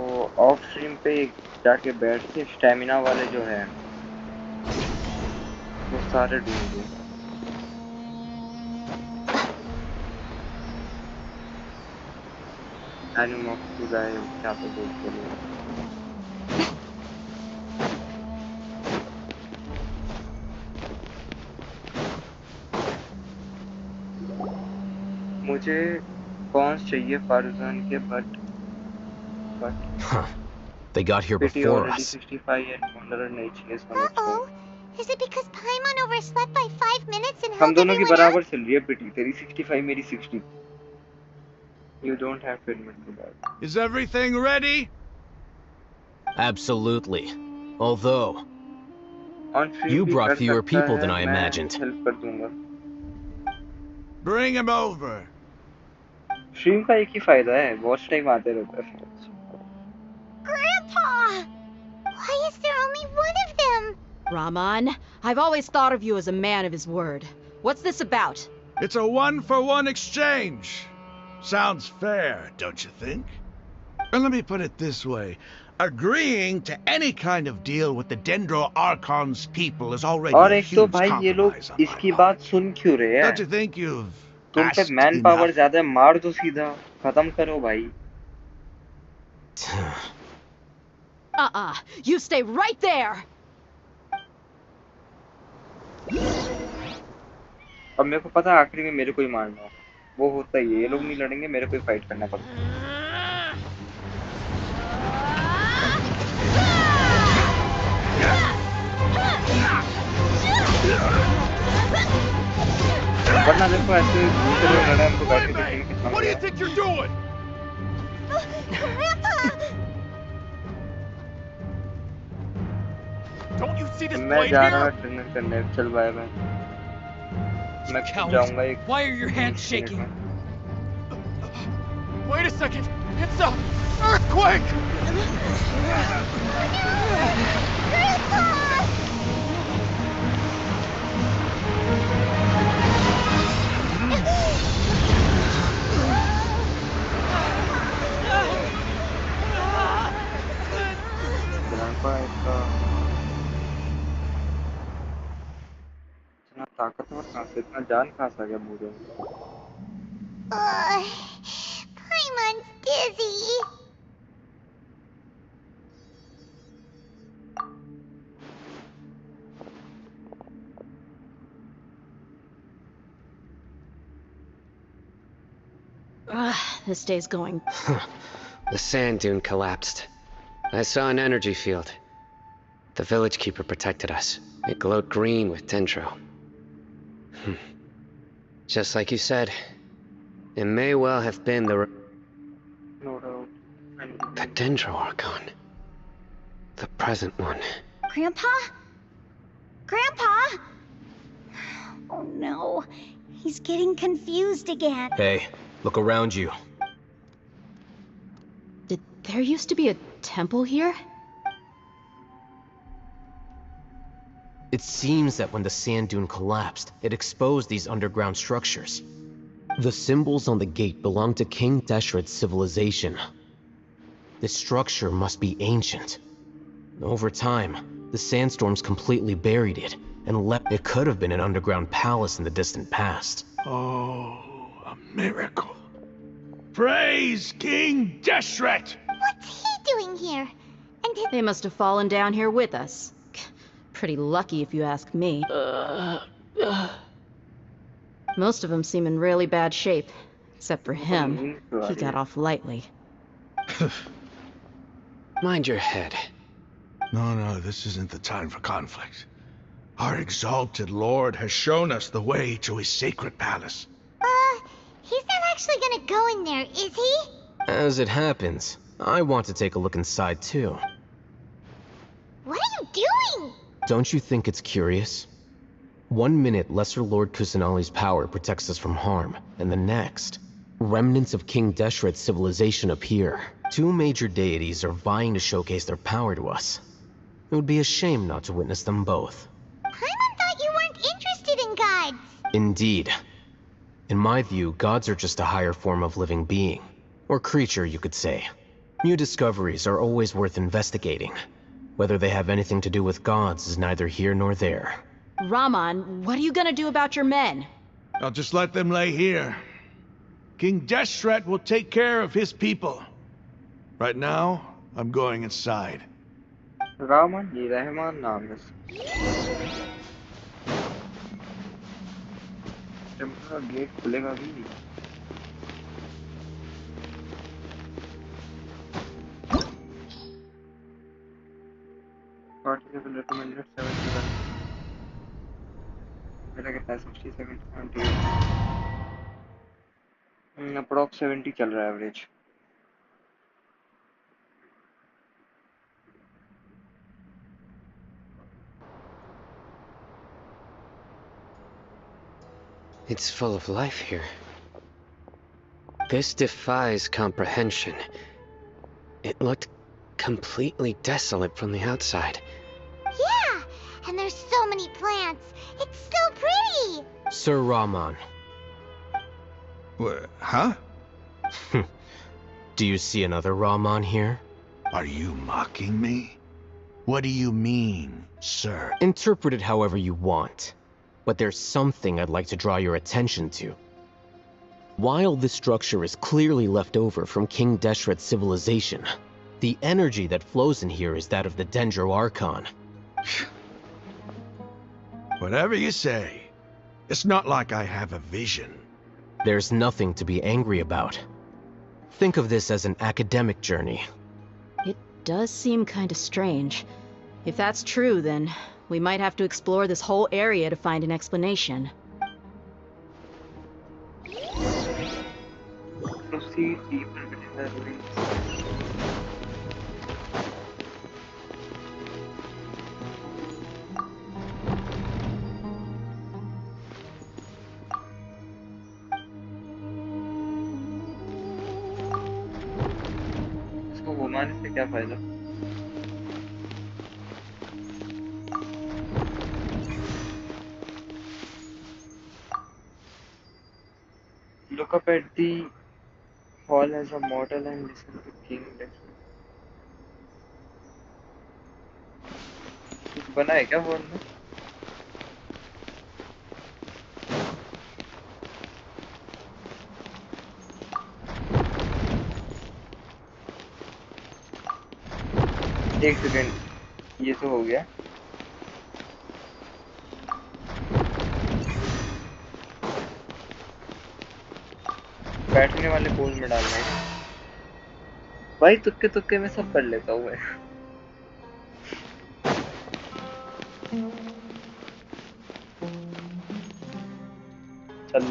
ऑफ स्ट्रीम पे जाके बैठ के स्टेमिना वाले जो है वो सारे ढूंढ दूँ। क्या तो बोलते हैं, मुझे कौन चाहिए फारूजान के but They got here before us. 65 and Wanderer नहीं चाहिए Uh-oh. Is it because Paimon overslept by 5 minutes and हम helped दोनों की everyone बराबर else? चल रही है पिटी, तेरी 65 मेरी 60। You don't have to admit to that. Is everything ready? Absolutely. Although, On stream you भी brought कर fewer सकता people है, than I मैं imagined. help कर दूंगा। Bring him over. स्ट्रीम का एक ही फायदा है, वॉच टाइम आते रहता है। Grandpa! Why is there only one of them? Rahman, I've always thought of you as a man of his word. What's this about? It's a one-for-one exchange. Sounds fair, don't you think? And let me put it this way. Agreeing to any kind of deal with the Dendro Archon's people is already और a एक तो huge भाई ये लोग compromise on my इसकी बात सुन क्यों रहे हैं? Don't you think you've तुम पे asked मैन पावर enough? ज्यादा है, मार दो सीधा, खत्म करो भाई। You stay right there! अब मेरे को पता है आखिरी में मेरे को ही मारना है, वो होता ही है। ये लोग नहीं लड़ेंगे, मेरे को ही फाइट करना पड़ता है। वरना देखो ऐसे दूसरे लोग लड़े, हमको बैठे देखेंगे कितना What do you मजा think you're doing? Don't you see this मैं blade जा रहा here? हूँ ट्रेनर करने, चल बाय बाय। मैं Cowards. जाऊंगा एक Why are your hands shaking? Wait a second. It's a earthquake. Grandpa इसका इतना ताकतवर कहाँ से, इतना जान कहाँ से आ गया बूढ़े में? Paimon's dizzy. This day's going. The sand dune collapsed. I saw an energy field. The village keeper protected us. It glowed green with Dendro. Just like you said, it may well have been the Dendro-Archon. The present one. Grandpa? Grandpa? Oh no, he's getting confused again. Hey, look around you. Did there used to be a temple here? It seems that when the sand dune collapsed, it exposed these underground structures. The symbols on the gate belong to King Deshret's civilization. This structure must be ancient. Over time, the sandstorms completely buried it, and left. It could have been an underground palace in the distant past. Oh, a miracle. Praise King Deshret! What's he doing here? And They must have fallen down here with us. Pretty lucky if you ask me. Most of them seem in really bad shape. Except for him. He got off lightly. Mind your head. No, this isn't the time for conflict. Our exalted lord has shown us the way to his sacred palace. he's not actually gonna go in there, is he? As it happens, I want to take a look inside too. What are you doing? Don't you think it's curious? 1 minute, Lesser Lord Kusanali's power protects us from harm, and the next, remnants of King Deshret's civilization appear. 2 major deities are vying to showcase their power to us. It would be a shame not to witness them both. Paimon thought you weren't interested in gods. Indeed. In my view, gods are just a higher form of living being. Or creature, you could say. New discoveries are always worth investigating. Whether they have anything to do with gods is neither here nor there. Raman, what are you gonna do about your men? I'll just let them lay here. King Deshret will take care of his people. Right now, I'm going inside. Rahman जी रहमान नाम है temple का gate खुलेगा भी नहीं Participant recommended 71 मेरा कितना है 67 78 approx 70 चल रहा है average It's full of life here. This defies comprehension. It looked completely desolate from the outside. Yeah, and there's so many plants. It's so pretty. Sir Raman. What? Huh? Do you see another Raman here? Are you mocking me? What do you mean, sir? Interpret it however you want. But there's something I'd like to draw your attention to. While this structure is clearly left over from King Deshret's civilization, the energy that flows in here is that of the Dendro-Archon. Whatever you say. It's not like I have a vision. There's nothing to be angry about. Think of this as an academic journey. It does seem kind of strange. If that's true, then we might have to explore this whole area to find an explanation. Proceed deeper within the ruins. इसको घुमाने से क्या फायदा? Look up at the hall as a model and listen to King Deshret. कुछ बना है क्या hall में? एक सेकंड, ये तो हो गया. बैठने वाले पोज में डालना है भाई. तुक्के तुक्के में सब कर लेता हूँ मैं. चल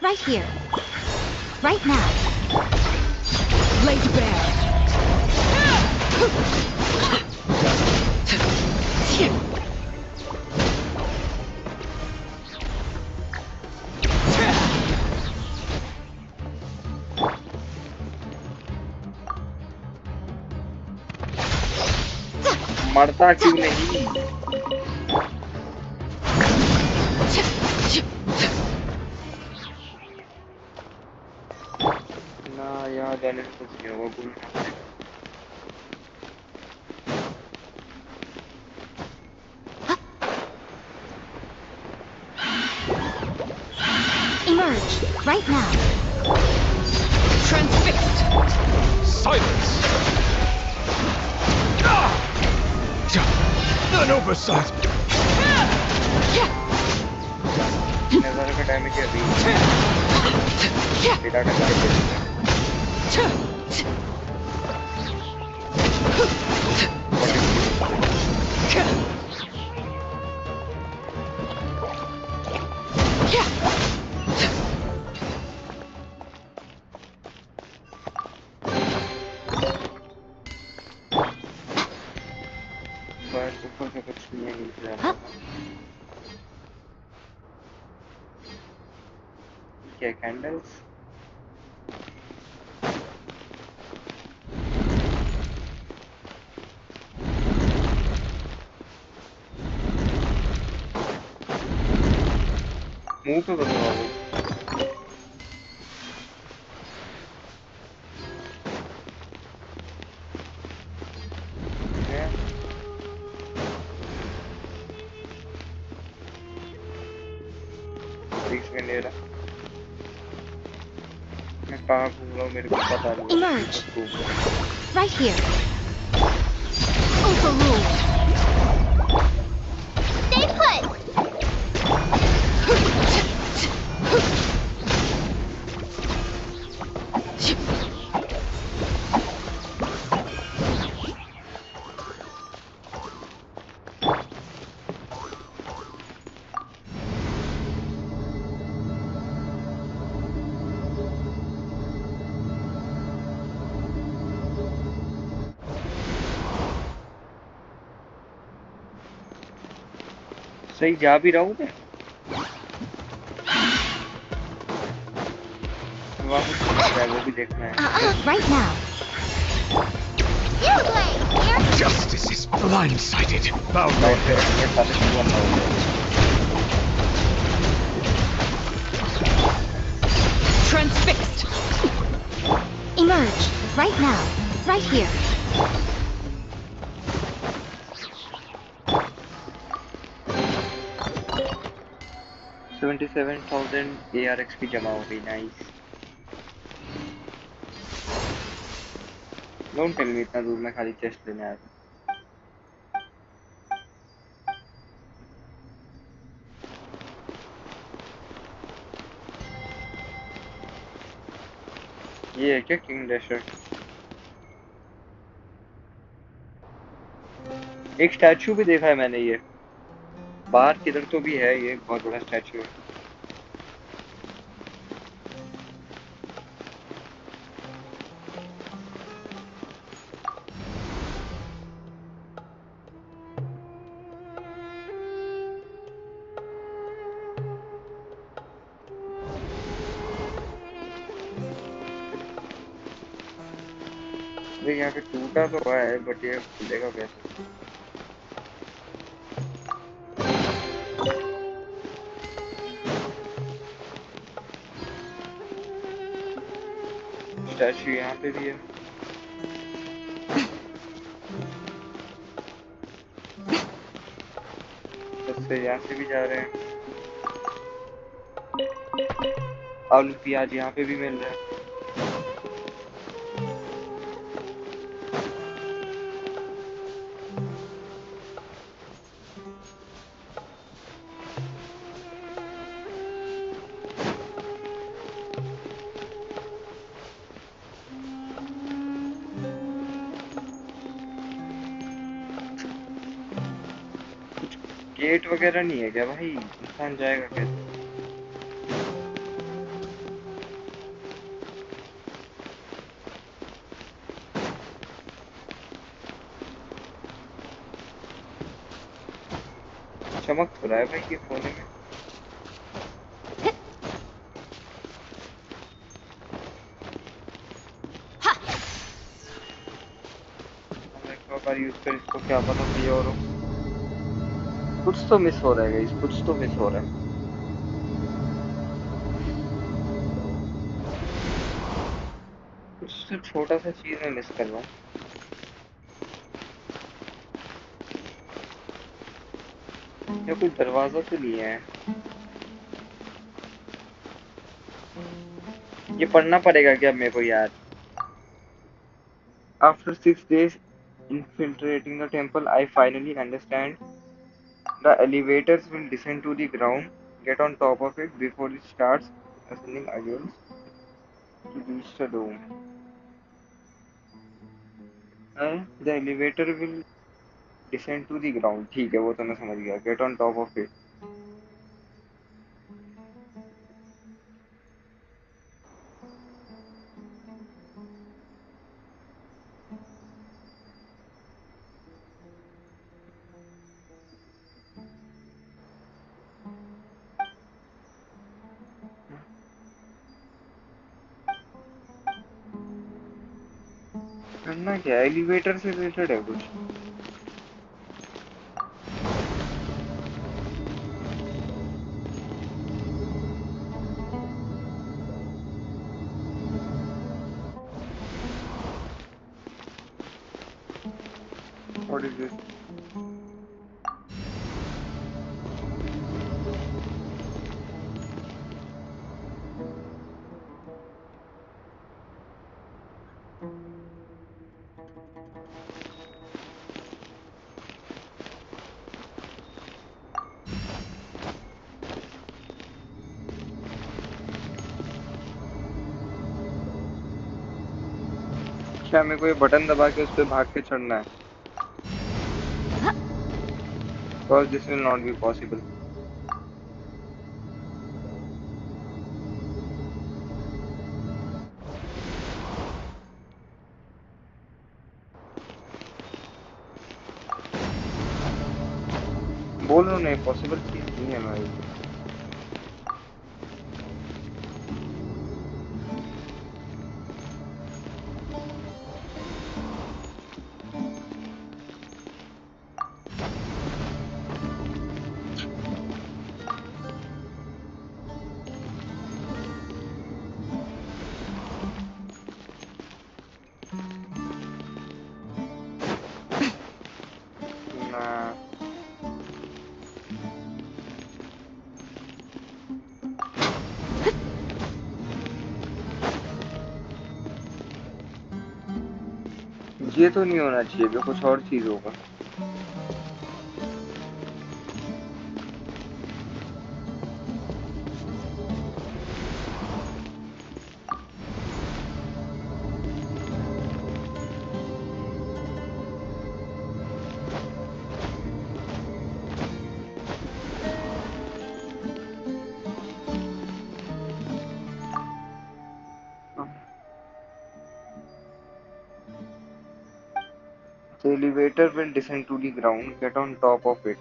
Right here. Right now. Laid bare. मरता क्यों नहीं? ना यहाँ जाने से कुछ नहीं होगा, घूमना पड़ेगा। Emerge. Right now. Transfixed. Silence! An oversight! नज़र का डैमेज है अभी। बेटा क्या कैंडल्स? मुंह पे बदलवा वो। Emerge. Right here. Overruled. Stay put. सही जा भी रहा हूँ मैं। वो भी देखना है। Right now. Justice is blindsided. Bow your head. Transfixed. Emerge. Right now. Right here. ARX जमा हो गई। नाइस। डोंट टेल मी इतना दूर मैं खाली चेस्ट लेने आया था। ये है क्या किंग डैशर? एक स्टैचू भी देखा है मैंने, ये बाहर किधर तो भी है, ये बहुत बड़ा स्टैचू है। यहाँ पे टूटा तो हुआ है, बट ये खुलेगा कैसे? स्टैचू यहाँ पे भी है। इससे यहाँ से भी जा रहे हैं। आलू प्याज यहाँ पे भी मिल रहा है। गेट वगैरह नहीं है क्या भाई? इंसान जाएगा कैसे? चमक तो रहा है भाई ये कोने में। यूज कर, इसको क्या पता कोई और हो। कुछ तो मिस हो रहा है गाइस, कुछ तो मिस हो रहा है। कुछ तो छोटा सा चीज मैं मिस कर रहा हूँ। या कोई दरवाजा तो नहीं है। ये पढ़ना पड़ेगा क्या मेरे को यार? After 6 days infiltrating the temple, I finally understand. The elevators will descend to the ground. Get on top of it before it starts ascending again to reach the dome. The elevator will descend to the ground. ठीक है, वो तो मैं समझ गया. Get on top of it. करना क्या? Elevator से रिलेटेड है कुछ? What is this? क्या मेरे को ये बटन दबा के उस पे भाग के चढ़ना है? Because this will not be possible. बोल रहा हूँ नहीं, पॉसिबल चीज नहीं है भाई। ये तो नहीं होना चाहिए, ये कुछ और चीज होगा। The elevator will descend to the ground. Get on top of it.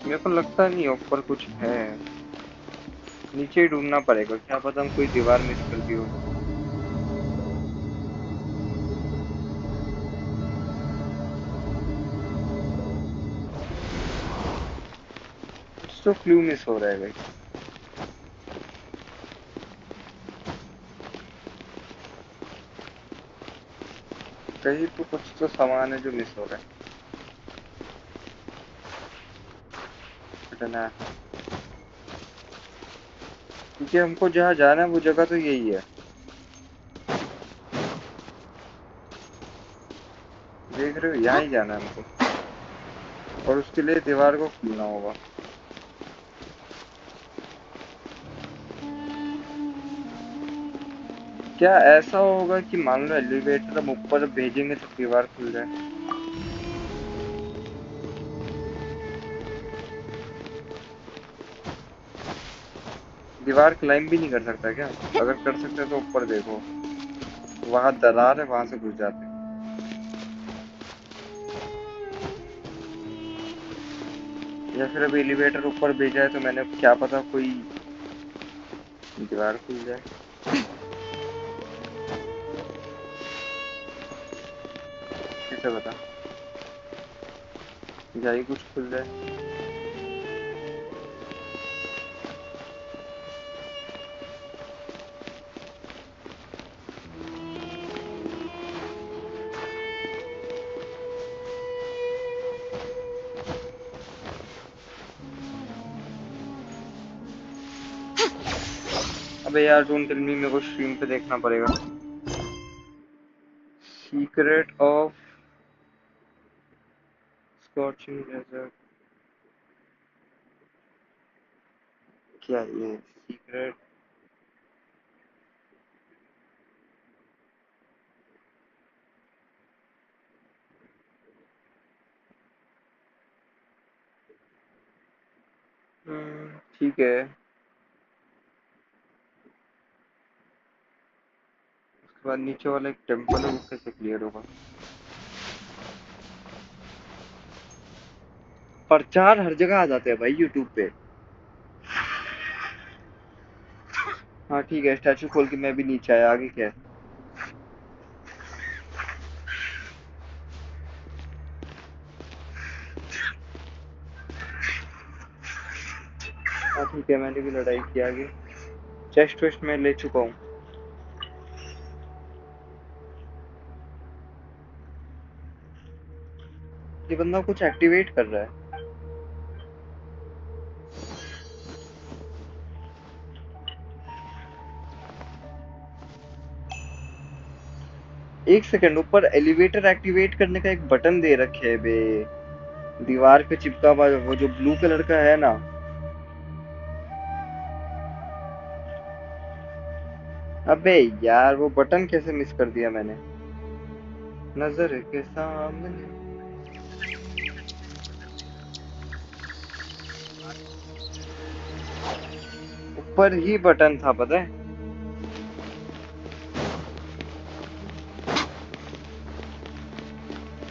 मेरे को लगता नहीं ऊपर कुछ है, नीचे ही ढूंढना पड़ेगा। क्या पता हम कोई दीवार मिस कर दी हो। कुछ तो क्लू मिस हो रहा है भाई। कहीं तो कुछ तो सामान है जो मिस हो रहा है। ना क्योंकि हमको जहाँ जाना है वो जगह तो यही है। देख रहे हो, यहाँ ही जाना है हमको और उसके लिए दीवार को खोलना होगा। क्या ऐसा होगा कि मान लो एलिवेटर हम ऊपर भेजेंगे तो दीवार खुल जाए? दीवार क्लाइंब भी नहीं कर सकता क्या? अगर कर सकते तो ऊपर देखो, वहां दरार है, वहां से घुस जाते। या फिर अभी एलिवेटर ऊपर भेजा है तो मैंने, क्या पता कोई दीवार खुल जाए। कैसे बता, या ही कुछ खुल जाए। अबे यार डोंट टेल मी, मेरे को स्ट्रीम पे देखना पड़ेगा। सीक्रेट ऑफ स्कॉचिंग डेजर्ट, क्या ये सीक्रेट? ठीक है, उसके बाद नीचे वाला एक टेम्पल है, वो कैसे क्लियर होगा? प्रचार हर जगह आ जाते हैं भाई यूट्यूब पे। हाँ ठीक है, स्टैचू खोल के मैं भी नीचे आया, आगे क्या है? हाँ ठीक है, मैंने भी लड़ाई की आगे। चेस्ट वेस्ट में ले चुका हूँ। ये बंदा कुछ एक्टिवेट कर रहा है। एक सेकंड, ऊपर एलिवेटर एक्टिवेट करने का एक बटन दे रखे है बे, दीवार पे चिपका हुआ, वो जो ब्लू कलर का है ना। अबे यार वो बटन कैसे मिस कर दिया मैंने? नजर के सामने ऊपर ही बटन था, पता है?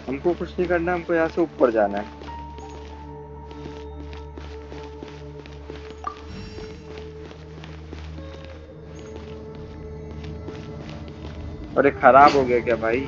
हमको कुछ नहीं करना, हमको यहाँ से ऊपर जाना है। अरे खराब हो गया क्या भाई?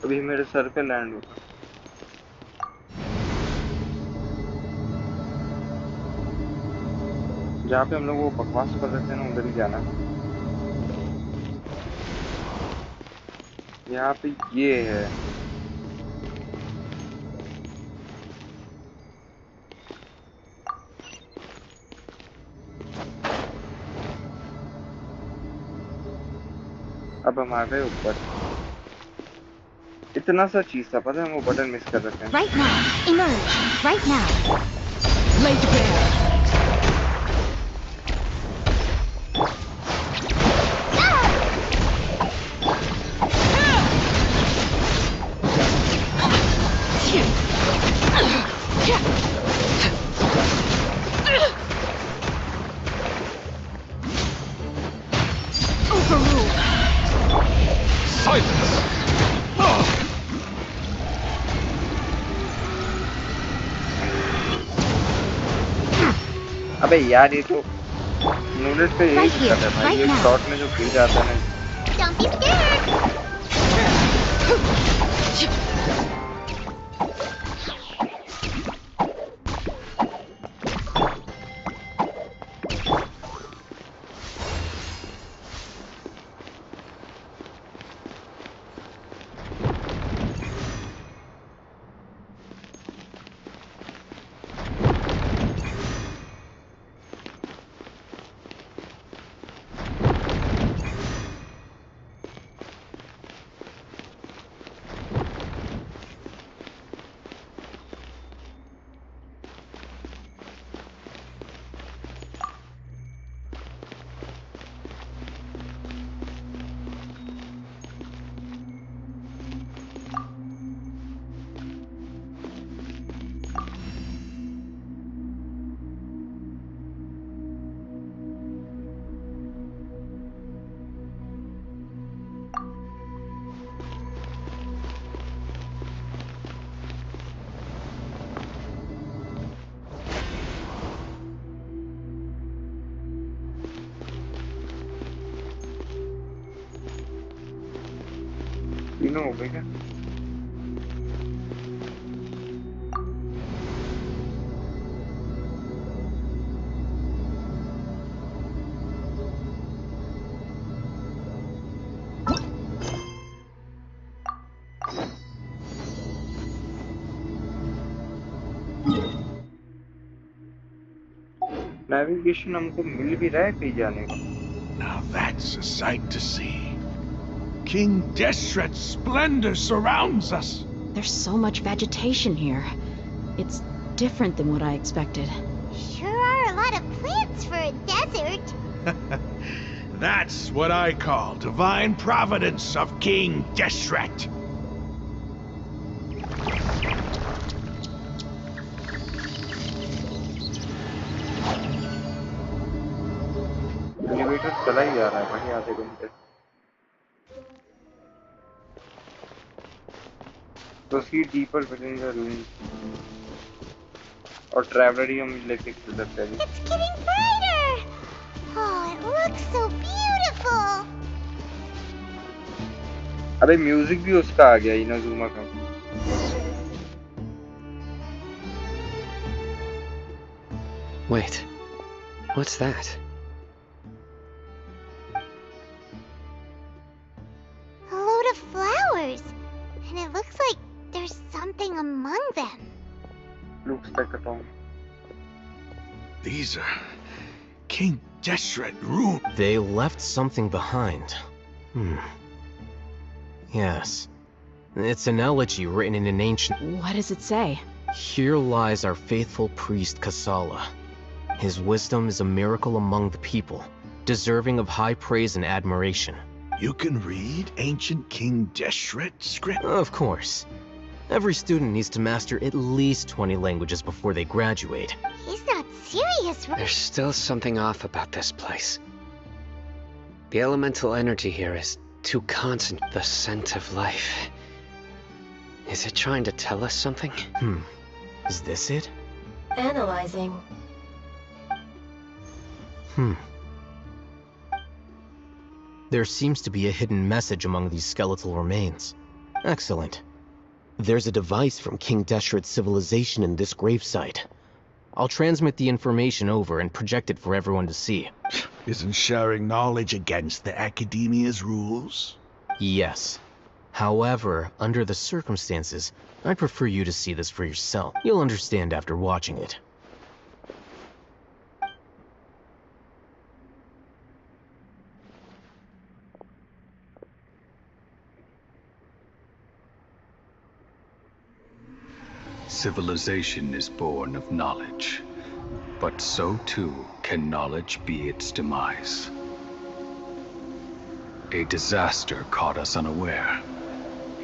अभी मेरे सर पे लैंड होगा। जहाँ पे हम लोग वो बकवास कर रहे थे ना, उधर ही जाना। यहाँ पे ये है। अब हम आ गए ऊपर। इतना सा चीज था, पता है? वो बटन मिस कर रखे हैं। Right now, emerge. Right now. Laid bare. Overruled. Silence. अबे यार ये तो नूलेट पे यही दिक्कत है भाई, एक शॉट में जो गिर जाता है। Don't be scared. तीनों हो गए क्या? नेविगेशन हमको मिल भी रहा है कहीं जाने का। Now that's a sight to see. King Deshret's splendor surrounds us. There's so much vegetation here. It's different than what I expected. Sure are a lot of plants for a desert. That's what I call divine providence of King Deshret. Elevator चला ही जा रहा है भाई आधे घंटे। Proceed deeper within the ruins. और traveller ही हम लेके चल सकते हैं। It's getting brighter. Oh, it looks so beautiful. अबे म्यूजिक भी उसका आ गया इनाजुमा का। Wait, what's that? A load of flowers. And it looks like there's something among them. Looks like a tomb. These are King Deshret runes. They left something behind. Yes. It's an elegy written in an ancient... What does it say? Here lies our faithful priest Kasala. His wisdom is a miracle among the people, deserving of high praise and admiration. You can read ancient King Deshret script? Of course. Every student needs to master at least 20 languages before they graduate. He's not serious, right? There's still something off about this place. The elemental energy here is too constant. The scent of life. Is it trying to tell us something? Is this it? Analyzing. There seems to be a hidden message among these skeletal remains. Excellent. There's a device from King Deshret's civilization in this gravesite. I'll transmit the information over and project it for everyone to see. Isn't sharing knowledge against the Academia's rules? Yes. However, under the circumstances, I'd prefer you to see this for yourself. You'll understand after watching it. Civilization is born of knowledge, but so too can knowledge be its demise. A disaster caught us unaware.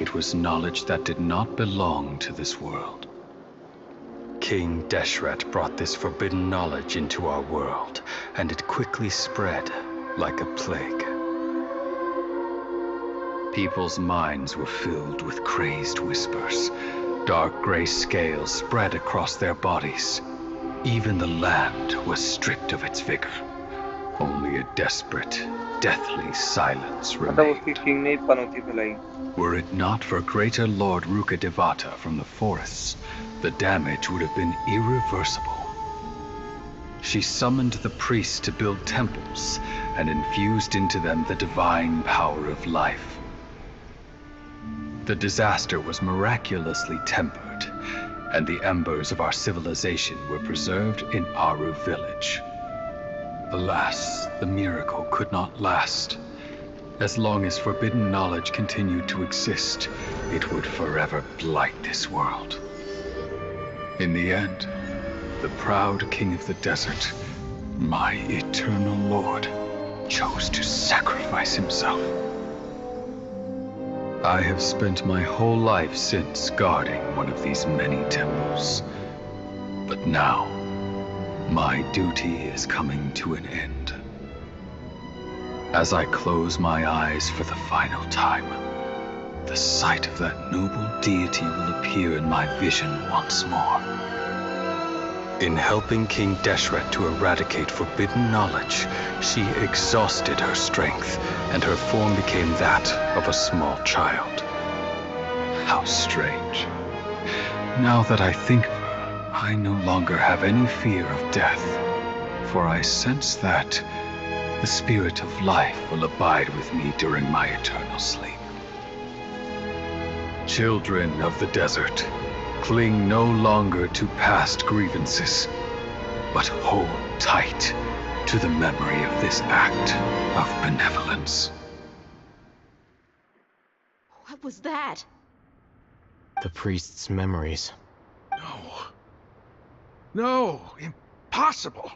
It was knowledge that did not belong to this world. King Deshret brought this forbidden knowledge into our world, and it quickly spread like a plague. People's minds were filled with crazed whispers. Dark gray scales spread across their bodies. Even the land was stripped of its vigor. Only a desperate, deathly silence remained. Were it not for greater Lord Rukkhadevata from the forests, the damage would have been irreversible. She summoned the priests to build temples and infused into them the divine power of life. The disaster was miraculously tempered, and the embers of our civilization were preserved in Aru village. Alas, the miracle could not last. As long as forbidden knowledge continued to exist, it would forever blight this world. In the end, the proud king of the desert, my eternal lord, chose to sacrifice himself. I have spent my whole life since guarding one of these many temples. But now, my duty is coming to an end. As I close my eyes for the final time, the sight of that noble deity will appear in my vision once more. In helping King Deshret to eradicate forbidden knowledge, she exhausted her strength, and her form became that of a small child. How strange. Now that I think of her, I no longer have any fear of death, for I sense that the spirit of life will abide with me during my eternal sleep. Children of the desert, cling no longer to past grievances, but hold tight to the memory of this act of benevolence. What was that? The priest's memories. No, impossible.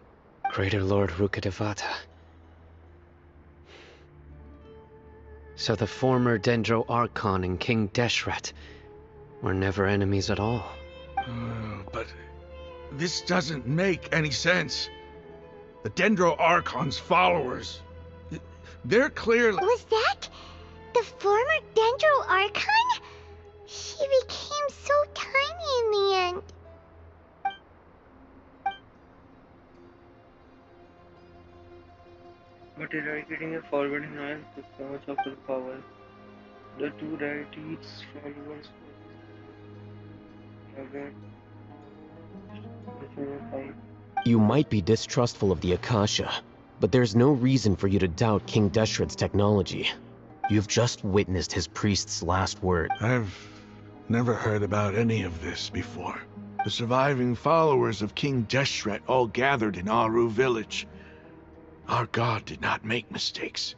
Greater Lord Rukkhadevata. So the former Dendro Archon and King Deshret were never enemies at all. But this doesn't make any sense. The Dendro Archon's followers, they're clearly... Was that the former Dendro Archon? She became so tiny in the end. But eradicating the Forbidden Isles took so much of her power. The two deities' followers were You might be distrustful of the Akasha, but there's no reason for you to doubt King Deshret's technology. You've just witnessed his priest's last word. I've never heard about any of this before. The surviving followers of King Deshret all gathered in Aru village. Our god did not make mistakes.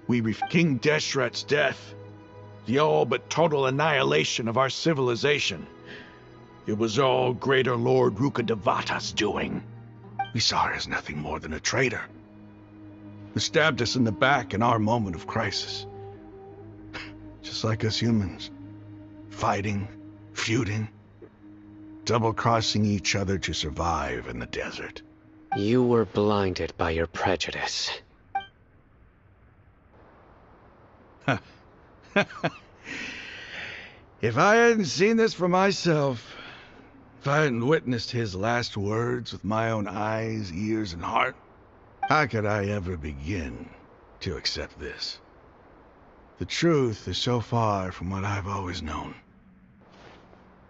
King Deshret's death, the all but total annihilation of our civilization. It was all Greater Lord Rukkhadevata's doing. We saw her as nothing more than a traitor, who stabbed us in the back in our moment of crisis. Just like us humans. Fighting, feuding, double-crossing each other to survive in the desert. You were blinded by your prejudice. If I hadn't seen this for myself, if I hadn't witnessed his last words with my own eyes, ears, and heart, how could I ever begin to accept this? The truth is so far from what I've always known.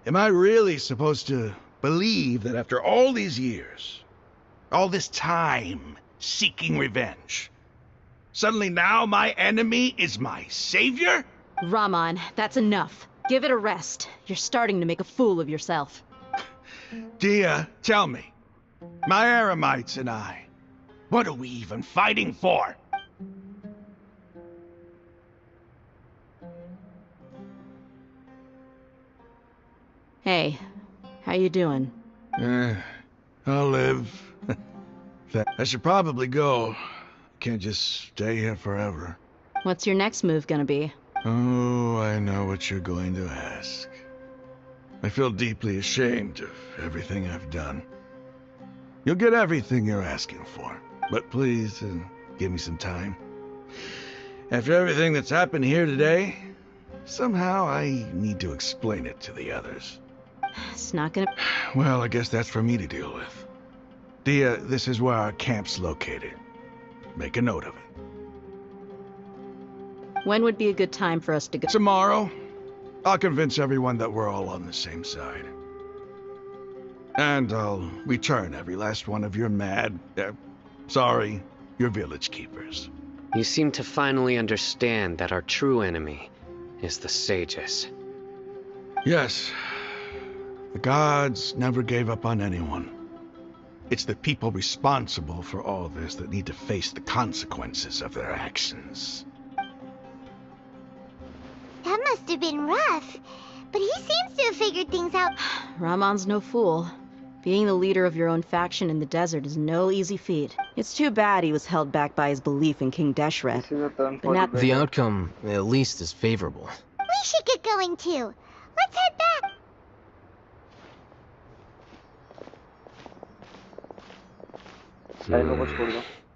Am I really supposed to believe that after all these years, all this time seeking revenge, suddenly now my enemy is my savior? Raman, that's enough. Give it a rest. You're starting to make a fool of yourself. Dia, tell me, my Eremites and I, what are we even fighting for? Hey, how you doing? I'll live. I should probably go. Can't just stay here forever. What's your next move gonna be? Oh, I know what you're going to ask. I feel deeply ashamed of everything I've done. You'll get everything you're asking for, but please, give me some time. After everything that's happened here today, somehow I need to explain it to the others. It's not gonna... Well, I guess that's for me to deal with. Dia, this is where our camp's located. Make a note of it. When would be a good time for us to go? Tomorrow. I'll convince everyone that we're all on the same side. And I'll return every last one of your your village keepers. You seem to finally understand that our true enemy is the sages. Yes. The gods never gave up on anyone. It's the people responsible for all this that need to face the consequences of their actions. That must have been rough, but he seems to have figured things out. Raman's no fool. Being the leader of your own faction in the desert is no easy feat. It's too bad he was held back by his belief in King Deshret. But not the outcome, at least, is favorable. We should get going too. Let's head back.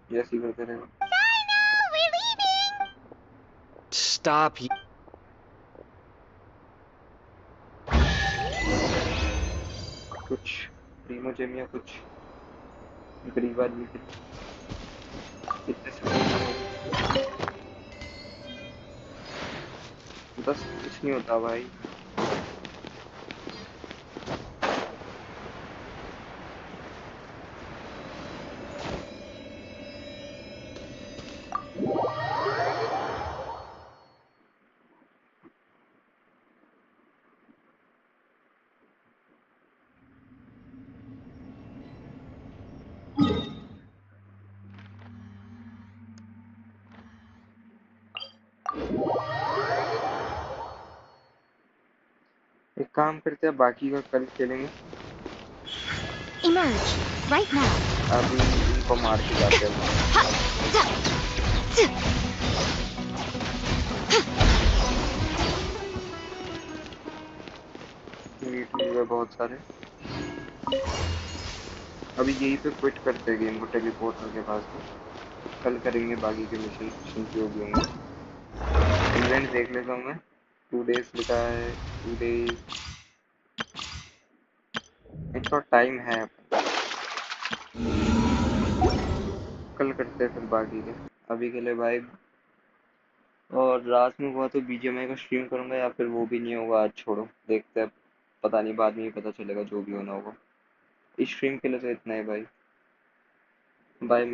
Yes, you करते रहे. We're leaving. Stop. कुछ प्रीमोजेम या कुछ गरीब आदमी के इतने से बस कुछ नहीं होता भाई. काम करते हैं, बाकी का कल खेलेंगे। Emerge, right now. अभी इनको मार के जाते हैं। मीट मिल गए बहुत सारे। अभी यहीं पे क्विट करते हैं गेम को टेलीपोर्टर के पास में। कल करेंगे बाकी के मिशन जो भी होंगे। इवेंट देख लेता हूँ मैं। 2 days लिखा है, 2 days इतना टाइम है। कल करते हैं फिर बाकी के। अभी के लिए बाय। और रात में हुआ तो बीजीएमआई का स्ट्रीम करूंगा, या फिर वो भी नहीं होगा। आज छोड़ो, देखते हैं, पता नहीं, बाद में ही पता चलेगा जो भी होना होगा। इस स्ट्रीम के लिए तो इतना ही भाई। बाय।